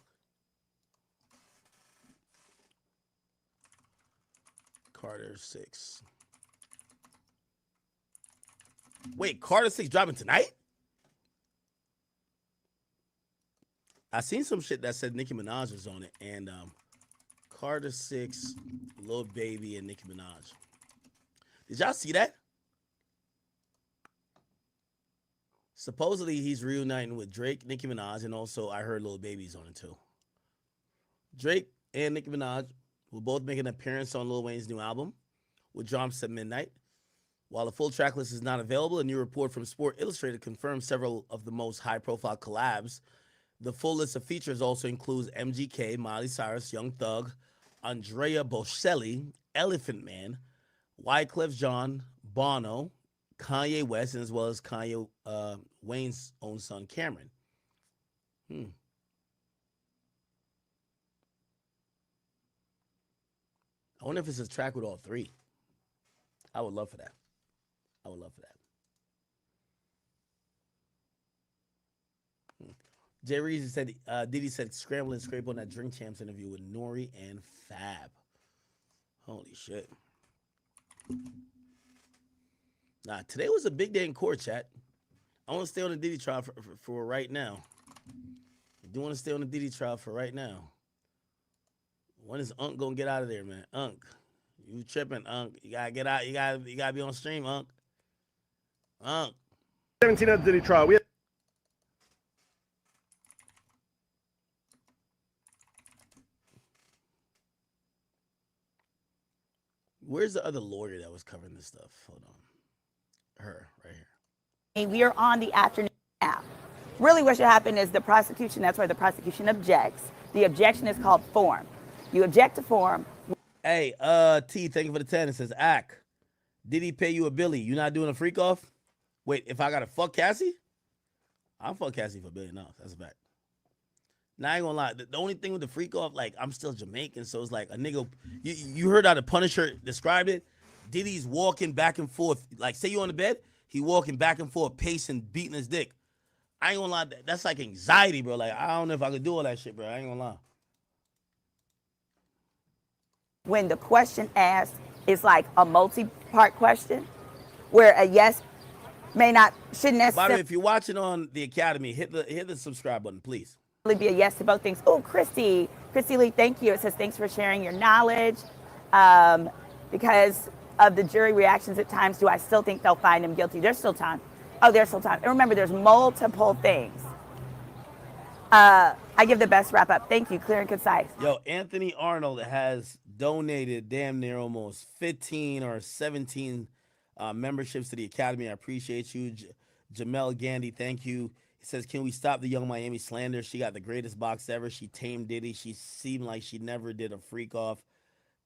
Carter 6. Wait, Carter 6 dropping tonight? I seen some shit that said Nicki Minaj was on it, and Carter 6, Lil Baby, and Nicki Minaj. Did y'all see that? Supposedly he's reuniting with Drake, Nicki Minaj, and also I heard Lil Baby's on it too. Drake and Nicki Minaj will both make an appearance on Lil Wayne's new album, which drops at midnight. While the full track list is not available, a new report from Sport Illustrated confirms several of the most high-profile collabs. The full list of features also includes MGK, Miley Cyrus, Young Thug, Andrea Bocelli, Elephant Man, Wyclef Jean, Bono, Kanye West, and as well as Kanye Wayne's own son, Cameron. I wonder if it's a track with all 3. I would love for that. I would love for that. Jay Reezy said, Diddy said, scramble and scrape on that Drink Champs interview with Nori and Fab. Holy shit. Nah, today was a big day in court, chat. I want to stay on the Diddy trial for right now. I do want to stay on the Diddy trial for right now. When is Unc gonna get out of there, man? Unc, you tripping, Unc? You gotta get out. You gotta be on stream, Unc. Unc. 17 at the Diddy trial. Where's the other lawyer that was covering this stuff? Hold on. Her, right here. We are on the afternoon now. Really what should happen is the prosecution, that's where the prosecution objects. The objection is called form. You object to form. Hey, T, thank you for the 10. It says, Ack, did he pay you a Billy? You not doing a freak off? Wait, if I got to fuck Cassie? I'll fuck Cassie for $1 billion. That's a fact. Now, I ain't gonna lie. The only thing with the freak off, like, I'm still Jamaican, so it's like a nigga. You heard how the Punisher described it? Diddy's walking back and forth. Like, say you on the bed, he walking back and forth, pacing, beating his dick. I ain't gonna lie. That's like anxiety, bro. Like, I don't know if I could do all that shit, bro. I ain't gonna lie. When the question asked is like a multi-part question, where a yes shouldn't By the necessarily way, if you're watching on the Academy, hit the subscribe button, please. be a yes to both things. Oh, Christy Lee, thank you. It says thanks for sharing your knowledge. Because of the jury reactions at times, do I still think they'll find him guilty? There's still time. Oh, there's still time. And remember, there's multiple things. I give the best wrap up. Thank you. Clear and concise. Yo, Anthony Arnold has donated damn near almost 15 or 17 memberships to the Academy. I appreciate you. Jamel Gandhi, thank you. He says, can we stop the Young Miami slander? She got the greatest box ever. She tamed Diddy. She seemed like she never did a freak off.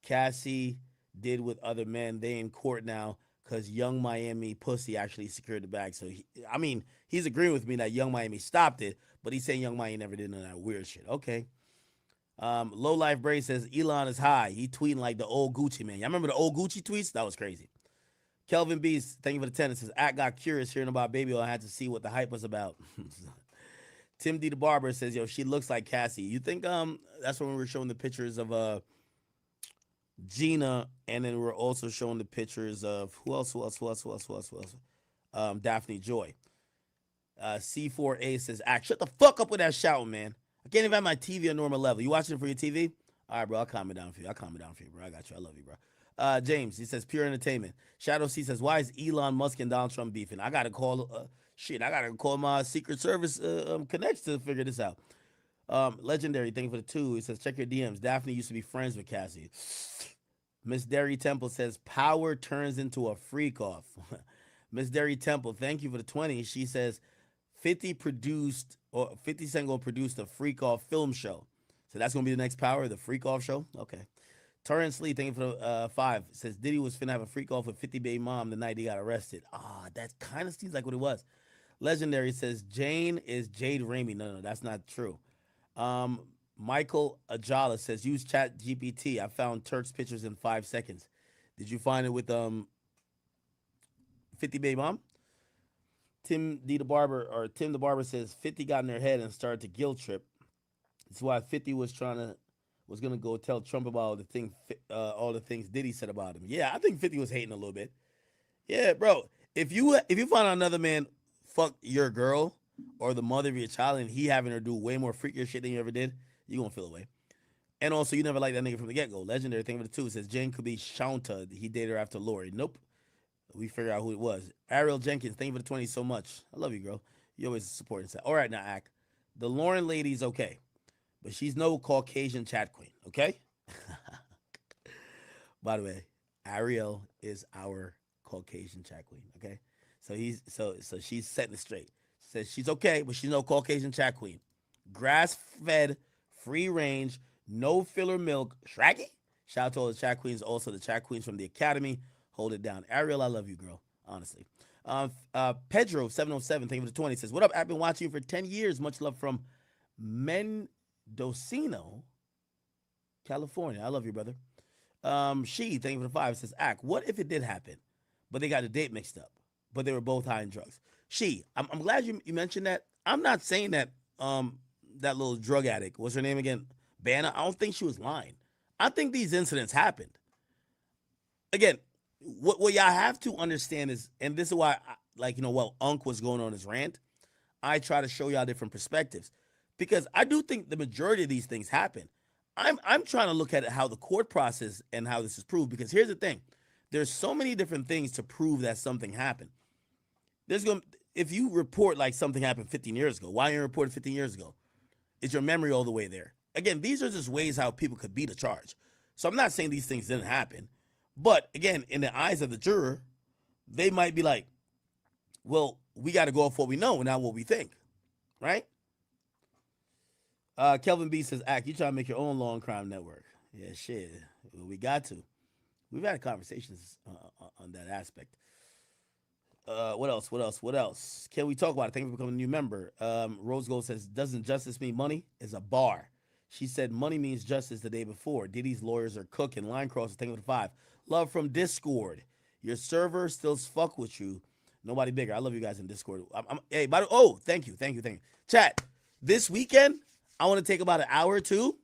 Cassie did with other men. They in court now because Young Miami pussy actually secured the bag. So, he's agreeing with me that Young Miami stopped it, but he's saying Young Miami never did none of that weird shit. Okay. Low Life Brave says, Elon is high. He tweeting like the old Gucci man. Y'all remember the old Gucci tweets? That was crazy. Kelvin Beast, thank you for the 10. It says, I got curious hearing about Baby Oil. I had to see what the hype was about. Tim D. the Barber says, yo, she looks like Cassie. You think that's when we were showing the pictures of Gina, and then we're also showing the pictures of who else? Daphne Joy. C4A says, shut the fuck up with that shouting, man. I can't even have my TV on normal level. You watching it for your TV? All right, bro, I'll calm it down for you. Bro. I got you. I love you, bro. James, he says, pure entertainment. Shadow C says, why is Elon Musk and Donald Trump beefing? I got to call, I got to call my Secret Service connects to figure this out. Legendary, thank you for the 2. He says, check your DMs. Daphne used to be friends with Cassie. Miss Derry Temple says, power turns into a freak off. Miss Derry Temple, thank you for the 20. She says, 50 Cent gonna produce the freak off film show. So that's gonna be the next power, the freak off show. Okay. Torrance Lee, thank you for the 5. Says Diddy was finna have a freak off with 50 baby mom the night he got arrested. That kind of seems like what it was. Legendary says Jane is Jade Ramey. No, that's not true. Michael Ajala says use Chat GPT. I found Turk's pictures in 5 seconds. Did you find it with 50 baby mom? Tim the Barber says 50 got in their head and started to guilt trip. That's why 50 was gonna go tell Trump about all the things Diddy said about him. Yeah, I think 50 was hating a little bit. Yeah, bro. If you find another man fuck your girl or the mother of your child and he having her do way more freakier shit than you ever did, you gonna feel away. And also, you never liked that nigga from the get-go. Legendary thing for the 2 says Jane could be Shanta. He dated her after Lori. Nope. We figured out who it was. Ariel Jenkins, thank you for the 20 so much. I love you, girl. You always supporting that. All right, now, Ack. The Lauren lady's okay, but she's no Caucasian chat queen, okay? By the way, Ariel is our Caucasian chat queen, okay? So she's setting it straight. She says she's okay, but she's no Caucasian chat queen. Grass-fed, free range, no filler milk. Shraggy? Shout out to all the chat queens, also the chat queens from the Academy. Hold it down. Ariel, I love you, girl. Honestly. Pedro, 707, thank you for the 20, says, what up? I've been watching you for 10 years. Much love from Mendocino, California. I love you, brother. Thank you for the 5, says, Ack, what if it did happen, but they got the date mixed up, but they were both high in drugs? I'm glad you mentioned that. I'm not saying that that little drug addict, what's her name again? Bryana, I don't think she was lying. I think these incidents happened. Again, what y'all have to understand is, and this is why, while Unc was going on his rant, I try to show y'all different perspectives, because I do think the majority of these things happen. I'm trying to look at it how the court process and how this is proved, because here's the thing. There's so many different things to prove that something happened. If you report like something happened 15 years ago, why you reported 15 years ago? Is your memory all the way there? Again, these are just ways how people could beat a charge. So I'm not saying these things didn't happen. But again, in the eyes of the juror, they might be like, well, we got to go off what we know and not what we think, right? Kelvin B says, "Act, you trying to make your own law and crime network?" Yeah, shit. We got to. We've had conversations on that aspect. What else? Can we talk about it? Thank you for becoming a new member. Rose Gold says, "Doesn't justice mean money? It's a bar." She said, "Money means justice" the day before. Diddy's lawyers are cooking. Line crosses, thank you for the 5. Love from Discord. Your server still fuck with you. Nobody bigger. I love you guys in Discord. Hey, thank you. Chat, this weekend, I want to take about an hour or two.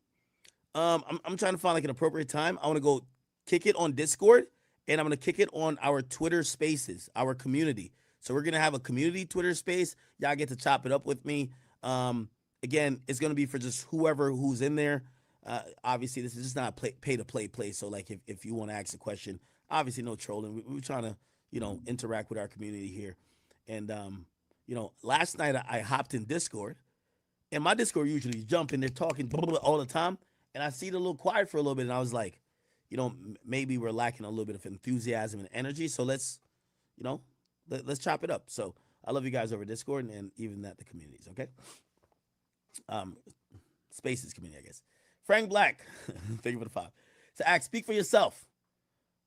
I'm trying to find like an appropriate time. I want to go kick it on Discord, and I'm going to kick it on our Twitter spaces, our community. So we're going to have a community Twitter space. Y'all get to chop it up with me. Again, it's going to be for just who's in there. Obviously, this is just not a pay-to-play place. So like if you want to ask a question, obviously no trolling. We're trying to, interact with our community here. And, last night I hopped in Discord, and my Discord usually jump and they're talking all the time. And I see it a little quiet for a little bit. And I was like, maybe we're lacking a little bit of enthusiasm and energy. So let's chop it up. So I love you guys over Discord and even the communities. Okay. Spaces community, I guess. Frank Black, thank you for the 5. So Act, speak for yourself.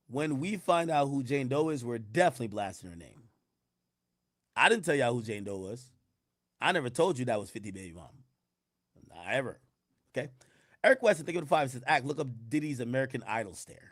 When we find out who Jane Doe is, we're definitely blasting her name. I didn't tell y'all who Jane Doe was. I never told you that was 50 Baby Mom. Not ever. Okay. Eric Weston, thank you for the 5. Says, Act, look up Diddy's American Idol stare.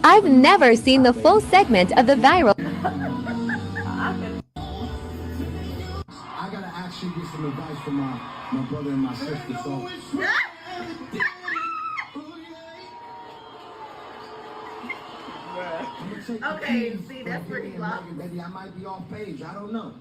I've never seen the full segment of the viral. I gotta actually get some advice from my brother and my sister. So. Okay, see, that's pretty low. Maybe I might be off page. I don't know.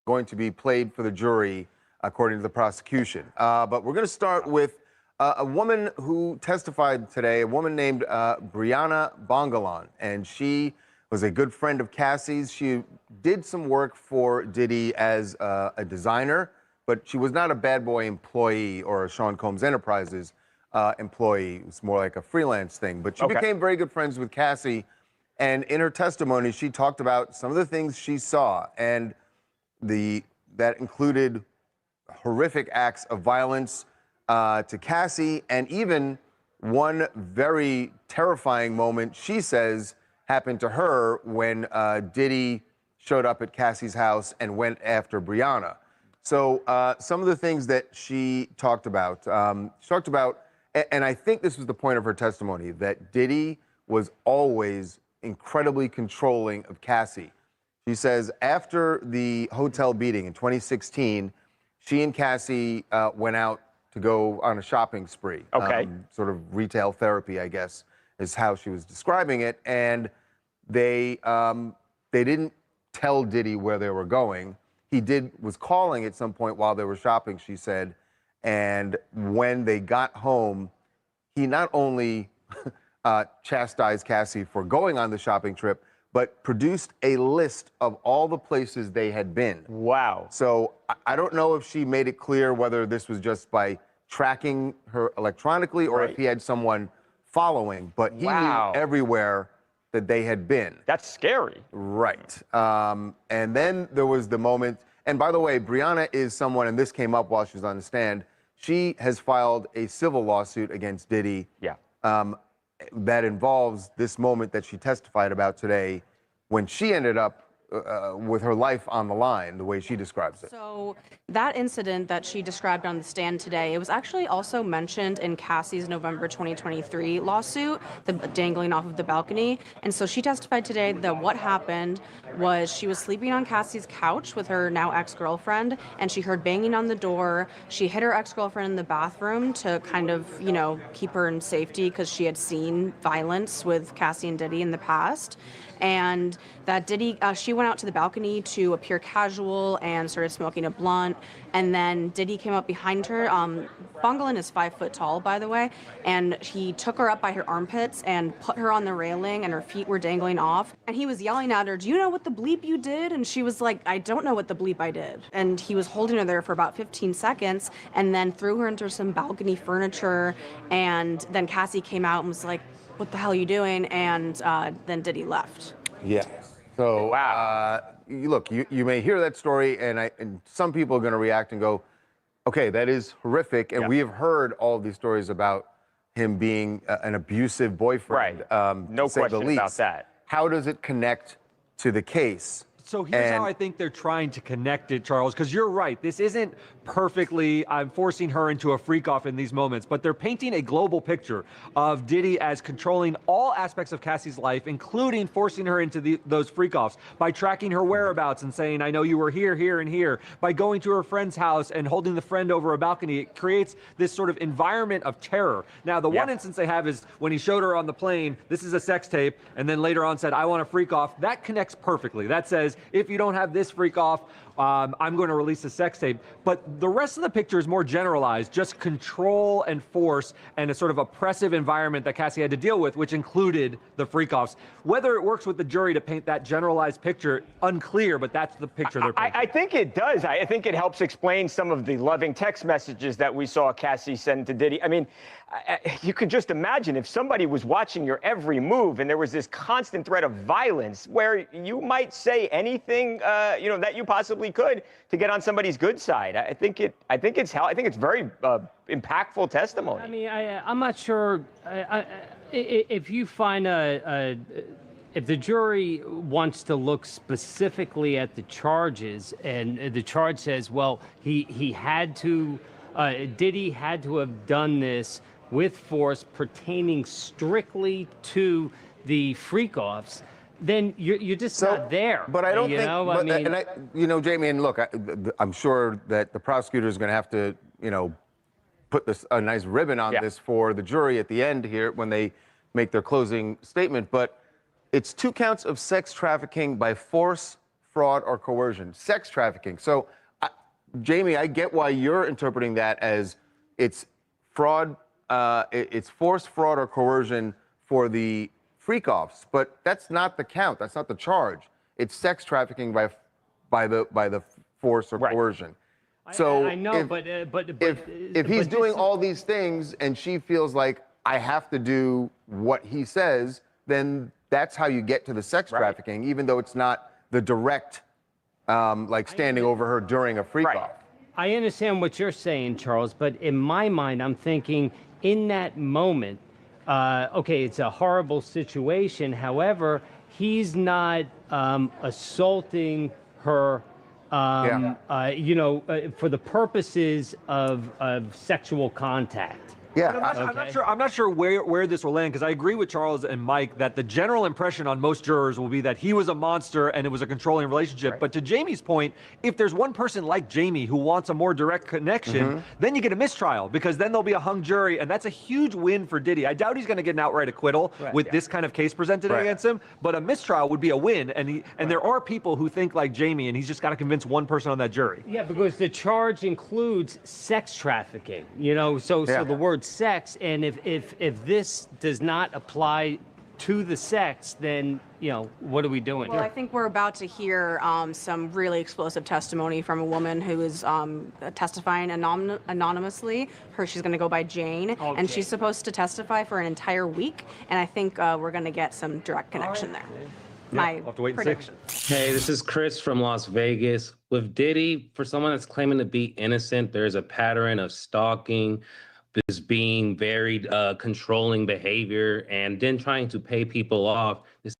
Going to be played for the jury, according to the prosecution. But we're going to start with a woman who testified today, a woman named Bryana Bongolan, and she was a good friend of Cassie's. She did some work for Diddy as a designer, but she was not a Bad Boy employee or a Sean Combs Enterprises employee. It was more like a freelance thing. But she became very good friends with Cassie, and in her testimony, she talked about some of the things she saw, and that included horrific acts of violence to Cassie, and even one very terrifying moment, she says, happened to her when Diddy showed up at Cassie's house and went after Bryana. So some of the things that she talked about, and I think this was the point of her testimony, that Diddy was always incredibly controlling of Cassie. She says after the hotel beating in 2016, she and Cassie went out to go on a shopping spree. Sort of retail therapy, I guess, is how she was describing it. And they didn't tell Diddy where they were going. He was calling at some point while they were shopping, she said. And when they got home, he not only chastised Cassie for going on the shopping trip, but produced a list of all the places they had been. Wow. So I don't know if she made it clear whether this was just by tracking her electronically or if he had someone following, but he knew everywhere that they had been. That's scary. Right. And then there was the moment, and by the way, Bryana is someone, and this came up while she was on the stand, she has filed a civil lawsuit against Diddy. That involves this moment that she testified about today when she ended up with her life on the line, the way she describes it. So that incident that she described on the stand today, it was actually also mentioned in Cassie's November 2023 lawsuit, the dangling off of the balcony. And so she testified today that what happened was she was sleeping on Cassie's couch with her now ex-girlfriend, and she heard banging on the door. She hid her ex-girlfriend in the bathroom to kind of, keep her in safety because she had seen violence with Cassie and Diddy in the past. and that Diddy, she went out to the balcony to appear casual and started smoking a blunt, and then Diddy came up behind her. Bongolan is 5 foot tall, by the way, and he took her up by her armpits and put her on the railing, and her feet were dangling off, and he was yelling at her, "Do you know what the bleep you did?" And she was like, "I don't know what the bleep I did." And he was holding her there for about 15 seconds and then threw her into some balcony furniture, and then Cassie came out and was like, "What the hell are you doing?" And then Diddy left. Yeah. So, look, you may hear that story, and some people are going to react and go, okay, that is horrific. And we have heard all of these stories about him being an abusive boyfriend. Right. No question about that. How does it connect to the case? So here's how I think they're trying to connect it, Charles, because you're right. This isn't perfectly, I'm forcing her into a freak off in these moments, but they're painting a global picture of Diddy as controlling all aspects of Cassie's life, including forcing her into those freak offs by tracking her whereabouts and saying, I know you were here, here, and here, by going to her friend's house and holding the friend over a balcony. It creates this sort of environment of terror. Now, the one instance they have is when he showed her on the plane, this is a sex tape, and then later on said, I want a freak off. That connects perfectly. That says, if you don't have this freak off, I'm going to release a sex tape. But the rest of the picture is more generalized, just control and force and a sort of oppressive environment that Cassie had to deal with, which included the freak offs. Whether it works with the jury to paint that generalized picture, unclear, but that's the picture they're painting. I think it does. I think it helps explain some of the loving text messages that we saw Cassie send to Diddy. I mean, you could just imagine if somebody was watching your every move and there was this constant threat of violence where you might say anything, that you possibly could to get on somebody's good side. I think it's very impactful testimony. I mean, I'm not sure if you find if the jury wants to look specifically at the charges and the charge says, well, he had to, Diddy had to have done this with force pertaining strictly to the freak-offs, then you're just not there. But I don't think, I mean, Jamie, and look, I'm sure that the prosecutor is going to have to, put a nice ribbon on this for the jury at the end here when they make their closing statement. But it's 2 counts of sex trafficking by force, fraud, or coercion. Sex trafficking. So, Jamie, I get why you're interpreting that as it's fraud, it's force, fraud, or coercion for the freak-offs, but that's not the count. That's not the charge. It's sex trafficking by the force or coercion. So I know, if he's doing all these things and she feels like I have to do what he says, then that's how you get to the sex trafficking, even though it's not the direct, like standing over her during a freak-off. I understand what you're saying, Charles, but in my mind, I'm thinking in that moment, okay, it's a horrible situation. However, he's not assaulting her, for the purposes of sexual contact. Yeah, I'm not sure where this will land, because I agree with Charles and Mike that the general impression on most jurors will be that he was a monster and it was a controlling relationship. But to Jamie's point, if there's one person like Jamie who wants a more direct connection, then you get a mistrial, because then there'll be a hung jury, and that's a huge win for Diddy. I doubt he's going to get an outright acquittal with this kind of case presented against him, but a mistrial would be a win. And there are people who think like Jamie, and he's just got to convince one person on that jury. Yeah, because the charge includes sex trafficking, so the word sex, and if this does not apply to the sex, then what are we doing? Well, I think we're about to hear some really explosive testimony from a woman who is testifying anonymously. She's going to go by Jane, and she's supposed to testify for an entire week, and I think we're going to get some direct connection there. We'll have to wait and see. Hey, this is Chris from Las Vegas. With Diddy, for someone that's claiming to be innocent, there's a pattern of stalking, this being very controlling behavior, and then trying to pay people off. You're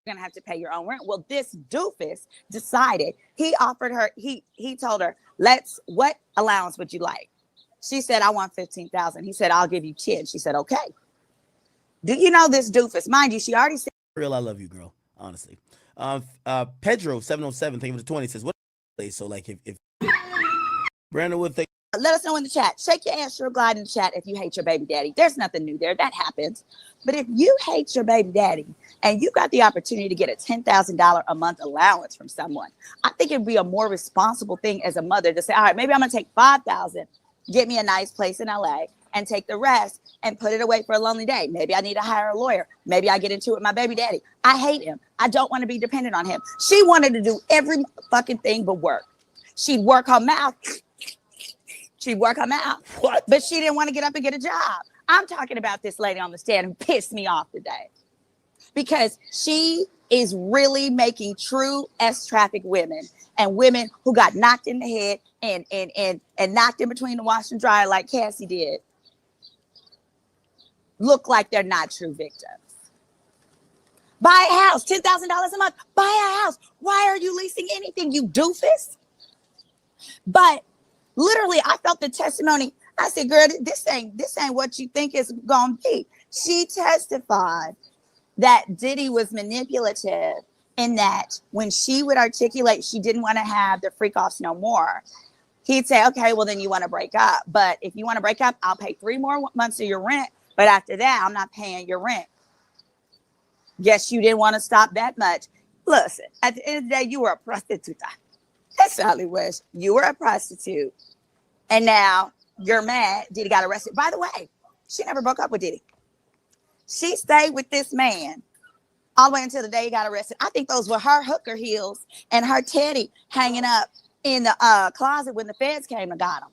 gonna have to pay your own rent. Well, this doofus decided, he offered her, he told her, what allowance would you like? She said, I want $15,000. He said, I'll give you 10. She said, okay. Do you know this doofus? Mind you, she already said. Real, I love you, girl. Honestly. Pedro 707, thank you for the 20, says, what? So like if Brandon would think Let us know in the chat. Shake your ass, glide in the chat if you hate your baby daddy. There's nothing new there. That happens. But if you hate your baby daddy and you got the opportunity to get a $10,000 a month allowance from someone, I think it'd be a more responsible thing as a mother to say, all right, maybe I'm going to take $5,000, get me a nice place in LA, and take the rest and put it away for a lonely day. Maybe I need to hire a lawyer. Maybe I get into it with my baby daddy. I hate him. I don't want to be dependent on him. She wanted to do every fucking thing but work. She'd work her mouth. She'd work her mouth. What? But she didn't want to get up and get a job. I'm talking about this lady on the stand who pissed me off today because she is really making true S-traffic women and women who got knocked in the head and knocked in between the wash and dryer like Cassie did look like they're not true victims. Buy a house, $10,000 a month. Buy a house. Why are you leasing anything, you doofus? But literally, I felt the testimony. I said, girl, this ain't what you think it's gonna be. She testified that Diddy was manipulative in that when she would articulate she didn't want to have the freak offs no more, he'd say, okay, well then you want to break up. But if you want to break up, I'll pay 3 more months of your rent. But after that, I'm not paying your rent. Guess you didn't want to stop that much. Listen, at the end of the day, you were a prostitute. That's all it was. You were a prostitute. And now you're mad Diddy got arrested. By the way, she never broke up with Diddy. She stayed with this man all the way until the day he got arrested. I think those were her hooker heels and her teddy hanging up in the closet when the feds came and got him,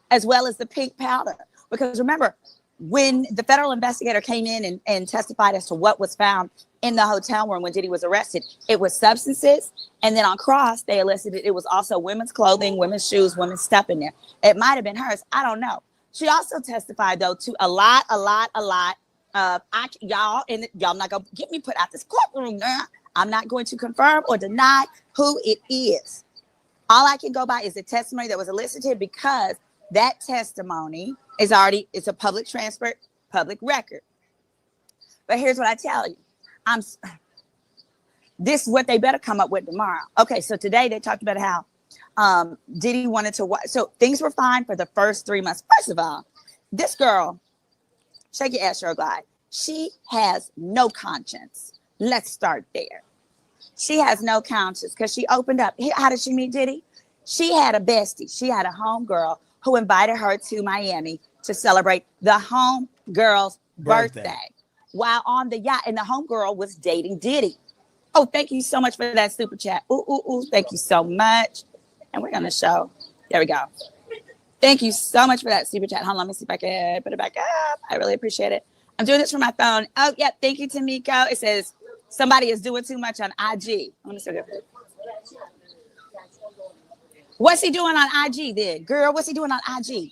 as well as the pink powder. Because remember, when the federal investigator came in and testified as to what was found in the hotel room when Diddy was arrested, it was substances. And then on cross, they elicited it was also women's clothing, women's shoes, women's stuff in there. It might have been hers. I don't know. She also testified, though, to a lot of y'all not going to get me put out this courtroom now. I'm not going to confirm or deny who it is. All I can go by is the testimony that was elicited because that testimony is it's a public transfer, public record. But here's what I tell you. This is what they better come up with tomorrow. Okay, so today they talked about how Diddy wanted to watch. So things were fine for the first 3 months. First of all, this girl, shake your ass, glide. She has no conscience. Let's start there. She has no conscience because she opened up. How did she meet Diddy? She had a bestie. She had a homegirl who invited her to Miami to celebrate the homegirl's birthday while on the yacht. And the homegirl was dating Diddy. Oh, thank you so much for that super chat. Ooh, thank you so much. And we're going to show. There we go. Thank you so much for that super chat. Hold on, let me see if I can put it back up. I really appreciate it. I'm doing this from my phone. Oh, yeah. Thank you, Tamiko. It says somebody is doing too much on IG. I'm going to What's he doing on IG then? Girl, what's he doing on IG?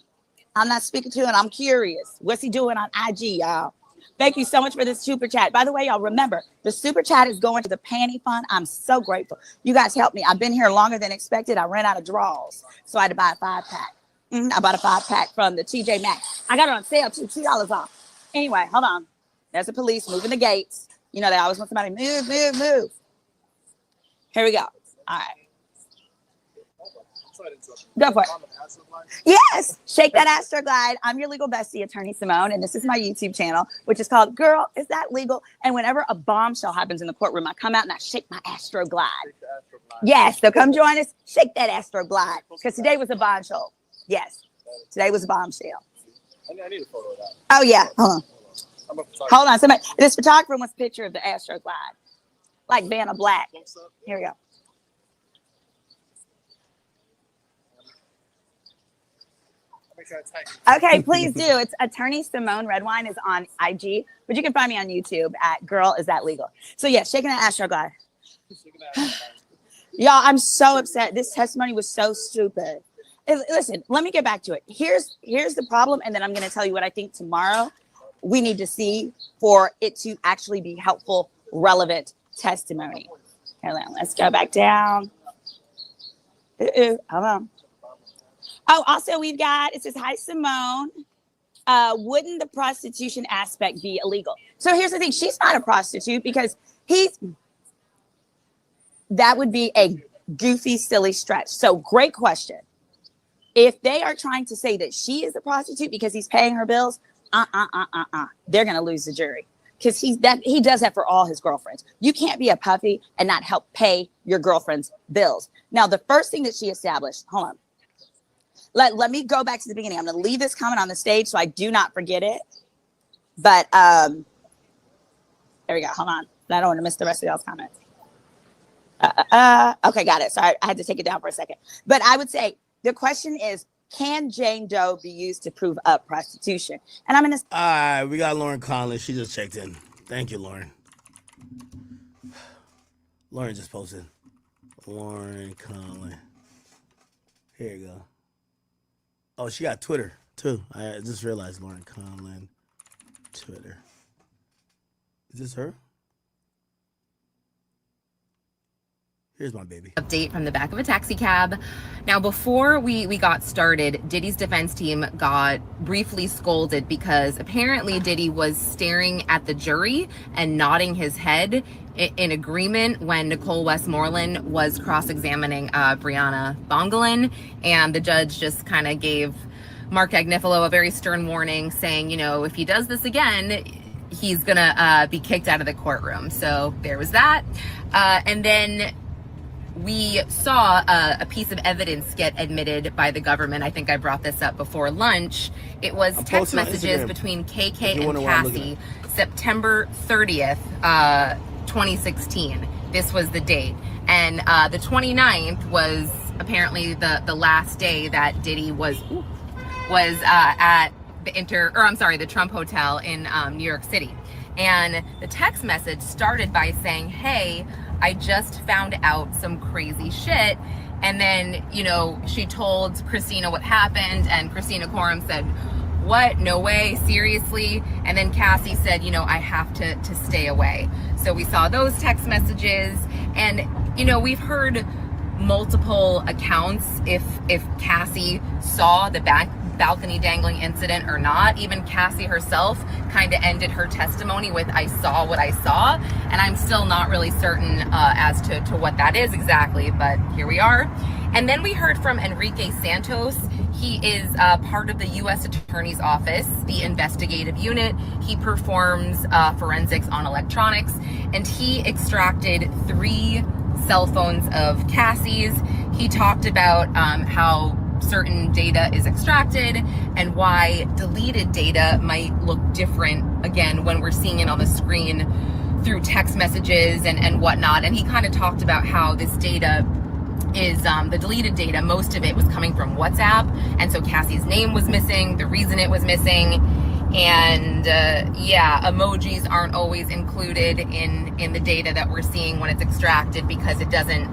I'm not speaking to him. I'm curious. What's he doing on IG, y'all? Thank you so much for this super chat. By the way, y'all remember, the super chat is going to the panty fund. I'm so grateful. You guys helped me. I've been here longer than expected. I ran out of draws, so I had to buy a 5-pack. I bought a 5-pack from the TJ Maxx. I got it on sale too, $2 off. Anyway, hold on. There's the police moving the gates. You know, they always want somebody move. Here we go. All right. Go for it. Yes, shake that Astroglide. I'm your legal bestie, Attorney Simone, and this is my YouTube channel, which is called Girl, Is That Legal? And whenever a bombshell happens in the courtroom, I come out and I shake my Astroglide. Yes, so come join us. Shake that Astroglide, because today was a bombshell. Yes, today was a bombshell. I need a photo of that. Oh yeah, hold on. Somebody, this photographer wants a picture of the Astroglide, like Vanna Black. Here we go. Okay, please do. It's Attorney Simone Redwine is on IG, but you can find me on YouTube at Girl, Is That Legal? So yeah, shaking that Astroglide. Y'all, I'm so upset. This testimony was so stupid. Listen, let me get back to it. Here's the problem, and then I'm going to tell you what I think tomorrow we need to see for it to actually be helpful, relevant testimony. Let's go back down. Hold on. Oh, also we've got, it says, hi, Simone. Wouldn't the prostitution aspect be illegal? So here's the thing. She's not a prostitute because that would be a goofy, silly stretch. So great question. If they are trying to say that she is a prostitute because he's paying her bills, they're going to lose the jury. Because he does that for all his girlfriends. You can't be a puppy and not help pay your girlfriend's bills. Now, the first thing that she established, hold on. Let me go back to the beginning. I'm going to leave this comment on the stage so I do not forget it. But there we go. Hold on. I don't want to miss the rest of y'all's comments. Okay, got it. Sorry, I had to take it down for a second. But I would say the question is, can Jane Doe be used to prove up prostitution? And I'm going to... All right, we got Lauren Conlon. She just checked in. Thank you, Lauren. Lauren just posted. Lauren Conlon. Here you go. Oh, she got Twitter, too. I just realized Lauren Conlon, Twitter. Is this her? Here's my baby. Update from the back of a taxi cab. Now, before we got started, Diddy's defense team got briefly scolded because apparently Diddy was staring at the jury and nodding his head in agreement when Nicole Westmoreland was cross-examining Bryana Bongolan, and the judge just kind of gave Mark Agnifilo a very stern warning saying, you know, if he does this again, he's gonna be kicked out of the courtroom. So there was that. And then we saw a piece of evidence get admitted by the government. I think I brought this up before lunch. It was text messages between KK and Cassie, September 30th, 2016. This was the date. And the 29th was apparently the last day that Diddy was at the Trump Hotel in New York City. And the text message started by saying, hey, I just found out some crazy shit. And then, you know, she told Christina what happened, and Christina Coram said, what? No way, seriously? And then Cassie said, you know, I have to stay away. So we saw those text messages, and, you know, we've heard multiple accounts if Cassie saw the balcony dangling incident or not. Even Cassie herself kind of ended her testimony with, I saw what I saw, and I'm still not really certain as to what that is exactly, but here we are. And then we heard from Enrique Santos. He is part of the U.S. Attorney's Office, the investigative unit. He performs forensics on electronics, and he extracted 3 cell phones of Cassie's. He talked about how certain data is extracted and why deleted data might look different again when we're seeing it on the screen through text messages and whatnot. And he kind of talked about how this data is the deleted data, most of it was coming from WhatsApp, and so Cassie's name was missing, the reason it was missing. And yeah, emojis aren't always included in the data that we're seeing when it's extracted, because it doesn't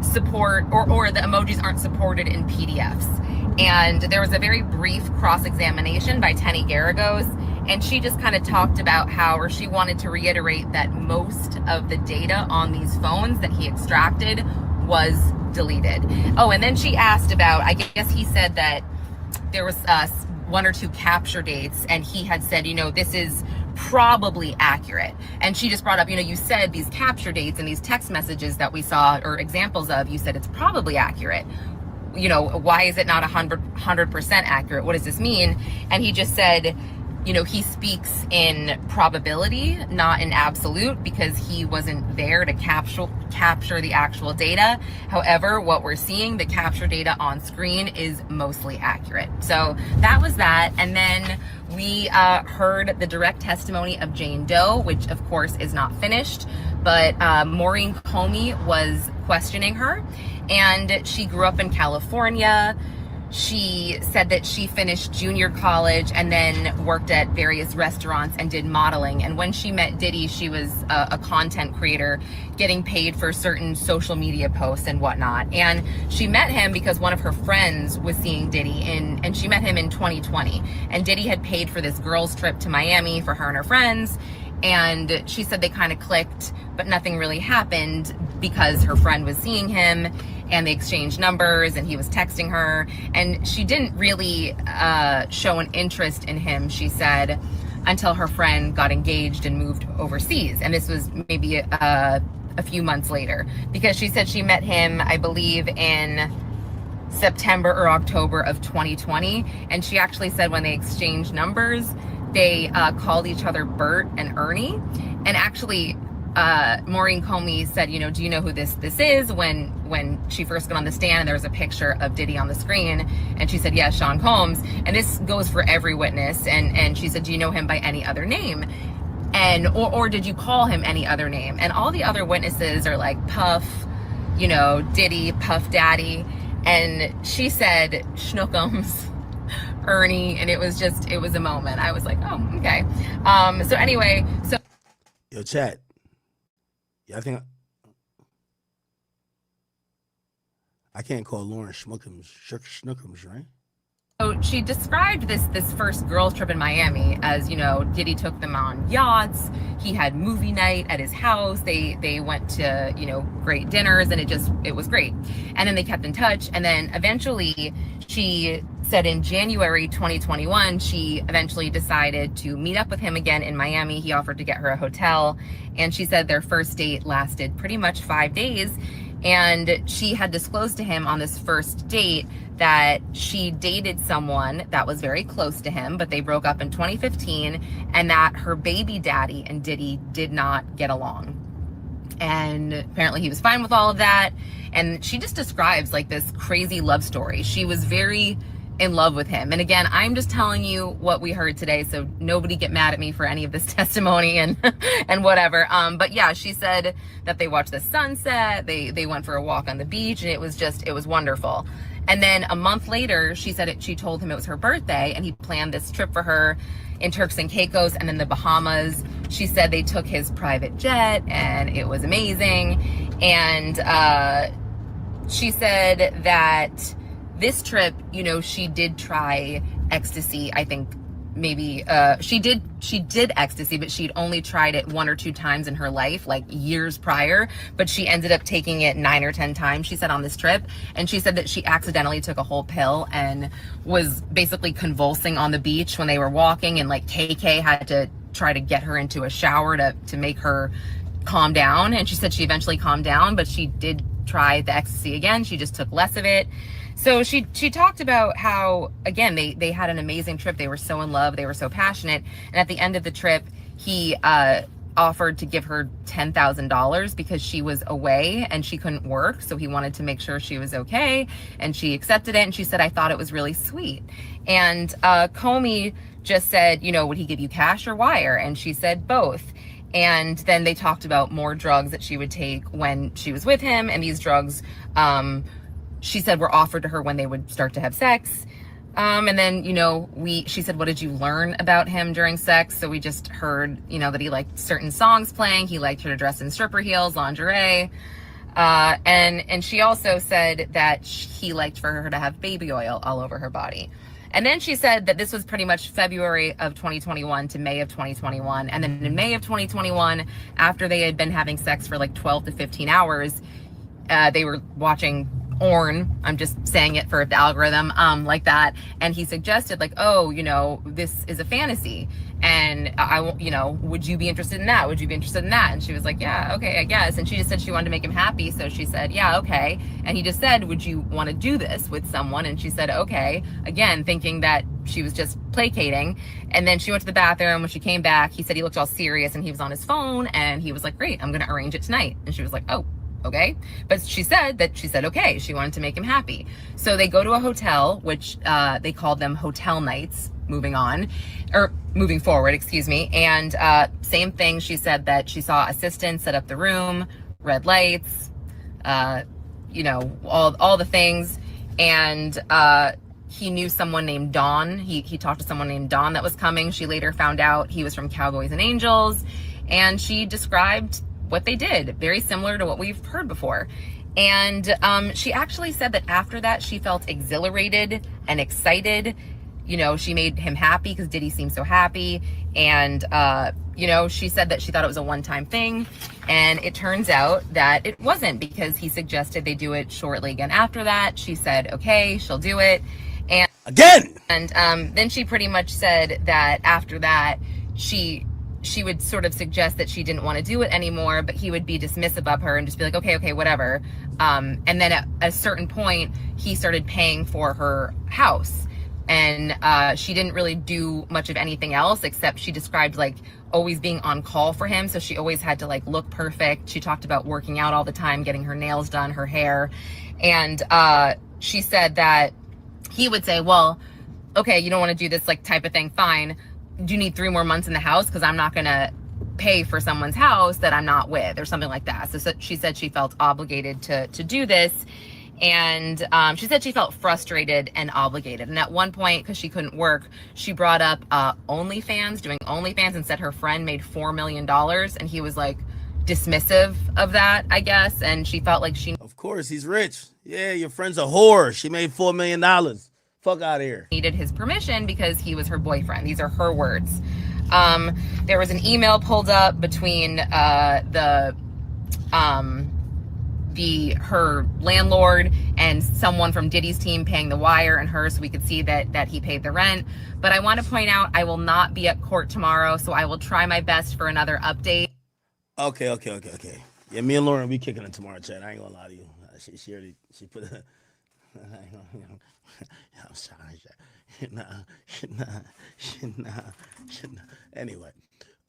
support, or the emojis aren't supported in PDFs. And there was a very brief cross-examination by Tenny Garagos, and she just kind of talked about how, or she wanted to reiterate that most of the data on these phones that he extracted was deleted. Oh, and then she asked about, I guess he said that there was 1 or 2 capture dates, and he had said, you know, this is probably accurate. And she just brought up, you know, you said these capture dates and these text messages that we saw, or examples of, you said it's probably accurate. You know, why is it not 100% accurate? What does this mean? And he just said, you know, he speaks in probability, not in absolute, because he wasn't there to capture the actual data. However, what we're seeing, the capture data on screen, is mostly accurate. So that was that. And then we heard the direct testimony of Jane Doe, which of course is not finished, but Maureen Comey was questioning her, and she grew up in California. She said that she finished junior college and then worked at various restaurants and did modeling. And when she met Diddy, she was a content creator getting paid for certain social media posts and whatnot. And she met him because one of her friends was seeing Diddy, and she met him in 2020. And Diddy had paid for this girls' trip to Miami for her and her friends. And she said they kind of clicked, but nothing really happened because her friend was seeing him, and they exchanged numbers, and he was texting her, and she didn't really show an interest in him, she said, until her friend got engaged and moved overseas. And this was maybe a few months later, because she said she met him, I believe, in September or October of 2020. And she actually said when they exchanged numbers, they called each other Bert and Ernie. And actually, Maureen Comey said, you know, do you know who this is? When she first got on the stand, and there was a picture of Diddy on the screen, and she said, yes, Sean Combs. And this goes for every witness. And she said, do you know him by any other name? And or did you call him any other name? And all the other witnesses are like Puff, you know, Diddy, Puff Daddy. And she said Schnookums, Ernie, and it was a moment. I was like, oh, okay. So anyway, so yo, chat. Yeah, I think I can't call Lauren Schnookums, right? So she described this first girls trip in Miami as, you know, Diddy took them on yachts. He had movie night at his house. They went to, you know, great dinners, and it was great. And then they kept in touch. And then eventually she said in January 2021, she eventually decided to meet up with him again in Miami. He offered to get her a hotel. And she said their first date lasted pretty much 5 days. And she had disclosed to him on this first date that she dated someone that was very close to him, but they broke up in 2015, and that her baby daddy and Diddy did not get along. And apparently he was fine with all of that. And she just describes like this crazy love story. She was very in love with him. And again, I'm just telling you what we heard today, so nobody get mad at me for any of this testimony and whatever. But yeah, she said that they watched the sunset, they went for a walk on the beach, and it was wonderful. And then a month later, she said she told him it was her birthday, and he planned this trip for her in Turks and Caicos and then the Bahamas. She said they took his private jet, and it was amazing. And she said that this trip, you know, she did try ecstasy. I think maybe she did ecstasy, but she'd only tried it 1 or 2 times in her life, like years prior. But she ended up taking it 9 or 10 times, she said, on this trip. And she said that she accidentally took a whole pill and was basically convulsing on the beach when they were walking. And like KK had to try to get her into a shower to make her calm down. And she said she eventually calmed down, but she did try the ecstasy again. She just took less of it. So she talked about how, again, they had an amazing trip. They were so in love. They were so passionate. And at the end of the trip, he offered to give her $10,000 because she was away and she couldn't work. So he wanted to make sure she was okay. And she accepted it. And she said, I thought it was really sweet. And Comey just said, you know, would he give you cash or wire? And she said both. And then they talked about more drugs that she would take when she was with him. And these drugs, she said, were offered to her when they would start to have sex. And then, you know, she said, what did you learn about him during sex? So we just heard, you know, that he liked certain songs playing. He liked her to dress in stripper heels, lingerie. And she also said that he liked for her to have baby oil all over her body. And then she said that this was pretty much February of 2021 to May of 2021. And then in May of 2021, after they had been having sex for like 12 to 15 hours, they were watching Orn, I'm just saying it for the algorithm, like that. And he suggested like, oh, you know, this is a fantasy. And you know, would you be interested in that? Would you be interested in that? And she was like, yeah, okay, I guess. And she just said she wanted to make him happy. So she said, yeah, okay. And he just said, would you want to do this with someone? And she said, okay, again, thinking that she was just placating. And then she went to the bathroom. When she came back, he said he looked all serious and he was on his phone, and he was like, great, I'm going to arrange it tonight. And she was like, oh, okay. But she said okay, she wanted to make him happy. So they go to a hotel, which they called them hotel nights, moving forward, excuse me. And same thing, she said that she saw assistants set up the room, red lights, you know, all the things. And he knew someone named Dawn. He talked to someone named Dawn that was coming. She later found out he was from Cowboys and Angels. And she described what they did, very similar to what we've heard before. And she actually said that after that, she felt exhilarated and excited. You know, she made him happy because Diddy seemed so happy. And, you know, she said that she thought it was a one-time thing. And it turns out that it wasn't, because he suggested they do it shortly again after that. She said, okay, she'll do it. And again. And then she pretty much said that after that, she she would sort of suggest that she didn't want to do it anymore, but he would be dismissive of her and just be like, okay, whatever. And then at a certain point, he started paying for her house. And she didn't really do much of anything else, except she described like always being on call for him. So she always had to like look perfect. She talked about working out all the time, getting her nails done, her hair. And she said that he would say, well, okay, you don't want to do this like type of thing, fine. Do you need 3 more months in the house? Because I'm not going to pay for someone's house that I'm not with, or something like that. So she said she felt obligated to do this. And she said she felt frustrated and obligated. And at one point, because she couldn't work, she brought up OnlyFans, doing OnlyFans, and said her friend made $4 million. And he was like dismissive of that, I guess. And she felt like Of course, he's rich. Yeah, your friend's a whore. She made $4 million. Fuck out of here. Needed his permission because he was her boyfriend. These are her words. There was an email pulled up between her landlord and someone from Diddy's team paying the wire and her, so we could see that he paid the rent. But I want to point out, I will not be at court tomorrow, so I will try my best for another update. Okay. Yeah, me and Lauren, we kicking it tomorrow, Chad. I ain't gonna lie to you. She put a... I'm sorry, Chad. Anyway.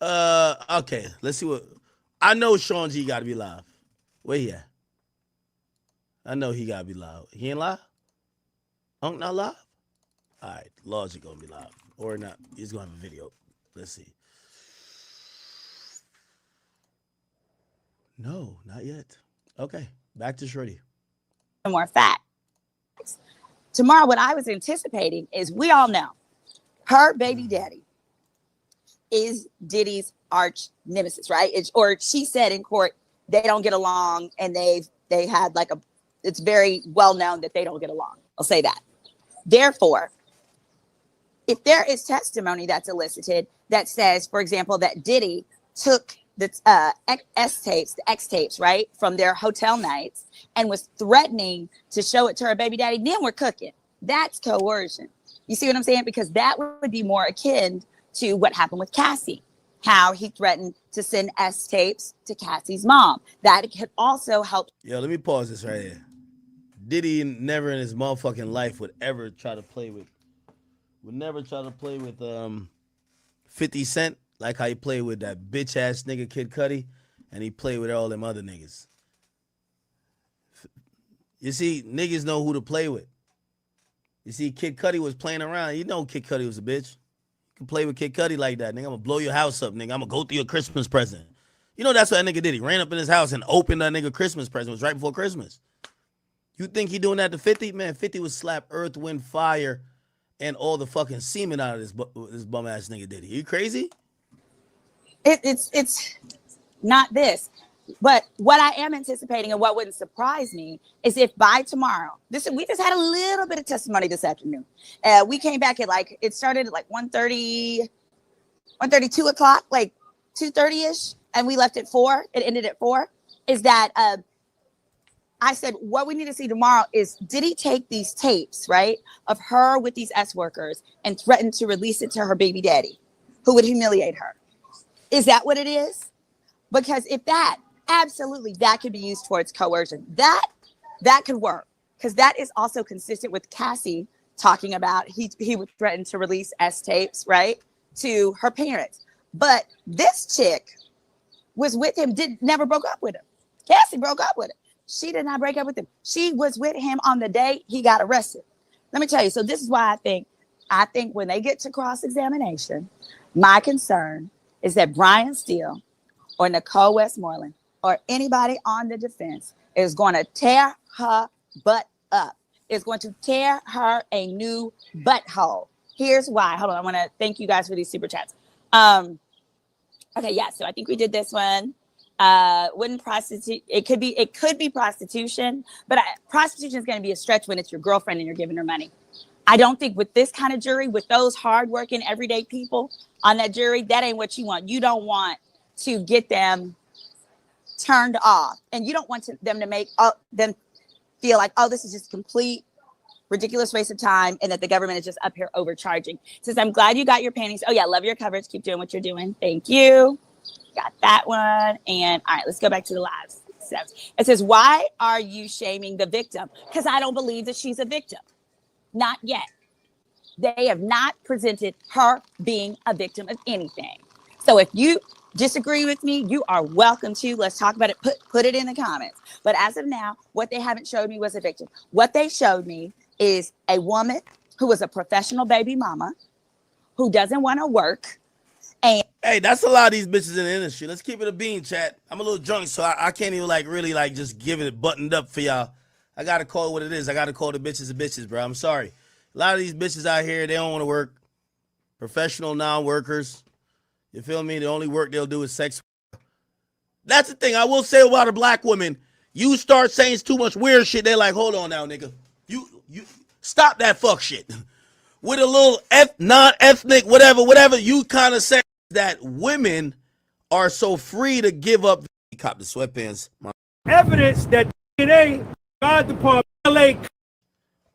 Okay, let's see what... I know Sean G gotta be live. Where he at? I know he gotta be live. He ain't live? Unc not live? All right, Logic gonna be live. Or not. He's gonna have a video. Let's see. No, not yet. Okay, back to Shreddy. More facts. Tomorrow, what I was anticipating is, we all know her baby daddy is Diddy's arch nemesis, right? Or she said in court, they don't get along, and they had like it's very well known that they don't get along. I'll say that. Therefore, if there is testimony that's elicited that says, for example, that Diddy took the X tapes, right, from their hotel nights and was threatening to show it to her baby daddy, then we're cooking. That's coercion. You see what I'm saying? Because that would be more akin to what happened with Cassie, how he threatened to send S tapes to Cassie's mom. That could also help. Yo, let me pause this right here. Diddy never in his motherfucking life would ever try to play with 50 Cent, like how he played with that bitch ass nigga Kid Cudi, and he played with all them other niggas. You see, niggas know who to play with. You see, Kid Cudi was playing around. You know Kid Cudi was a bitch. You can play with Kid Cudi like that, nigga. I'm gonna blow your house up, nigga. I'm gonna go through your Christmas present. You know that's what that nigga did. He ran up in his house and opened that nigga Christmas present. It was right before Christmas. You think he doing that to 50? Man, 50 would slap Earth, Wind, Fire, and all the fucking semen out of this bum ass nigga Diddy. You crazy? It's not this. But what I am anticipating, and what wouldn't surprise me, is if by tomorrow, we just had a little bit of testimony this afternoon. We came back at it started at 1:30, 2 o'clock, 2:30-ish, and we left at 4. It ended at 4. Is that I said, what we need to see tomorrow is, did he take these tapes, right, of her with these S workers and threaten to release it to her baby daddy, who would humiliate her? Is that what it is? Because if absolutely, that could be used towards coercion. That could work, because that is also consistent with Cassie talking about he would threaten to release S tapes, right, to her parents. But this chick was with him, never broke up with him. Cassie broke up with him. She did not break up with him. She was with him on the day he got arrested. Let me tell you. So this is why I think when they get to cross-examination, my concern is that Brian Steele or Nicole Westmoreland or anybody on the defense is going to tear her butt up. It's going to tear her a new butthole. Here's why. Hold on. I want to thank you guys for these super chats. Okay, yeah. So I think we did this one. Wouldn't prostitute? It could be prostitution, but prostitution is going to be a stretch when it's your girlfriend and you're giving her money. I don't think with this kind of jury, with those hardworking everyday people on that jury, that ain't what you want. You don't want to get them turned off, and you don't want them to make them feel like, oh, this is just complete ridiculous waste of time, and that the government is just up here overcharging. It says, I'm glad you got your panties. Oh yeah, love your coverage. Keep doing what you're doing. Thank you. Got that one. And all right, let's go back to the lives. It says, why are you shaming the victim? Because I don't believe that she's a victim. Not yet. They have not presented her being a victim of anything. So if you disagree with me, you are welcome to. Let's talk about it. Put it in the comments. But as of now, what they haven't showed me was a victim. What they showed me is a woman who was a professional baby mama who doesn't want to work. And hey, that's a lot of these bitches in the industry. Let's keep it a bean, chat. I'm a little drunk, so I can't even really just give it buttoned up for y'all. I gotta call it what it is. I gotta call the bitches the bitches, bro. I'm sorry. A lot of these bitches out here, they don't want to work. Professional non-workers. You feel me? The only work they'll do is sex. That's the thing I will say about a black woman. You start saying too much weird shit, they're like, hold on now, nigga. You stop that fuck shit. With a little non-ethnic, whatever, you kind of say that women are so free to give up. He copped the sweatpants. Evidence that DNA, God Department, LA.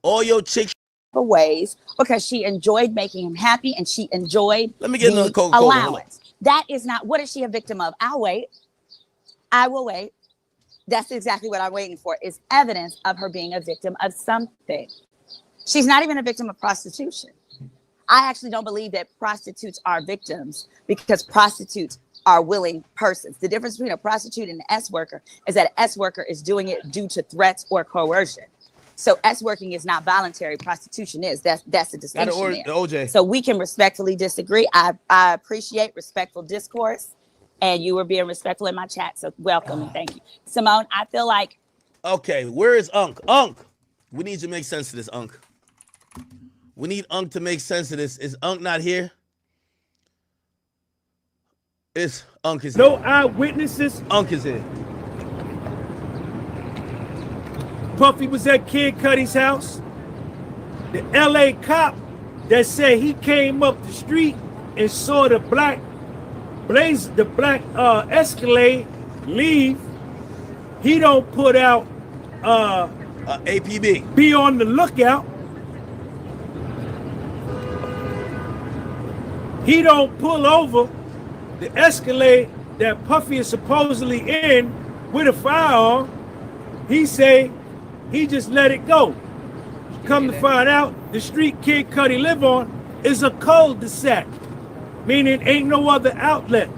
All your chicks. Ways because she enjoyed making him happy and she enjoyed Let me get another Coca-Cola. allowance. That is not, what is she a victim of? I'll wait. I will wait. That's exactly what I'm waiting for, is evidence of her being a victim of something. She's not even a victim of prostitution. I actually don't believe that prostitutes are victims because prostitutes are willing persons. The difference between a prostitute and an S worker is that an S worker is doing it due to threats or coercion. So S working is not voluntary. Prostitution is. That's the distinction there. OJ. So we can respectfully disagree. I appreciate respectful discourse, and you were being respectful in my chat. So welcome and thank you, Simone. I feel like. Okay, where is Unc? Unc, we need to make sense of this, Unc. We need Unc to make sense of this. Is Unc not here? Unc is here. No eyewitnesses. Unc is here. Puffy was at Kid Cudi's house. The LA cop that said he came up the street and saw the black Escalade leave. He don't put out APB. Be on the lookout. He don't pull over the Escalade that Puffy is supposedly in with a firearm. He say he just let it go. Come to find out, the street Kid Cudi live on is a cul-de-sac, meaning ain't no other outlet.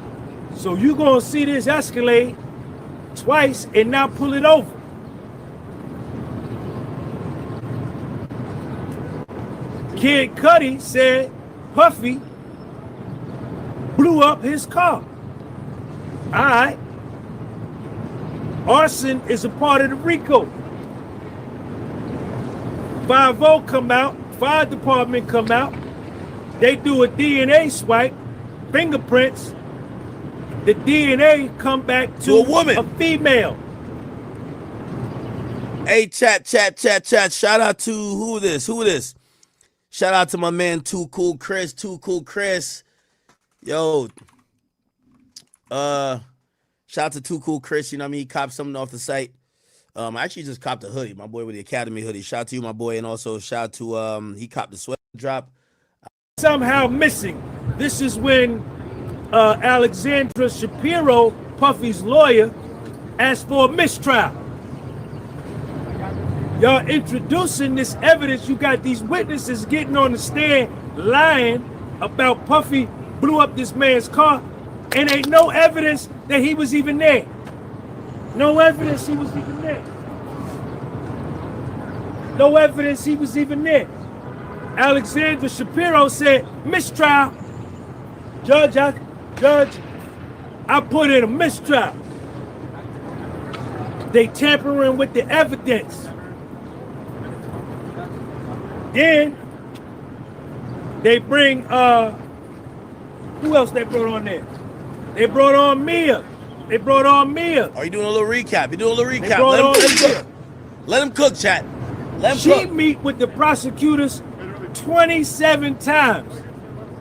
So you gonna see this Escalade twice and not pull it over. Kid Cudi said Puffy blew up his car. All right. Arson is a part of the RICO. 5-0 come out, fire department come out, they do a DNA swipe, fingerprints, the DNA come back to a woman, a female. Hey, chat. Shout out to who this? Shout out to my man, Too Cool Chris. Yo, shout out to Too Cool Chris, you know what I mean? He copped something off the site. I actually just copped a hoodie, my boy with the Academy hoodie. Shout out to you, my boy, and also shout out to he copped the sweat drop. Somehow missing. This is when Alexandra Shapiro, Puffy's lawyer, asked for a mistrial. Y'all introducing this evidence. You got these witnesses getting on the stand lying about Puffy blew up this man's car, and ain't no evidence that he was even there. No evidence he was even there. No evidence he was even there. Alexandra Shapiro said, mistrial. Judge, I put in a mistrial. They tampering with the evidence. Then they bring, who else they brought on there? They brought on Mia. Are you doing a little recap? Let him cook, chat. She meet with the prosecutors 27 times.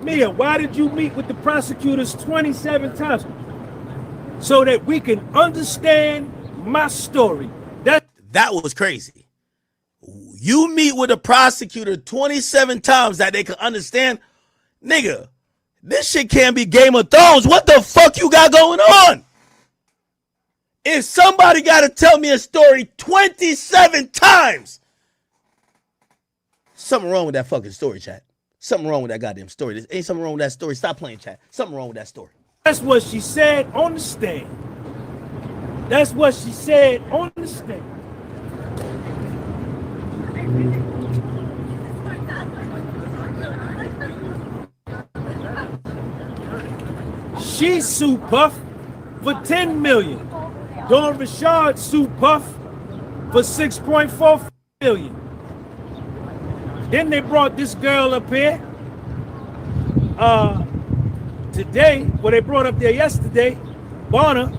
Mia, why did you meet with the prosecutors 27 times? So that we can understand my story. That was crazy. You meet with a prosecutor 27 times that they can understand. Nigga, this shit can't be Game of Thrones. What the fuck you got going on? If somebody got to tell me a story 27 times, something wrong with that fucking story, chat. Something wrong with that goddamn story. There ain't something wrong with that story. Stop playing, chat. Something wrong with that story. That's what she said on the stand. That's what she said on the stand. She sued Puff for $10 million. Dawn Rashad sued Puff for $6.4 million. Then they brought this girl up here today. Well, they brought up there yesterday, Bryana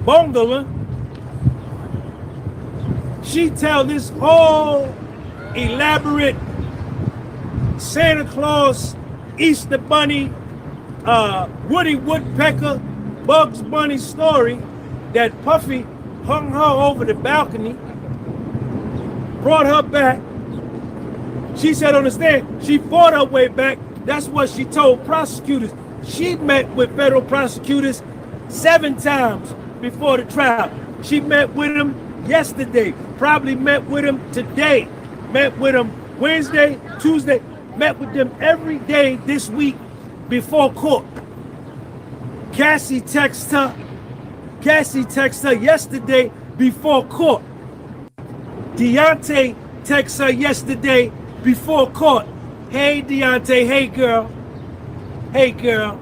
Bongolan. She tell this whole elaborate Santa Claus, Easter Bunny, Woody Woodpecker, Bugs Bunny story that Puffy hung her over the balcony, brought her back. She said on the stand, she fought her way back. That's what she told prosecutors. She met with federal prosecutors 7 times before the trial. She met with them yesterday, probably met with them today, met with them Wednesday, Tuesday, met with them every day this week before court. Cassie texted her yesterday before court. Deontay texted her yesterday before court. Hey, Deontay, hey, girl. Hey, girl.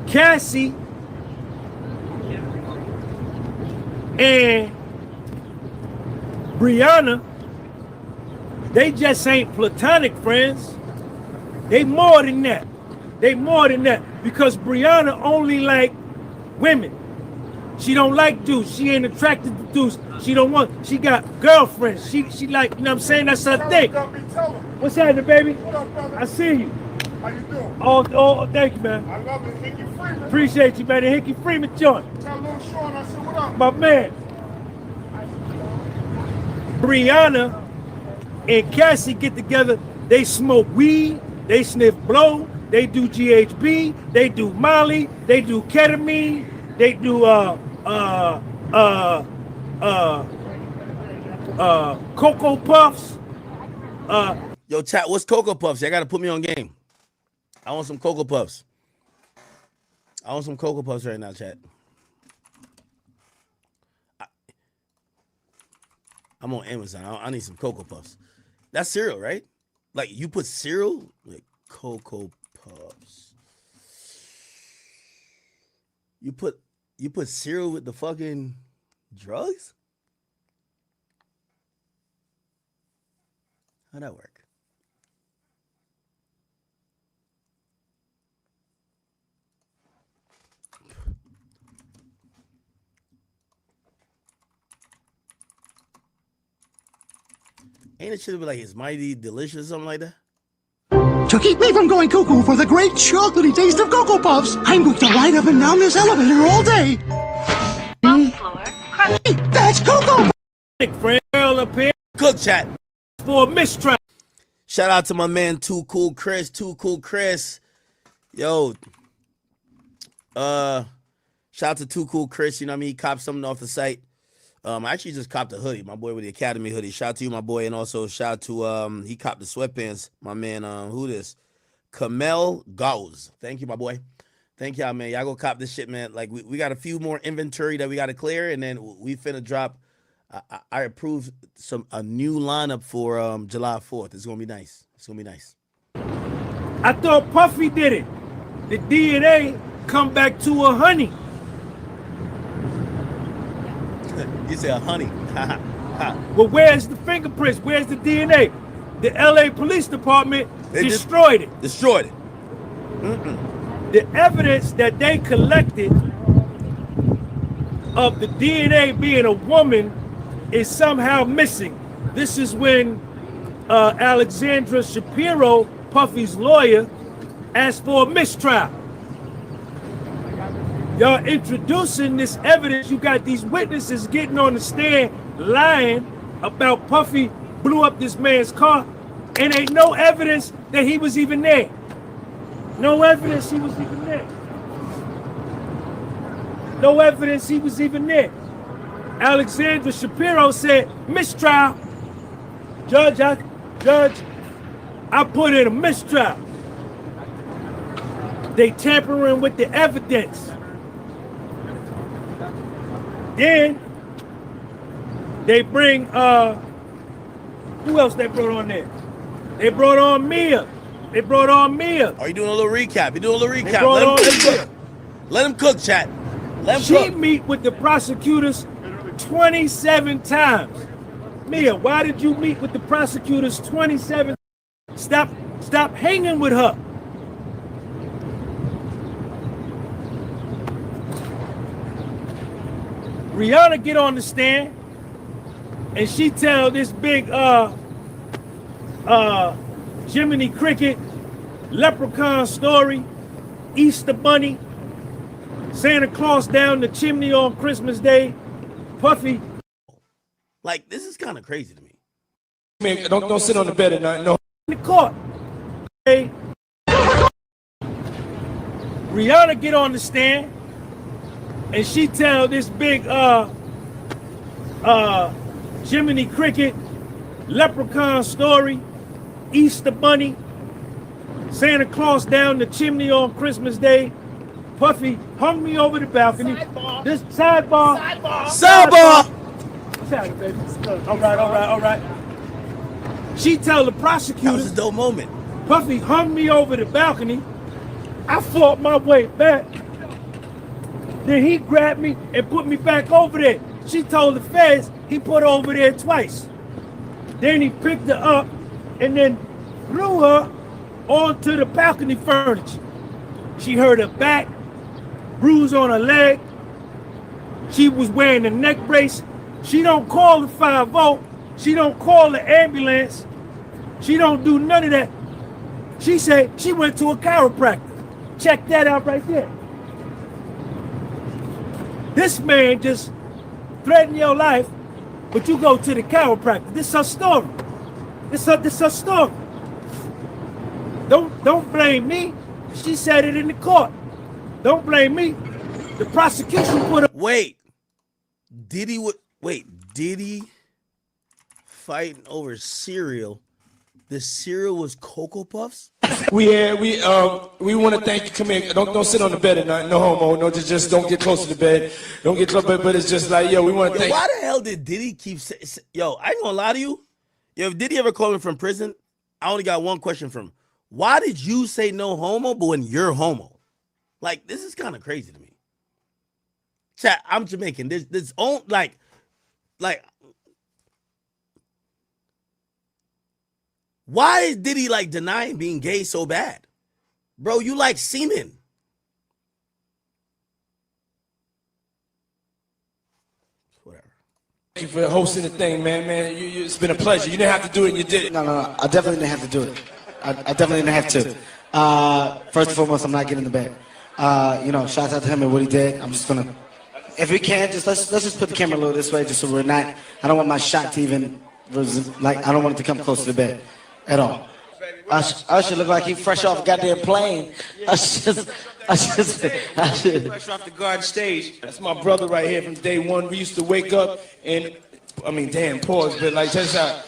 Cassie and Bryana, they just ain't platonic friends. They more than that. They more than that. Because Bryana only like women. She don't like dudes. She ain't attracted to dudes. She don't want, she got girlfriends. She like, you know what I'm saying? That's her thing. What's happening, baby? What up, brother? I see you. How you doing? Oh, thank you, man. I love the Hickey Freeman. Appreciate you, man. The Hickey Freeman joint. Tell little Sean I said, what up? My man. Bryana and Cassie get together. They smoke weed. They sniff blow. They do GHB. They do Molly. They do ketamine. They do Cocoa Puffs. Yo, chat, what's Cocoa Puffs? I gotta put me on game. I want some Cocoa Puffs. I want some Cocoa Puffs right now, chat. I'm on Amazon. I need some Cocoa Puffs. That's cereal, right? Like you put cereal like Cocoa Puffs. You put cereal with the fucking drugs? How'd that work? Ain't it should be like it's mighty delicious or something like that? To keep me from going cuckoo for the great chocolatey taste of Cocoa Puffs, I'm going to ride up and down this elevator all day. That's Cocoa Girl up here. Cook chat. For a mistrial. Shout out to my man Too Cool Chris. Yo. Shout out to Too Cool Chris. You know what I mean? He copped something off the site. I actually just copped a hoodie. My boy with the Academy hoodie. Shout out to you, my boy. And also shout out to he copped the sweatpants. My man, who this? Kamel Gauze. Thank you, my boy. Thank y'all, man. Y'all go cop this shit, man. Like we got a few more inventory that we got to clear, and then we finna drop. I approved a new lineup for July 4th. It's gonna be nice. It's gonna be nice. I thought Puffy did it. The DNA come back to a honey. You say a honey. Well, where's the fingerprints? Where's the DNA? The LA Police Department destroyed it. Destroyed it. The evidence that they collected of the DNA being a woman is somehow missing. This is when Alexandra Shapiro, Puffy's lawyer, asked for a mistrial. Y'all introducing this evidence. You got these witnesses getting on the stand lying about Puffy blew up this man's car, and ain't no evidence that he was even there. No evidence he was even there. No evidence he was even there. Alexandra Shapiro said, mistrial. Judge, I put in a mistrial. They tampering with the evidence. Then they bring who else they brought on there? They brought on Mia. Are you doing a little recap? Let him cook, chat. She meet with the prosecutors 27 times. Mia, why did you meet with the prosecutors 27? Stop hanging with her. Bryana get on the stand and she tell this big Jiminy Cricket leprechaun story, Easter Bunny, Santa Claus down the chimney on Christmas Day, Puffy. Like, this is kind of crazy to me. Man, don't sit on the bed at night. No. In the court. Okay. Bryana get on the stand and she tell this big Jiminy Cricket leprechaun story, Easter Bunny, Santa Claus down the chimney on Christmas Day. Puffy hung me over the balcony. Sidebar. This sidebar. Baby. All right. She tell the prosecutor. That was a dope moment. Puffy hung me over the balcony. I fought my way back. Then he grabbed me and put me back over there. She told the feds he put her over there twice. Then he picked her up and then threw her onto the balcony furniture. She hurt her back, bruise on her leg. She was wearing a neck brace. She don't call the 5-0. She don't call the ambulance. She don't do none of that. She said she went to a chiropractor. Check that out right there. This man just threatened your life, but you go to the chiropractor. This is her story. This her story. Don't blame me. She said it in the court. Don't blame me. The prosecution put up. Wait, Diddy fighting over cereal. The cereal was Cocoa Puffs? We want to thank you. Come here. Don't sit on the bed at night. No homo. No, just don't get close to the bed. Don't get close. But it's just like, yo, we want to thank. Why the hell did Diddy keep saying? Yo, I ain't gonna lie to you. Yo, if Diddy ever called me from prison, I only got one question from him. Why did you say no homo, but when you're homo? Like, this is kind of crazy to me. Chat, I'm Jamaican. There's own like. Why is Diddy like denying being gay so bad? Bro, you like semen. Whatever. Thank you for hosting the thing, man. It's been a pleasure. You didn't have to do it and you did it. No. I definitely didn't have to do it. I definitely didn't have to. First and foremost, I'm not getting in the bed. Shout out to him and what he did. I'm just gonna, if we can, let's just put the camera a little this way, just so we're not. I don't want my shot to even I don't want it to come close to the bed at all. I should look like he fresh off a goddamn plane. I should. Fresh off the garden stage. That's my brother right here from day one. We used to wake up and, pause, but like just how.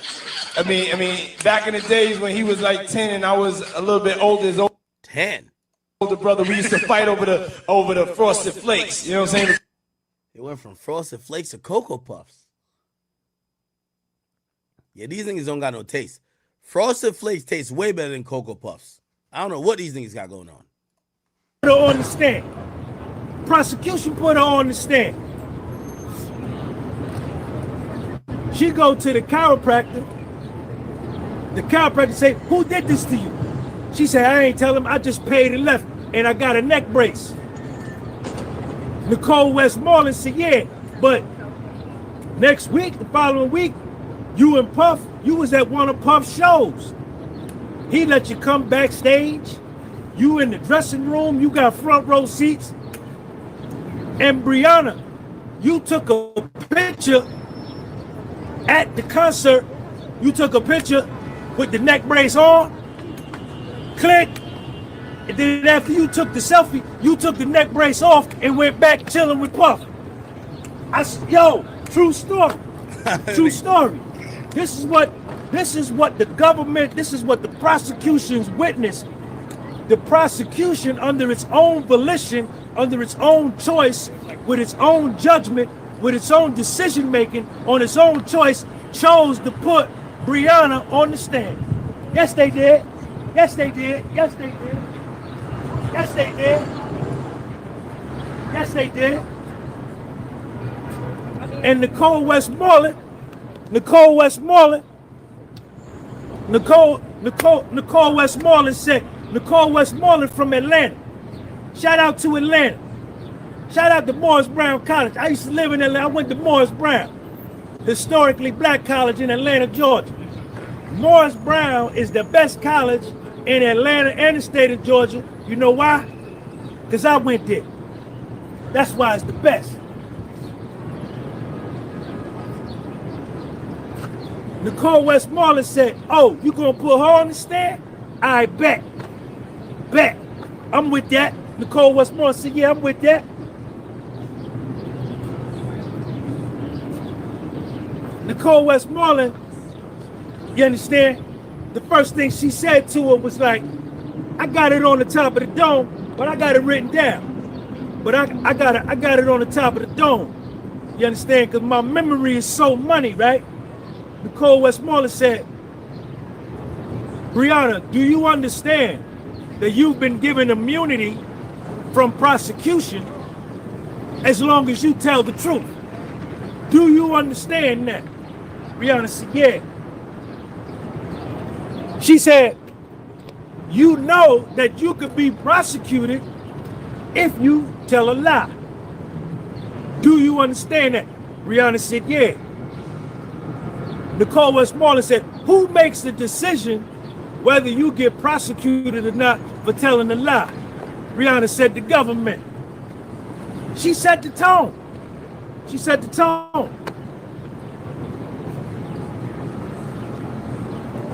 Back in the days when he was like 10 and I was a little bit older, his 10. Older brother, we used to fight over the Frosted Flakes. You know what I'm saying? It went from Frosted Flakes to Cocoa Puffs. Yeah, these things don't got no taste. Frosted Flakes taste way better than Cocoa Puffs. I don't know what these things got going on. Put her on the stand. Prosecution put her on the stand. She go to the chiropractor. The chiropractor say, "Who did this to you?" She said, "I ain't tell him. I just paid and left, and I got a neck brace." Nicole Westmoreland said, "Yeah, but next week, the following week, you and Puff, you was at one of Puff's shows. He let you come backstage. You in the dressing room. You got front row seats. And Bryana, you took a picture at the concert. You took a picture with the neck brace on. Click. And then after you took the selfie, you took the neck brace off and went back chilling with Puff. Yo, true story. True story. This is what the government, this is what the prosecution's witnessed. The prosecution, under its own volition, under its own choice, with its own judgment, with its own decision making, on its own choice, chose to put Bryana on the stand. Yes, they did. Yes, they did. Yes, they did. Yes, they did. Yes, they did. And Nicole Westmoreland said, Nicole Westmoreland from Atlanta. Shout out to Atlanta. Shout out to Morris Brown College. I used to live in Atlanta. I went to Morris Brown, historically black college in Atlanta, Georgia. Morris Brown is the best college in Atlanta and the state of Georgia. You know why? Because I went there. That's why it's the best. Nicole Westmoreland said, oh, you gonna put her on the stand? I bet. Bet. I'm with that. Nicole Westmoreland said, yeah, I'm with that. Nicole Westmoreland, you understand? The first thing she said to her was like, I got it on the top of the dome, but I got it written down. But I got it on the top of the dome. You understand? Because my memory is so money, right? Nicole Westmoreland said, Bryana, do you understand that you've been given immunity from prosecution as long as you tell the truth? Do you understand that? Bryana said, yeah. She said, you know that you could be prosecuted if you tell a lie. Do you understand that? Bryana said, yeah. Nicole Westmoreland said, who makes the decision whether you get prosecuted or not for telling a lie? Bryana said, the government. She set the tone. She set the tone.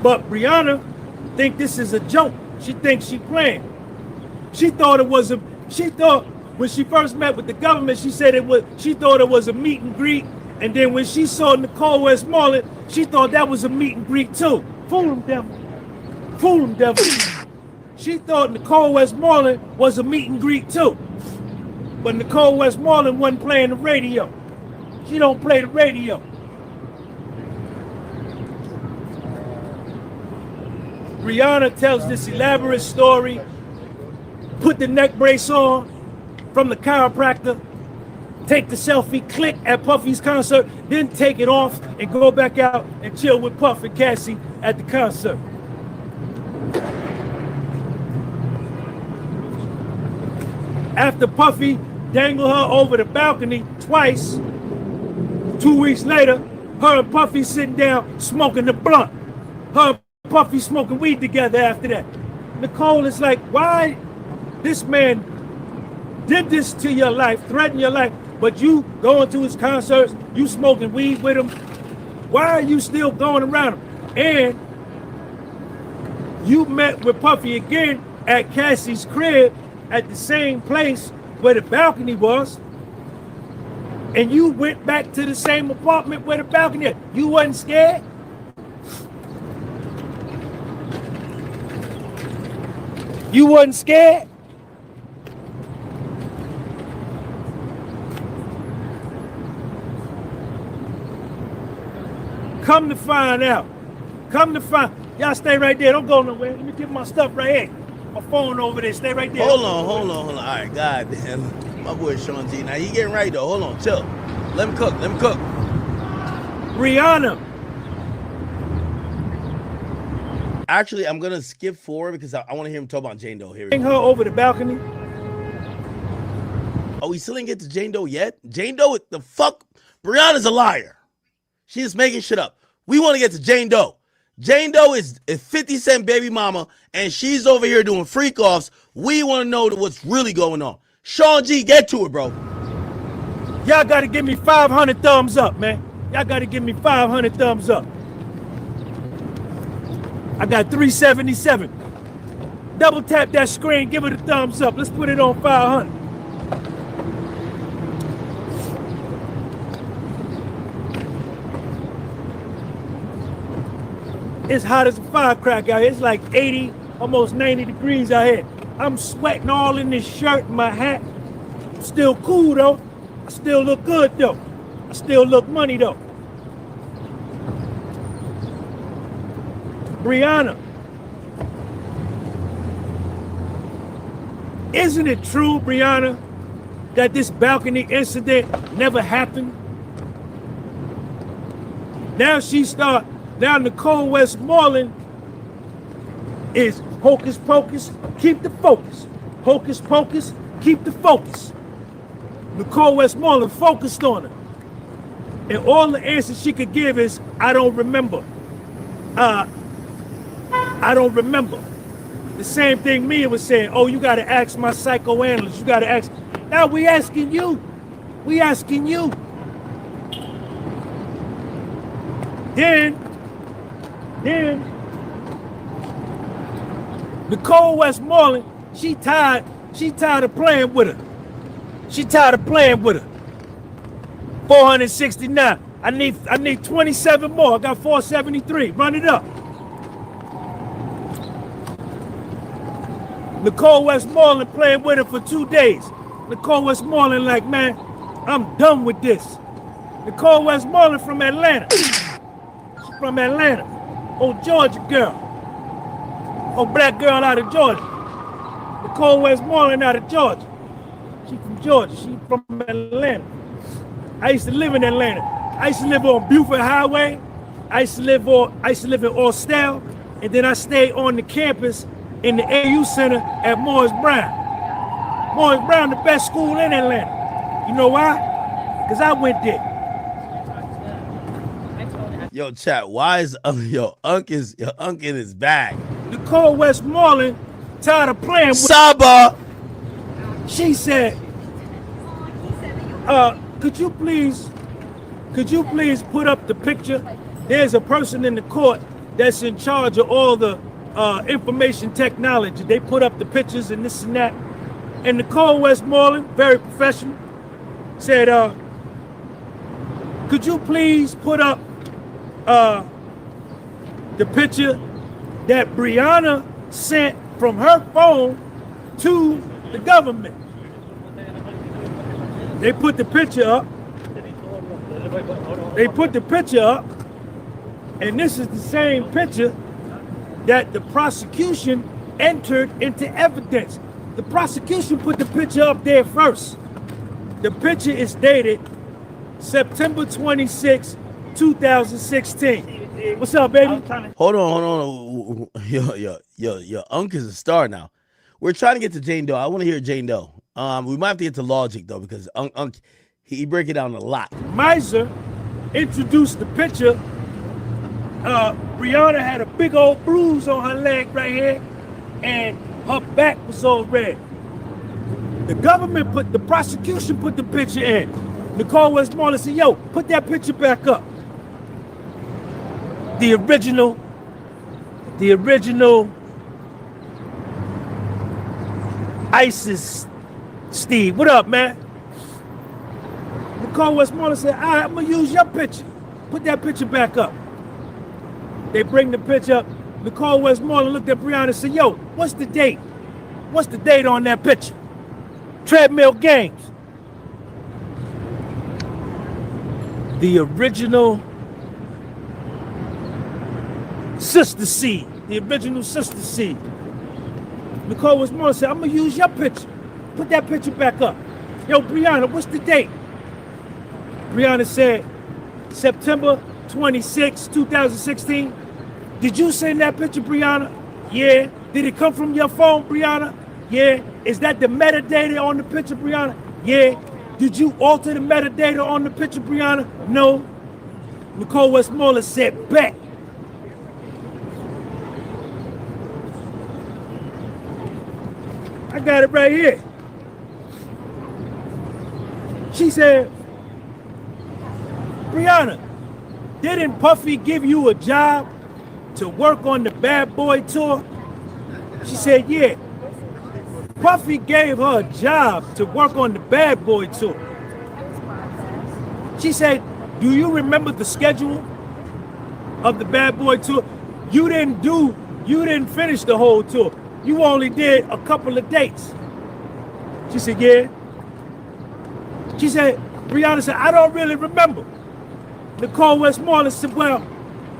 But Bryana think this is a joke. She thinks she playing. She thought when she first met with the government, she thought it was a meet and greet. And then when she saw Nicole Westmoreland, she thought that was a meet and greet too. Fool them, devil. Fool them, devil. She thought Nicole Westmoreland was a meet and greet too. But Nicole Westmoreland wasn't playing the radio. She don't play the radio. Bryana tells this elaborate story, put the neck brace on from the chiropractor, take the selfie, click at Puffy's concert, then take it off and go back out and chill with Puff and Cassie at the concert. After Puffy dangled her over the balcony twice, 2 weeks later, her and Puffy sitting down smoking the blunt. Her and Puffy smoking weed together after that. Nicole is like, why this man did this to your life, threatened your life, but you going to his concerts, you smoking weed with him. Why are you still going around him? And you met with Puffy again at Cassie's crib at the same place where the balcony was. And you went back to the same apartment where the balcony is. You wasn't scared? You wasn't scared? Come to find out. Y'all stay right there. Don't go nowhere. Let me get my stuff right here. My phone over there. Stay right there. Hold on. All right, goddamn. My boy Sean G. Now, he getting right, though. Hold on, chill. Let him cook. Bryana. Actually, I'm going to skip forward because I want to hear him talk about Jane Doe. Here we Bring go. her over the balcony. Oh, we still didn't get to Jane Doe yet? Jane Doe, the fuck? Bryana's a liar. She's making shit up. We want to get to Jane Doe. Jane Doe is 50 Cent baby mama, and she's over here doing freak offs. We want to know what's really going on. Sean G, get to it, bro. Y'all got to give me 500 thumbs up, man. Y'all got to give me 500 thumbs up. I got 377. Double tap that screen, give it a thumbs up. Let's put it on 500. It's hot as a firecracker out here. It's like 80, almost 90 degrees out here. I'm sweating all in this shirt and my hat. I'm still cool though. I still look good though. I still look money though. Bryana, isn't it true, Bryana, that this balcony incident never happened? Now Nicole Westmoreland is hocus pocus, keep the focus. Hocus pocus, keep the focus. Nicole Westmoreland focused on her. And all the answers she could give is, I don't remember. I don't remember. The same thing Mia was saying, oh, you gotta ask my psychoanalyst, you gotta ask. Now we asking you. We asking you. Then Nicole Westmoreland, she tired of playing with her. She tired of playing with her. 469. I need 27 more. I got 473. Run it up. Nicole Westmoreland playing with her for 2 days. Nicole Westmoreland like, man, I'm done with this. Nicole Westmoreland from Atlanta. She's from Atlanta. Oh, Georgia girl. Oh, black girl out of Georgia. Nicole Westmoreland out of Georgia. She from Georgia. She from Atlanta. I used to live in Atlanta. I used to live on Buford Highway. I used to live in Austell, and then I stayed on the campus in the AU Center at Morris Brown. Morris Brown, the best school in Atlanta. You know why? Because I went there. Yo, chat, why is your unk in his bag? Nicole Westmoreland tired of playing with Saba. She said, could you please put up the picture? There's a person in the court that's in charge of all the information technology. They put up the pictures and this and that. And Nicole Westmoreland, very professional, said, could you please put up the picture that Bryana sent from her phone to the government? They put the picture up. And this is the same picture that the prosecution entered into evidence. The prosecution put the picture up there first. The picture is dated September 26, 2016. What's up, baby? Hold on. Your unk is a star now. We're trying to get to Jane Doe. I want to hear Jane Doe. We might have to get to logic though, because unk he break it down a lot. Miser introduced the picture. Bryana had a big old bruise on her leg right here, and her back was all red. The prosecution put the picture in. Nicole Westmoreland said, yo, put that picture back up. The original ISIS Steve. What up, man? Nicole Westmoreland said, all right, I'm gonna use your picture. Put that picture back up. They bring the picture up. Nicole Westmoreland looked at Bryana and said, yo, what's the date? What's the date on that picture? Treadmill Games. The original Sister Seed. The original Sister Seed. Nicole Westmoreland said, I'm gonna use your picture. Put that picture back up. Yo, Bryana, what's the date? Bryana said, September 26, 2016. Did you send that picture, Bryana? Yeah. Did it come from your phone, Bryana? Yeah. Is that the metadata on the picture, Bryana? Yeah. Did you alter the metadata on the picture, Bryana? No. Nicole Westmoreland said, bet. I got it right here. She said, Bryana, didn't Puffy give you a job to work on the Bad Boy tour? She said, yeah. Puffy gave her a job to work on the Bad Boy tour. She said, do you remember the schedule of the Bad Boy tour? You didn't finish the whole tour. You only did a couple of dates. She said, yeah. She said, Bryana said, I don't really remember. Nicole Westmoreland said, well,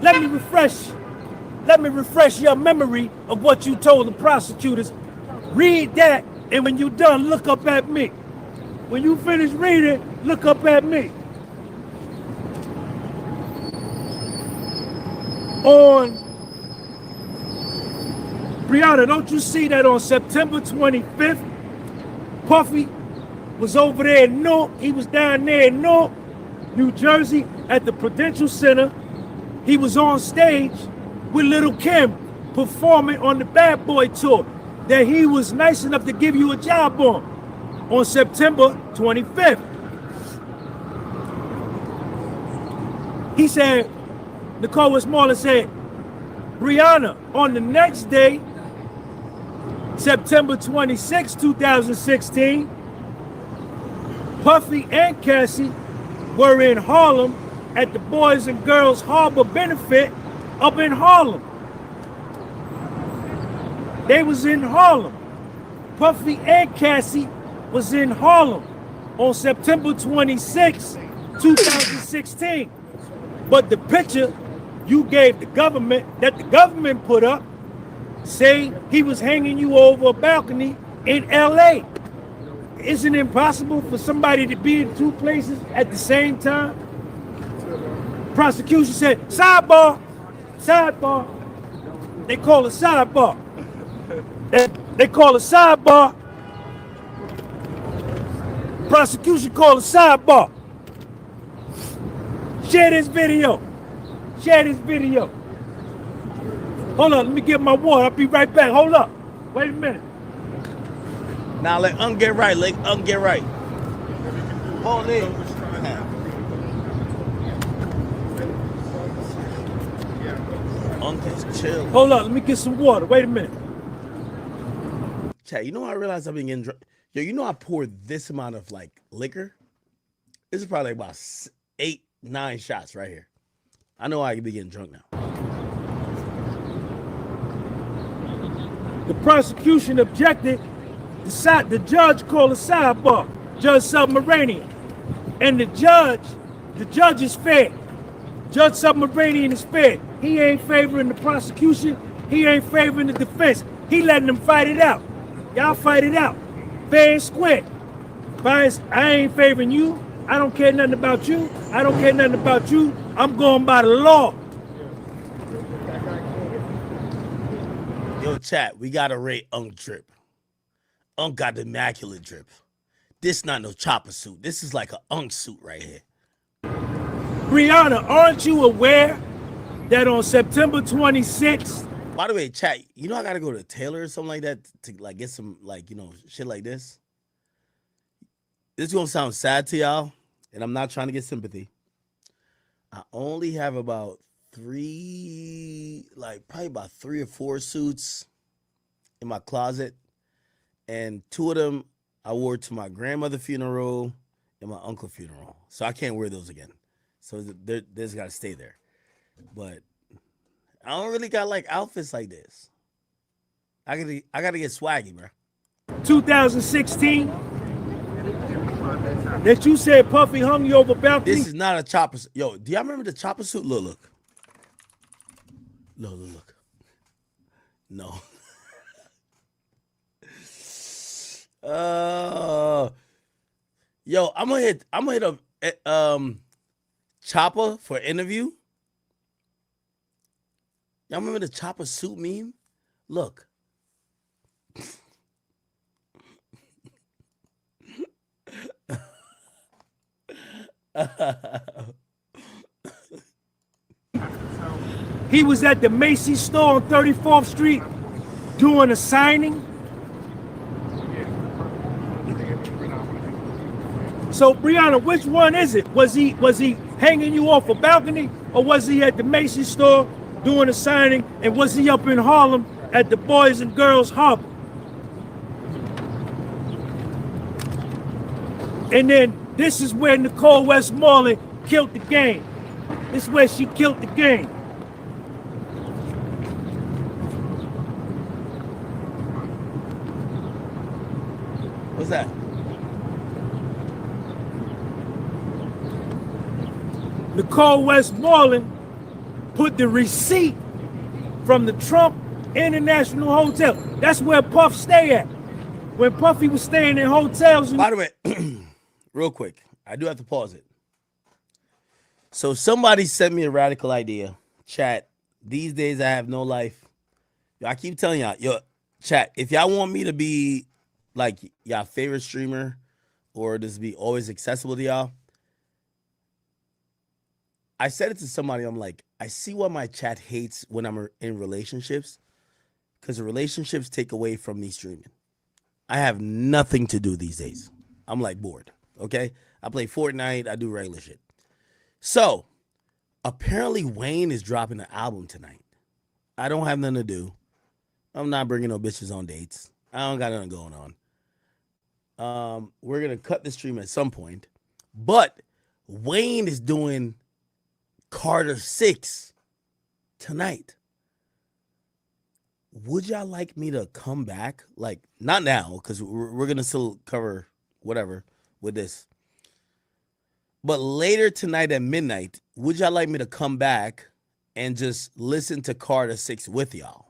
let me refresh your memory of what you told the prosecutors. Read that, and when you're done, look up at me. When you finish reading, look up at me. On Bryana, don't you see that on September 25th, Puffy was over there in Newark. He was down there in Newark, New Jersey, at the Prudential Center. He was on stage with Lil' Kim performing on the Bad Boy tour that he was nice enough to give you a job on September 25th. He said, Nicole Westmoreland said, Bryana, on the next day, September 26, 2016, Puffy and Cassie were in Harlem at the Boys and Girls Harbor Benefit up in Harlem. They was in Harlem. Puffy and Cassie was in Harlem on September 26, 2016. But the picture you gave the government, that the government put up, say he was hanging you over a balcony in LA. Isn't it impossible for somebody to be in two places at the same time? Prosecution said, sidebar. They call it sidebar. They call it sidebar. Prosecution call it sidebar. Share this video. Hold on, let me get my water. I'll be right back. Hold up. Wait a minute. Now let get right. Get right. Hold it. Just chill. Hold up, let me get some water. Wait a minute. Chat, you know I realized I've been getting drunk. Yo, you know I poured this amount of like liquor? This is probably about 8-9 shots right here. I know I can be getting drunk now. The prosecution objected. The judge called a sidebar, Judge Subramanian. And the judge is fair. Judge Subramanian is fair. He ain't favoring the prosecution. He ain't favoring the defense. He letting them fight it out. Y'all fight it out. Fair and square. Bias, I ain't favoring you. I don't care nothing about you. I don't care nothing about you. I'm going by the law. Yo, chat, we gotta rate Unk drip. Unk got the immaculate drip. This not no chopper suit. This is like a Unk suit right here. Bryana, aren't you aware that on September 26th? By the way, chat, you know I gotta go to Taylor or something like that to like get some like, you know, shit like this. This is gonna sound sad to y'all, and I'm not trying to get sympathy. I only have about probably about 3 or 4 suits in my closet, and 2 of them I wore to my grandmother's funeral and my uncle's funeral, so I can't wear those again. So they just gotta stay there. But I don't really got like outfits like this. I gotta get swaggy, bro. 2016, that you said Puffy hung you over balcony. This is not a chopper. Yo, do y'all remember the chopper suit? Look. No. Yo, I'm gonna hit a Chopper for interview. Y'all remember the Chopper suit meme? Look. He was at the Macy's store on 34th Street doing a signing. So Bryana, which one is it? Was he hanging you off a balcony, or was he at the Macy's store doing a signing, and was he up in Harlem at the Boys and Girls Harbor? And then this is where Nicole Westmoreland killed the game. This is where she killed the game. What's that? Nicole Westmoreland put the receipt from the Trump International Hotel. That's where Puff stay at. When Puffy was staying in hotels. By the way, real quick, I do have to pause it. So somebody sent me a radical idea. Chat, these days I have no life. Yo, I keep telling y'all, yo, chat, if y'all want me to be like y'all favorite streamer or just be always accessible to y'all, I said it to somebody. I'm like, I see what my chat hates when I'm in relationships, because the relationships take away from me streaming. I have nothing to do these days. I'm like bored. Okay. I play Fortnite. I do regular shit. So apparently Wayne is dropping an album tonight. I don't have nothing to do. I'm not bringing no bitches on dates. I don't got nothing going on. We're going to cut the stream at some point, but Wayne is doing Carter 6 tonight. Would y'all like me to come back? Like, not now, because we're going to still cover whatever with this. But later tonight at midnight, would y'all like me to come back and just listen to Carter 6 with y'all?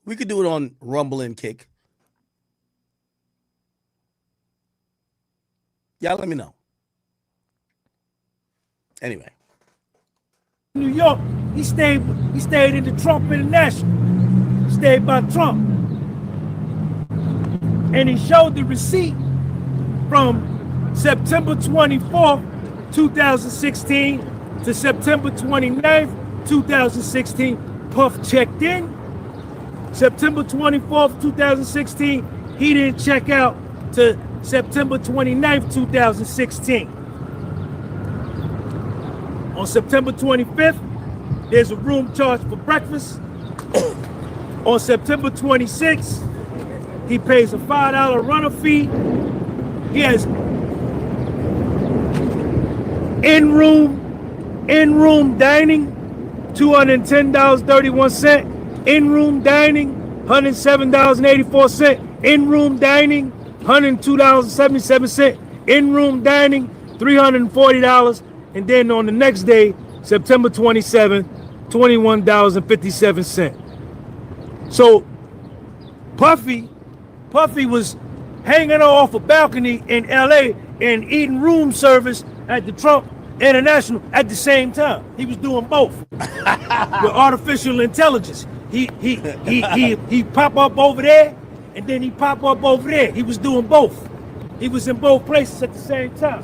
We could do it on Rumble and Kick. Y'all let me know. Anyway. New York, he stayed in the Trump International. Stayed by Trump. And he showed the receipt from September 24th, 2016 to September 29th, 2016. Puff checked in. September 24th, 2016. He didn't check out to September 29th, 2016. On September 25th, there's a room charge for breakfast. On September 26th, he pays a $5 runner fee. He has in-room dining, $210.31. In-room dining, $107.84. In-room dining, $102.77. In-room dining, $340. And then on the next day, September 27th, $21.57. So Puffy was hanging off a balcony in LA and eating room service at the Trump International at the same time. He was doing both with artificial intelligence. He pop up over there and then he pop up over there. He was doing both. He was in both places at the same time.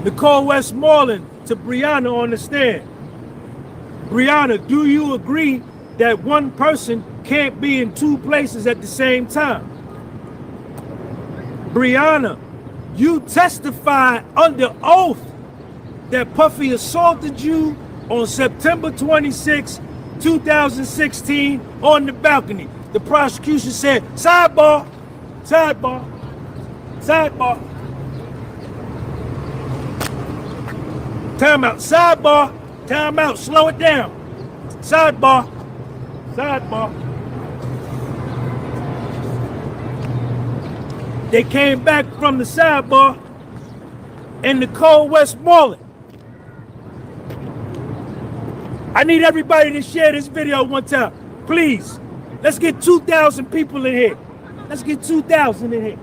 Nicole Westmoreland to Bryana on the stand. Bryana, do you agree that one person can't be in two places at the same time? Bryana, you testified under oath that Puffy assaulted you on September 26, 2016 on the balcony. The prosecution said, sidebar, sidebar, sidebar. Time out, sidebar, time out, slow it down. Sidebar, sidebar. They came back from the sidebar and Nicole Westmoreland. I need everybody to share this video one time, please. Let's get 2,000 people in here. Let's get 2,000 in here.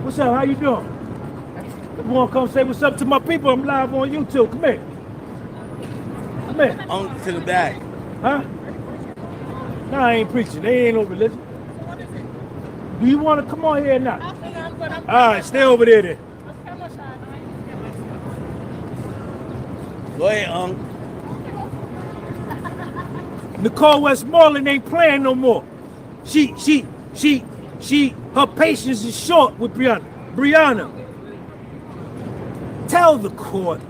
What's up, how you doing? You wanna come say what's up to my people? I'm live on YouTube, come here. Come here. On to the back. Huh? No, I ain't preaching, they ain't no religion. Do you want to come on here or not? All right, stay over there then. Go ahead, Nicole Westmoreland ain't playing no more. She Her patience is short with Bryana. Bryana, tell the court,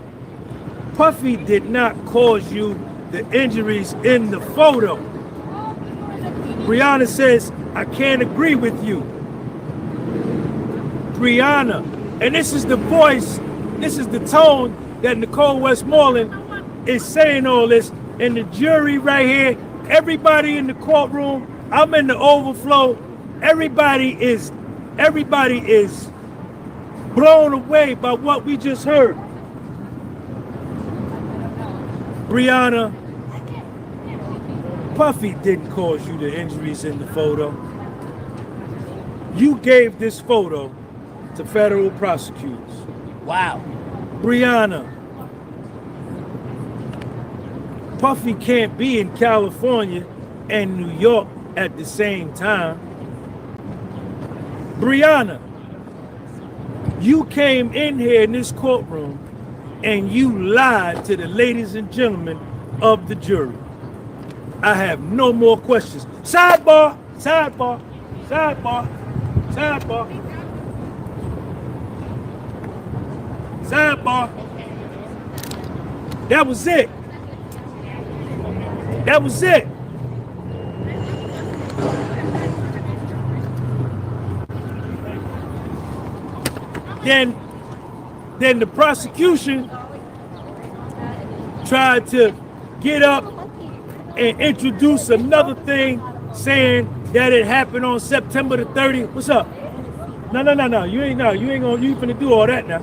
Puffy did not cause you the injuries in the photo. Bryana says, I can't agree with you. Bryana, and this is the voice, this is the tone that Nicole Westmoreland is saying all this, and the jury right here, everybody in the courtroom, I'm in the overflow, everybody is blown away by what we just heard. Bryana, Puffy didn't cause you the injuries in the photo. You gave this photo to federal prosecutors. Wow. Bryana, Puffy can't be in California and New York at the same time. Bryana, you came in here in this courtroom and you lied to the ladies and gentlemen of the jury. I have no more questions. Sidebar, sidebar, sidebar, sidebar, sidebar. That was it. That was it. Then the prosecution tried to get up and introduce another thing saying that it happened on September the 30th. What's up? No. You ain't finna do all that now.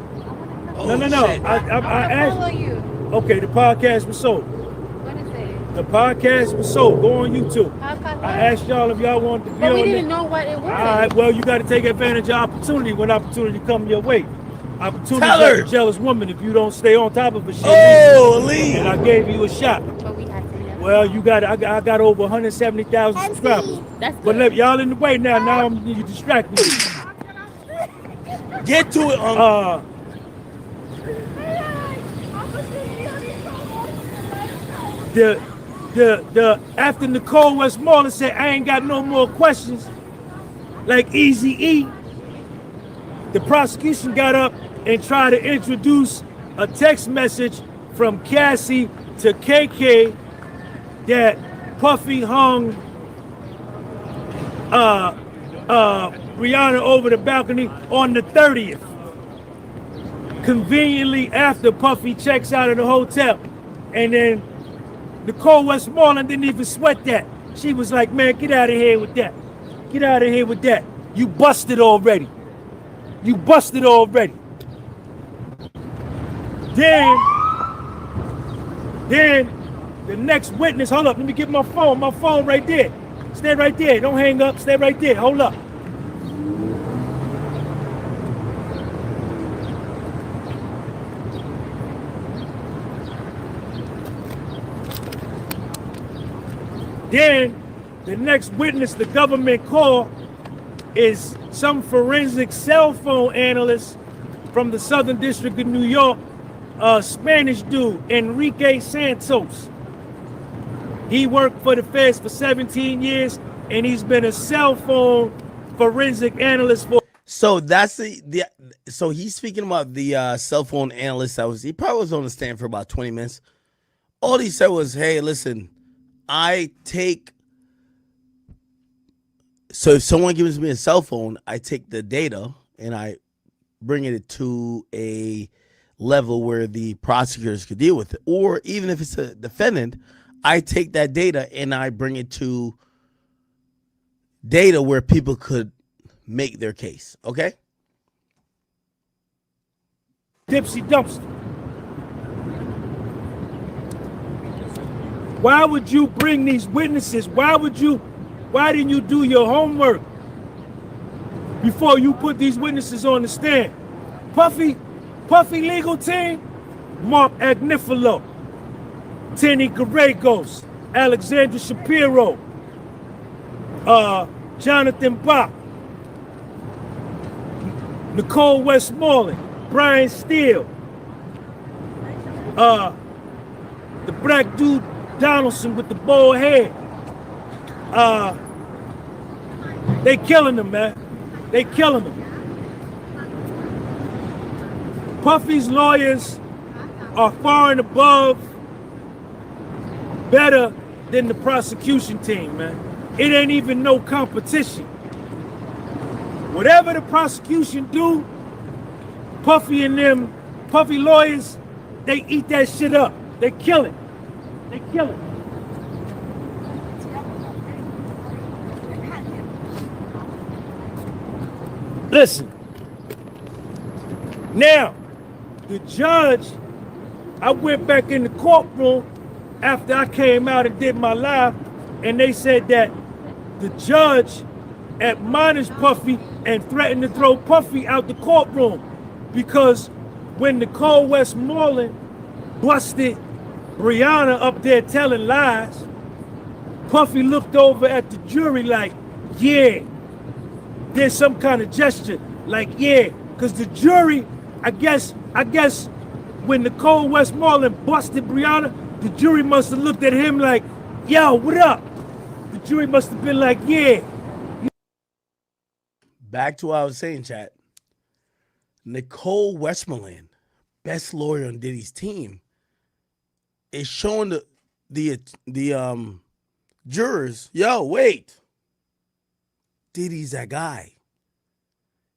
Oh, no. Shit. I asked you. Okay, the podcast was sold. What is it? The podcast was sold. Go on YouTube. I asked y'all if y'all wanted to be But on we it. didn't know what it was. All right, well, you got to take advantage of opportunity when opportunity come your way. Opportunity Tell like her. a jealous woman if you don't stay on top of a shit. Oh, Lee. And I gave you a shot. But we had to know. Well, you got I got over 170,000 subscribers. That's But good. y'all in the way now. Now you distracting me. Get to it, The after Nicole Westmoreland said I ain't got no more questions, like Eazy-E, the prosecution got up and tried to introduce a text message from Cassie to KK that Puffy hung Bryana over the balcony on the 30th. Conveniently after Puffy checks out of the hotel. And then Nicole Westmoreland didn't even sweat that. She was like, man, get out of here with that. Get out of here with that. You busted already. You busted already. Then the next witness, hold up, let me get my phone right there. Stay right there, don't hang up, stay right there, hold up. Then the next witness the government called is some forensic cell phone analyst from the Southern District of New York, a Spanish dude, Enrique Santos. He worked for the feds for 17 years, and he's been a cell phone forensic analyst for. So that's so he's speaking about the cell phone analyst. He probably was on the stand for about 20 minutes. All he said was, hey, listen, so if someone gives me a cell phone, I take the data and I bring it to a level where the prosecutors could deal with it. Or even if it's a defendant, I take that data and I bring it to data where people could make their case. Okay? Dipsy dumpster. Why would you bring these witnesses? Why didn't you do your homework before you put these witnesses on the stand? Puffy legal team, Mark Agnifilo, Tenny Garregos, Alexandra Shapiro, Jonathan Bach, Nicole Westmoreland, Brian Steele, the black dude Donaldson with the bald head, They killing him, man. They killing him. Puffy's lawyers are far and above better than the prosecution team, man. It ain't even no competition. Whatever the prosecution do, Puffy and them, Puffy lawyers, they eat that shit up. They kill it. They kill it. Listen. Now, the judge, I went back in the courtroom after I came out and did my live, and they said that the judge admonished Puffy and threatened to throw Puffy out the courtroom because when Nicole Westmoreland busted Bryana up there telling lies, Puffy looked over at the jury like, yeah, there's some kind of gesture, like, yeah, because the jury, I guess when Nicole Westmoreland busted Bryana, the jury must have looked at him like, yo, what up? The jury must have been like, yeah. Back to what I was saying, chat. Nicole Westmoreland, best lawyer on Diddy's team, is showing the jurors, yo, wait. Diddy's that guy.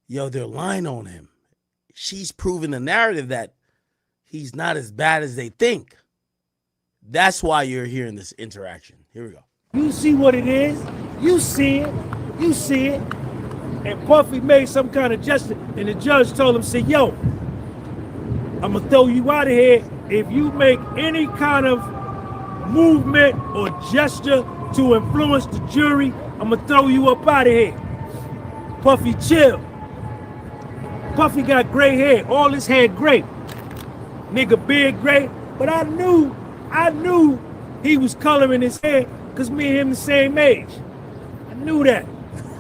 Yo, they're lying on him. She's proving the narrative that he's not as bad as they think. That's why you're hearing this interaction. Here we go. You see what it is. You see it. You see it. And Puffy made some kind of gesture, and the judge told him, say, yo, I'm going to throw you out of here if you make any kind of movement or gesture to influence the jury. I'm going to throw you up out of here. Puffy, chill. Puffy got gray hair, all his hair gray. Nigga beard gray, but I knew he was coloring his hair because me and him the same age. I knew that.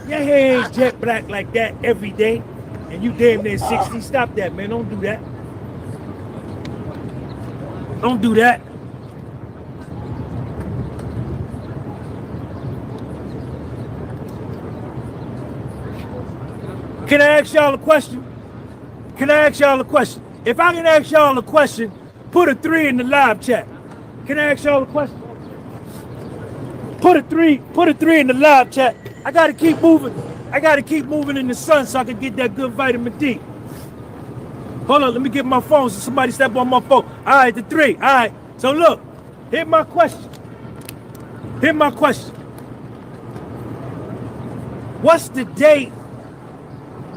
Your hair ain't jet black like that every day, and you damn near 60. Stop that, man. Don't do that. Don't do that. Can I ask y'all a question? Can I ask y'all a question? If I can ask y'all a question, put a 3 in the live chat. Can I ask y'all a question? Put a three in the live chat. I gotta keep moving. I gotta keep moving in the sun so I can get that good vitamin D. Hold on, let me get my phone so somebody step on my phone. All right, the 3. All right. So look, here's my question. Here's my question. What's the date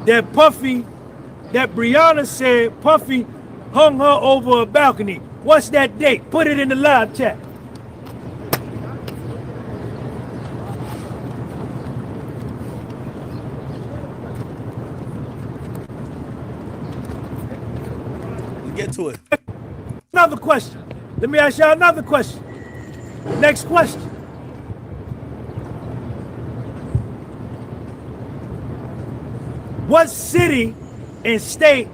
that Bryana said Puffy hung her over a balcony? What's that date? Put it in the live chat. Let's get to it. Another question. Let me ask y'all another question. Next question. What city and state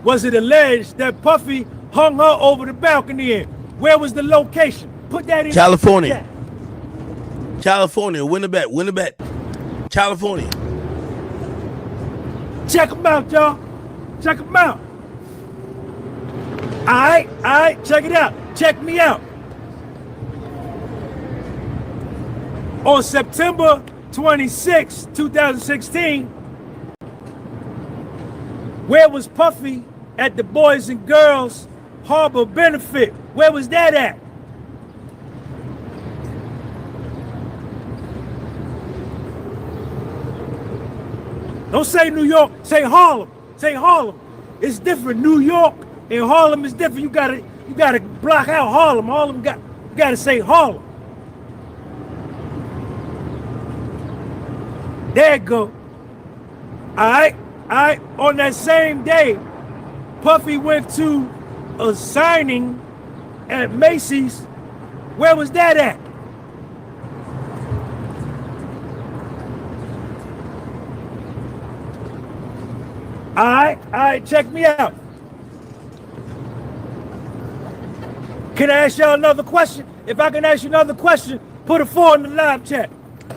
was it alleged that Puffy hung her over the balcony in? Where was the location? Put that in California. California. Win the bet. Win the bet. California. Check them out, y'all. Check them out. All right. Check it out. Check me out. On September 26, 2016, where was Puffy at the Boys and Girls Harbor Benefit? Where was that at? Don't say New York, say Harlem. Say Harlem. It's different. New York and Harlem is different. You gotta block out Harlem. You gotta say Harlem. There you go. All right. On that same day, Puffy went to a signing at Macy's. Where was that at? All right, check me out. Can I ask y'all another question? If I can ask you another question, put a 4 in the live chat.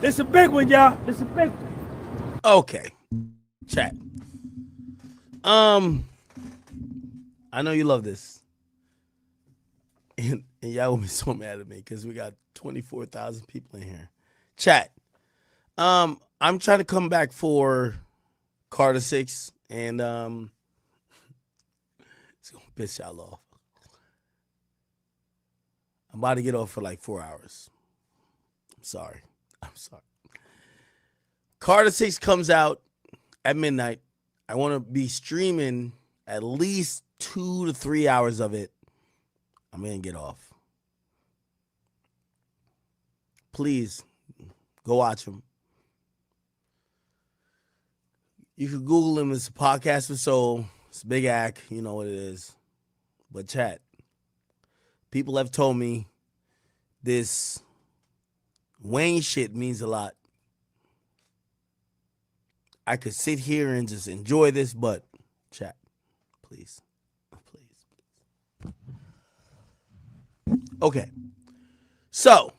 It's a big one, y'all. It's a big one. Okay. Chat. I know you love this. And y'all will be so mad at me because we got 24,000 people in here. Chat. I'm trying to come back for Carter 6 and it's gonna piss y'all off. I'm about to get off for like 4 hours. I'm sorry. Carter 6 comes out at midnight. I want to be streaming at least 2 to 3 hours of it. I'm going to get off. Please, go watch him. You can Google him. It's a podcast for soul. It's a big act. You know what it is. But chat, people have told me this Wayne shit means a lot. I could sit here and just enjoy this, but chat, please. Okay. So,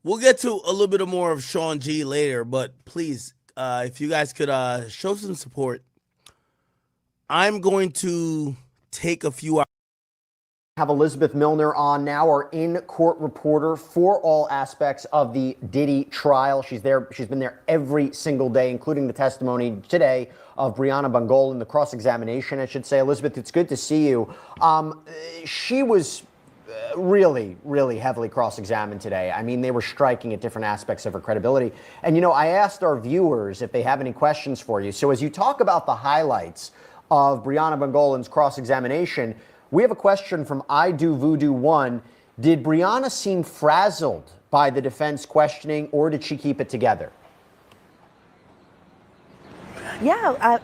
we'll get to a little bit more of Sean G later, but please, if you guys could show some support, I'm going to take a few hours. Have Elizabeth Milner on now, our in-court reporter for all aspects of the Diddy trial. She's there. She's been there every single day, including the testimony today of Bryana Bongolan, the cross-examination, I should say. Elizabeth, it's good to see you. She was really, really heavily cross-examined today. I mean, they were striking at different aspects of her credibility. And, you know, I asked our viewers if they have any questions for you. So as you talk about the highlights of Bryana Bongolan's cross-examination, we have a question from I Do Voodoo 1. Did Bryana seem frazzled by the defense questioning, or did she keep it together? Yeah,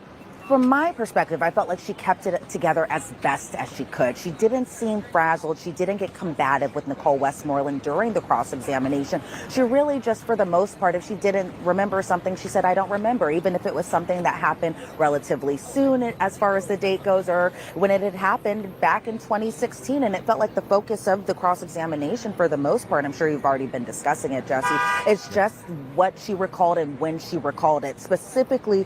from my perspective, I felt like she kept it together as best as she could. She didn't seem frazzled. She didn't get combative with Nicole Westmoreland during the cross-examination. She really just, for the most part, if she didn't remember something, she said, I don't remember, even if it was something that happened relatively soon as far as the date goes, or when it had happened back in 2016. And it felt like the focus of the cross-examination, for the most part, I'm sure you've already been discussing it, Jesse, it's just what she recalled and when she recalled it, specifically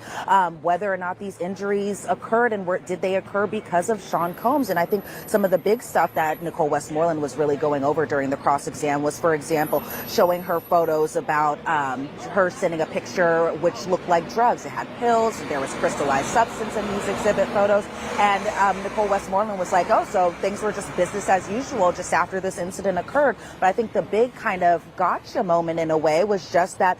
whether or not these injuries occurred and did they occur because of Sean Combs. And I think some of the big stuff that Nicole Westmoreland was really going over during the cross-exam was, for example, showing her photos about her sending a picture which looked like drugs. It had pills, there was crystallized substance in these exhibit photos. And Nicole Westmoreland was like, oh, so things were just business as usual just after this incident occurred. But I think the big kind of gotcha moment in a way was just that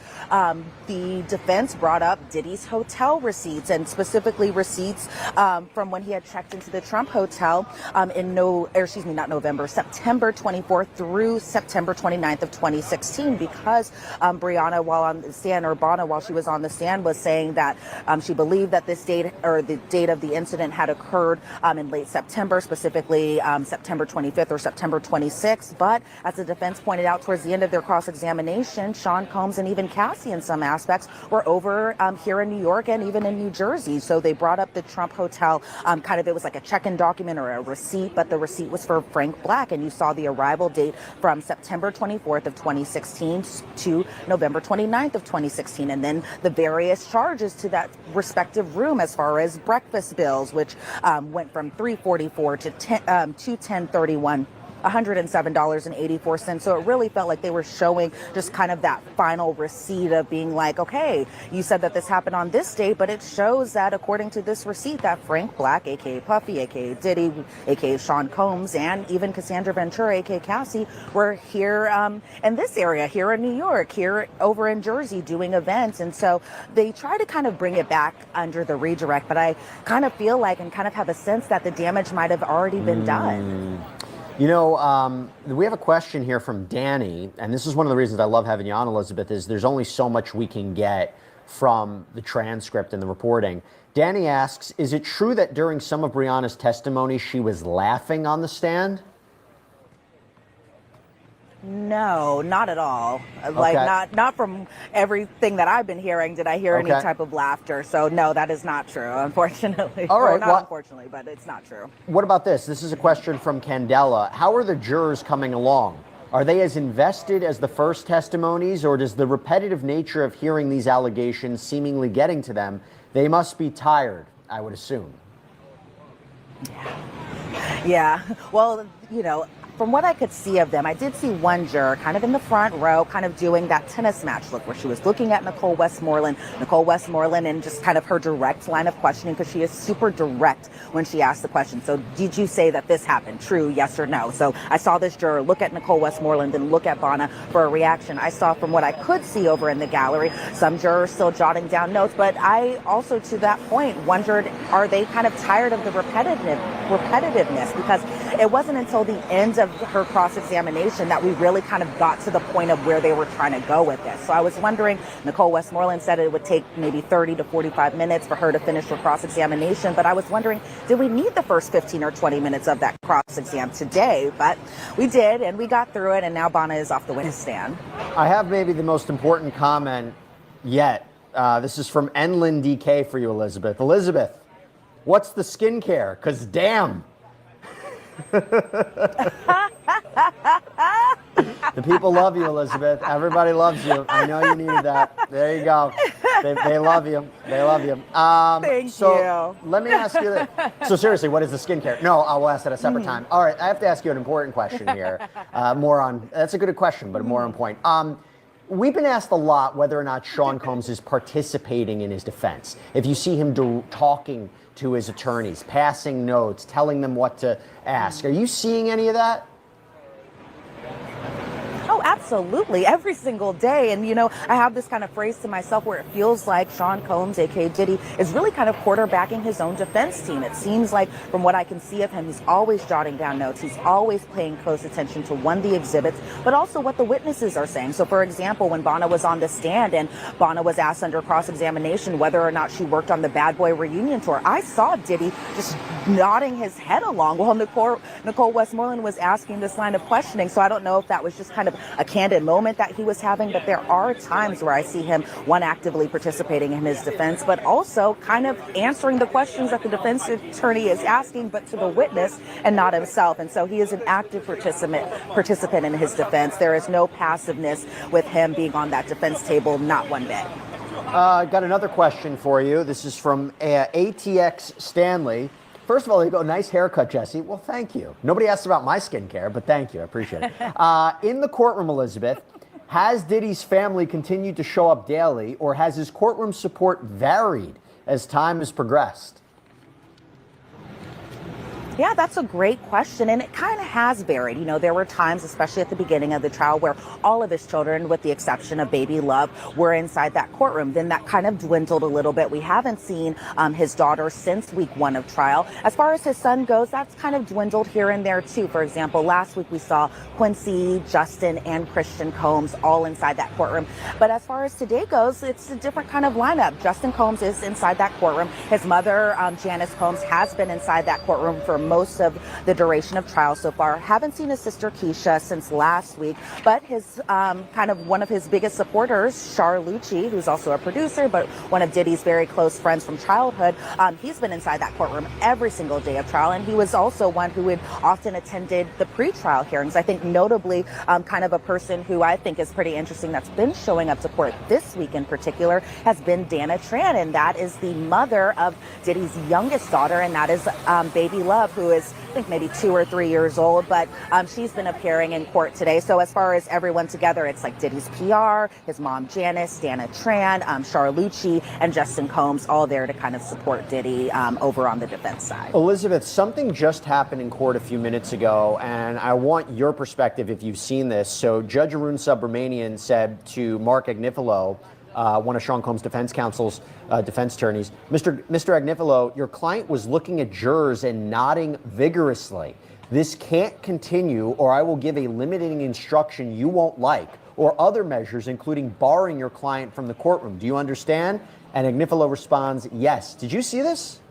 the defense brought up Diddy's hotel receipts, and specifically receipts from when he had checked into the Trump Hotel September 24th through September 29th of 2016, because Bryana, while on the stand, or Bana, while she was on the stand, was saying that she believed that this date, or the date of the incident, had occurred in late September, specifically September 25th or September 26th. But as the defense pointed out towards the end of their cross-examination, Sean Combs and even Cassie in some aspects were over here in New York and even in New Jersey. So they brought up the Trump Hotel, it was like a check-in document or a receipt, but the receipt was for Frank Black, and you saw the arrival date from September 24th of 2016 to November 29th of 2016, and then the various charges to that respective room as far as breakfast bills, which went from $344 to $1031. $107.84. So it really felt like they were showing just kind of that final receipt of being like, okay, you said that this happened on this date, but it shows that according to this receipt that Frank Black, aka Puffy, aka Diddy, aka Sean Combs, and even Cassandra Ventura, aka Cassie, were here in this area, here in New York, here over in Jersey doing events. And so they try to kind of bring it back under the redirect, but I kind of feel like and kind of have a sense that the damage might have already been done. You know, we have a question here from Danny, and this is one of the reasons I love having you on, Elizabeth, is there's only so much we can get from the transcript and the reporting. Danny asks, is it true that during some of Bryana's testimony, she was laughing on the stand? No, not at all. Okay. Like not from everything that I've been hearing did I hear any type of laughter. So no, that is not true, unfortunately. All right, not unfortunately, but it's not true. What about this? This is a question from Candela. How are the jurors coming along? Are they as invested as the first testimonies, or does the repetitive nature of hearing these allegations seemingly getting to them, they must be tired, I would assume? Yeah, well, from what I could see of them, I did see one juror kind of in the front row, kind of doing that tennis match look where she was looking at Nicole Westmoreland, and just kind of her direct line of questioning, because she is super direct when she asks the question. So did you say that this happened? True, yes or no? So I saw this juror look at Nicole Westmoreland and look at Bryana for a reaction. I saw, from what I could see over in the gallery, some jurors still jotting down notes, but I also, to that point, wondered, are they kind of tired of the repetitiveness? Because it wasn't until the end of her cross-examination that we really kind of got to the point of where they were trying to go with this. So I was wondering, Nicole Westmoreland said it would take maybe 30 to 45 minutes for her to finish her cross-examination, but I was wondering, did we need the first 15 or 20 minutes of that cross-exam today? But we did, and we got through it, and now Bryana is off the witness stand. I have maybe the most important comment yet. This is from Enlin DK for you, Elizabeth. Elizabeth, what's the skincare? Because damn. The people love you, Elizabeth. Everybody loves you. I know you needed that. There you go. They love you. They love you. Thank you. Let me ask you this. So seriously, what is the skincare? No, I will ask that a separate time. All right, I have to ask you an important question here. That's a good question, but more on point. We've been asked a lot whether or not Sean Combs is participating in his defense. If you see him talking to his attorneys, passing notes, telling them what to ask. Are you seeing any of that? Oh, absolutely. Every single day. And, I have this kind of phrase to myself where it feels like Sean Combs, aka Diddy, is really kind of quarterbacking his own defense team. It seems like, from what I can see of him, he's always jotting down notes. He's always paying close attention to, the exhibits, but also what the witnesses are saying. So, for example, when Bryana was on the stand and Bryana was asked under cross-examination whether or not she worked on the Bad Boy reunion tour, I saw Diddy just nodding his head along while Nicole Westmoreland was asking this line of questioning. So I don't know if that was just kind of a candid moment that he was having, but there are times where I see him, one, actively participating in his defense, but also kind of answering the questions that the defense attorney is asking, but to the witness and not himself. And so he is an active participant in his defense. There is no passiveness with him being on that defense table, not one bit. I got another question for you. This is from ATX Stanley. First of all, you go, nice haircut, Jesse. Well, thank you. Nobody asked about my skincare, but thank you. I appreciate it. In the courtroom, Elizabeth, has Diddy's family continued to show up daily, or has his courtroom support varied as time has progressed? Yeah, that's a great question, and it kind of has varied. There were times, especially at the beginning of the trial, where all of his children, with the exception of baby Love, were inside that courtroom. Then that kind of dwindled a little bit. We haven't seen his daughter since week 1 of trial. As far as his son goes, that's kind of dwindled here and there too. For example, last week we saw Quincy, Justin, and Christian Combs all inside that courtroom. But as far as today goes, it's a different kind of lineup. Justin Combs is inside that courtroom. His mother, Janice Combs, has been inside that courtroom for most of the duration of trial so far. Haven't seen his sister Keisha since last week, but his one of his biggest supporters, Char Lucci, who's also a producer, but one of Diddy's very close friends from childhood, he's been inside that courtroom every single day of trial, and he was also one who had often attended the pre-trial hearings. I think notably, kind of a person who I think is pretty interesting that's been showing up to court this week in particular has been Dana Tran, and that is the mother of Diddy's youngest daughter, and that is baby Love, who is, I think, maybe 2 or 3 years old, but she's been appearing in court today. So as far as everyone together, it's like Diddy's PR, his mom Janice, Dana Tran, Char Lucci, and Justin Combs, all there to kind of support Diddy over on the defense side. Elizabeth, something just happened in court a few minutes ago, and I want your perspective if you've seen this. So Judge Arun Subramanian said to Mark Agnifilo, one of Sean Combs' defense counsel's defense attorneys, Mr. Agnifilo, your client was looking at jurors and nodding vigorously. This can't continue, or I will give a limiting instruction you won't like, or other measures, including barring your client from the courtroom. Do you understand? And Agnifilo responds, yes. Did you see this?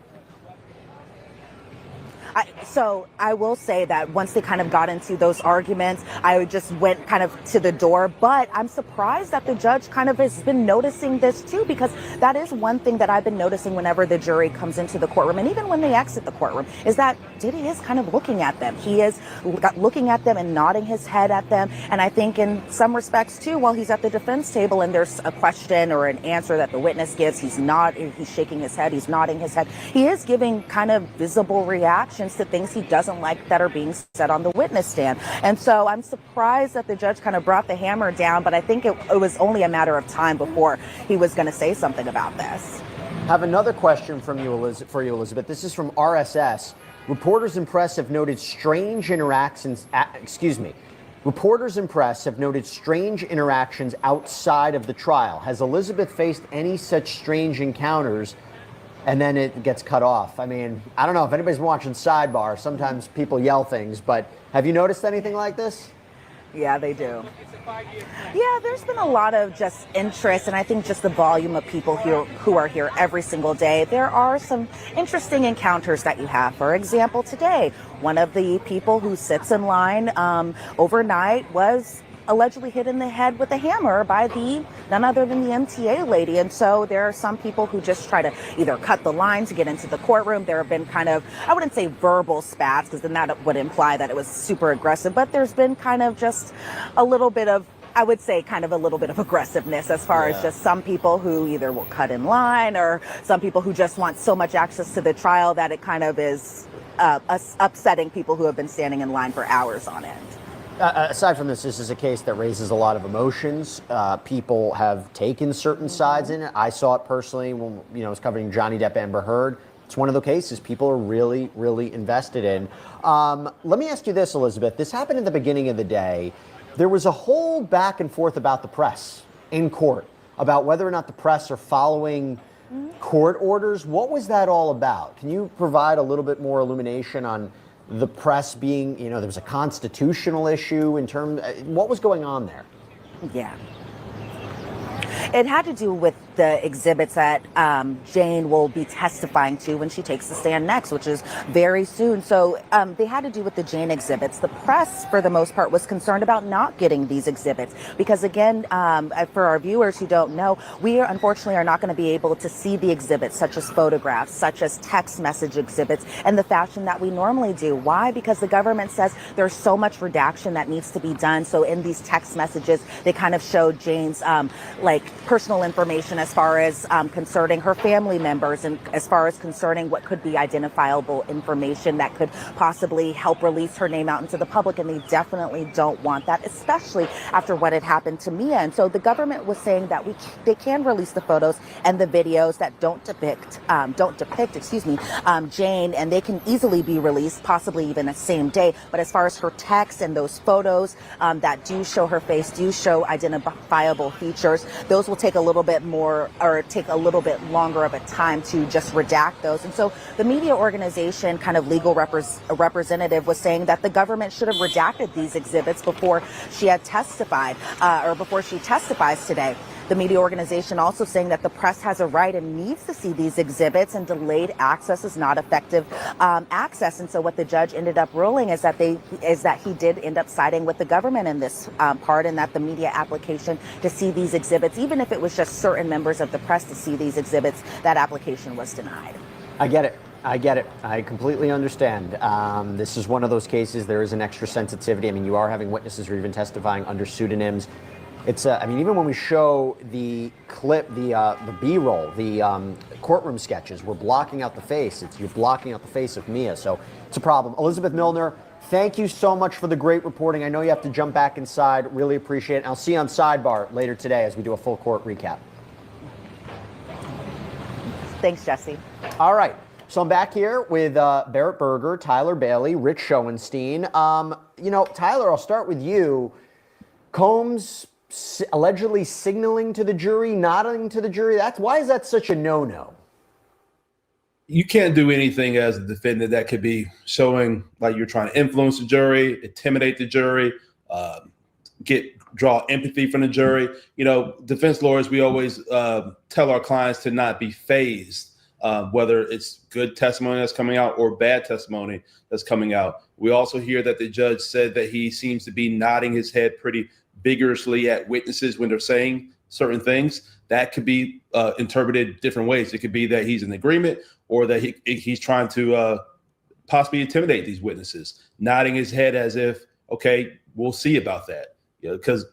So I will say that once they kind of got into those arguments, I just went kind of to the door. But I'm surprised that the judge kind of has been noticing this too, because that is one thing that I've been noticing whenever the jury comes into the courtroom, and even when they exit the courtroom, is that Diddy is kind of looking at them. He is looking at them and nodding his head at them. And I think in some respects too, while he's at the defense table and there's a question or an answer that the witness gives, he's shaking his head, he's nodding his head. He is giving kind of visible reactions to things he doesn't like that are being said on the witness stand. And so I'm surprised that the judge kind of brought the hammer down, but I think it was only a matter of time before he was going to say something about this. Have another question from you, Elizabeth. This is from RSS. Reporters and press have noted strange interactions. Reporters and press have noted strange interactions outside of the trial. Has Elizabeth faced any such strange encounters? And then it gets cut off. I mean, I don't know if anybody's been watching Sidebar. Sometimes people yell things, but have you noticed anything like this? Yeah, they do. Yeah, there's been a lot of just interest, and I think just the volume of people here who are here every single day. There are some interesting encounters that you have. For example, today, one of the people who sits in line overnight was allegedly hit in the head with a hammer by none other than the MTA lady. And so there are some people who just try to either cut the line to get into the courtroom. There have been kind of, I wouldn't say verbal spats, because then that would imply that it was super aggressive, but there's been kind of just a little bit of, I would say kind of a little bit of aggressiveness as far as just some people who either will cut in line, or some people who just want so much access to the trial that it kind of is upsetting people who have been standing in line for hours on end. Aside from this is a case that raises a lot of emotions. People have taken certain sides in it. I saw it personally when I was covering Johnny Depp, Amber Heard. It's one of the cases people are really, really invested in. Let me ask you this, Elizabeth. This happened at the beginning of the day. There was a whole back and forth about the press in court, about whether or not the press are following court orders. What was that all about? Can you provide a little bit more illumination on the press being, there was a constitutional issue in terms, what was going on there? Yeah. It had to do with the exhibits that Jane will be testifying to when she takes the stand next, which is very soon. So they had to do with the Jane exhibits. The press, for the most part, was concerned about not getting these exhibits because, again, for our viewers who don't know, we unfortunately are not going to be able to see the exhibits, such as photographs, such as text message exhibits, in the fashion that we normally do. Why? Because the government says there's so much redaction that needs to be done. So in these text messages, they kind of showed Jane's personal information as far as concerning her family members, and as far as concerning what could be identifiable information that could possibly help release her name out into the public. And they definitely don't want that, especially after what had happened to Mia. And so the government was saying that they can release the photos and the videos that don't depict Jane, and they can easily be released, possibly even the same day. But as far as her text and those photos that do show her face, do show identifiable features, those will take a little bit more, or take a little bit longer of a time to just redact those. And so the media organization kind of legal representative was saying that the government should have redacted these exhibits before she had testified, or before she testifies today. The media organization also saying that the press has a right and needs to see these exhibits, and delayed access is not effective access. And so what the judge ended up ruling is that he did end up siding with the government in this part, and that the media application to see these exhibits, even if it was just certain members of the press to see these exhibits, that application was denied. I get it. I completely understand. This is one of those cases. There is an extra sensitivity. I mean, you are having witnesses who are even testifying under pseudonyms. It's, even when we show the clip, the B-roll, the courtroom sketches, we're blocking out the face. You're blocking out the face of Mia, so it's a problem. Elizabeth Milner, thank you so much for the great reporting. I know you have to jump back inside. Really appreciate it. And I'll see you on Sidebar later today as we do a full court recap. Thanks, Jesse. All right. So I'm back here with Barrett Berger, Tyler Bailey, Rich Schoenstein. Tyler, I'll start with you. Combs allegedly signaling to the jury, nodding to the jury. Why is that such a no-no? You can't do anything as a defendant that could be showing like you're trying to influence the jury, intimidate the jury, draw empathy from the jury. Defense lawyers, we always tell our clients to not be fazed whether it's good testimony that's coming out or bad testimony that's coming out. We also hear that the judge said that he seems to be nodding his head pretty vigorously at witnesses when they're saying certain things. That could be interpreted different ways. It could be that he's in agreement, or that he's trying to possibly intimidate these witnesses, nodding his head as if, okay, we'll see about that. Because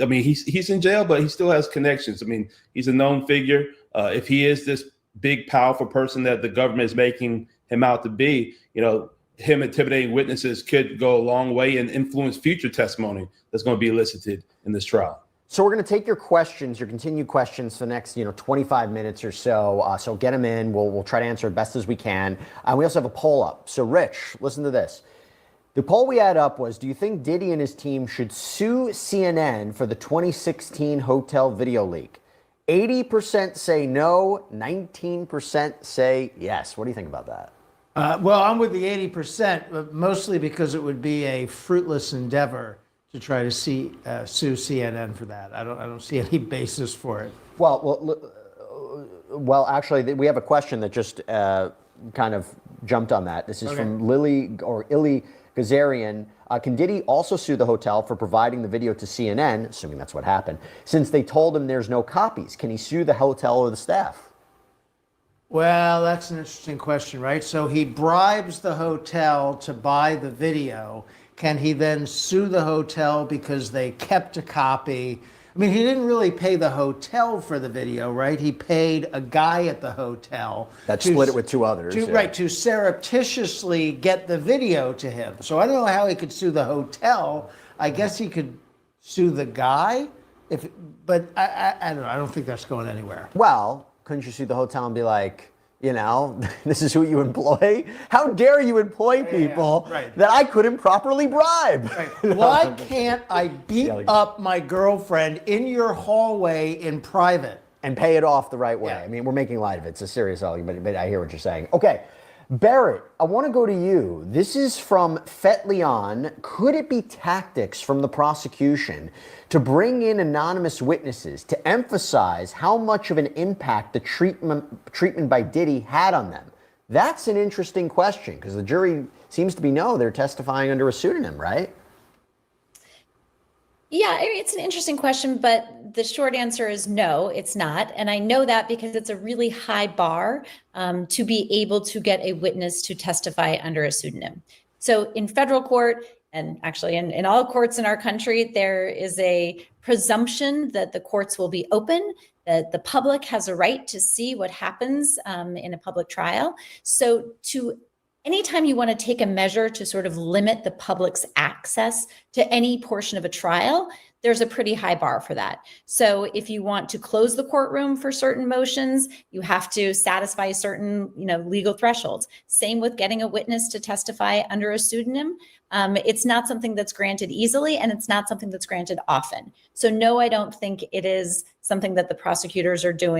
I mean, he's in jail, but he still has connections. I mean, he's a known figure. If he is this big, powerful person that the government is making him out to be, him intimidating witnesses could go a long way and influence future testimony that's going to be elicited in this trial. So we're going to take your questions, your continued questions for the next, 25 minutes or so. So get them in. We'll try to answer as best as we can. And we also have a poll up. So Rich, listen to this. The poll we had up was, do you think Diddy and his team should sue CNN for the 2016 hotel video leak? 80% say no, 19% say yes. What do you think about that? Well, I'm with the 80%, but mostly because it would be a fruitless endeavor to try to sue CNN for that. I don't see any basis for it. Well, actually, we have a question that just kind of jumped on that. This is from Illy Gazarian. Can Diddy also sue the hotel for providing the video to CNN, assuming that's what happened, since they told him there's no copies? Can he sue the hotel or the staff? Well, that's an interesting question, right? So he bribes the hotel to buy the video. Can he then sue the hotel because they kept a copy? I mean, he didn't really pay the hotel for the video, right? He paid a guy at the hotel. That split it with two others. Right, to surreptitiously get the video to him. So I don't know how he could sue the hotel. I guess he could sue the guy, but I don't know. I don't think that's going anywhere. Well, couldn't you sue the hotel and be like, this is who you employ? How dare you employ people that I couldn't properly bribe? Right. Why can't I beat up my girlfriend in your hallway in private? And pay it off the right way. I mean, we're making light of it. It's a serious argument, but I hear what you're saying. Okay, Barrett, I want to go to you. This is from Fet Leon. Could it be tactics from the prosecution to bring in anonymous witnesses to emphasize how much of an impact the treatment by Diddy had on them? That's an interesting question, because the jury seems to be they're testifying under a pseudonym, right? Yeah, it's an interesting question, but the short answer is no, it's not. And I know that because it's a really high bar to be able to get a witness to testify under a pseudonym. So in federal court, and actually in all courts in our country, there is a presumption that the courts will be open, that the public has a right to see what happens in a public trial. So anytime you want to take a measure to sort of limit the public's access to any portion of a trial, there's a pretty high bar for that. So if you want to close the courtroom for certain motions, you have to satisfy certain, legal thresholds. Same with getting a witness to testify under a pseudonym. It's not something that's granted easily, and it's not something that's granted often. So no, I don't think it is something that the prosecutors are doing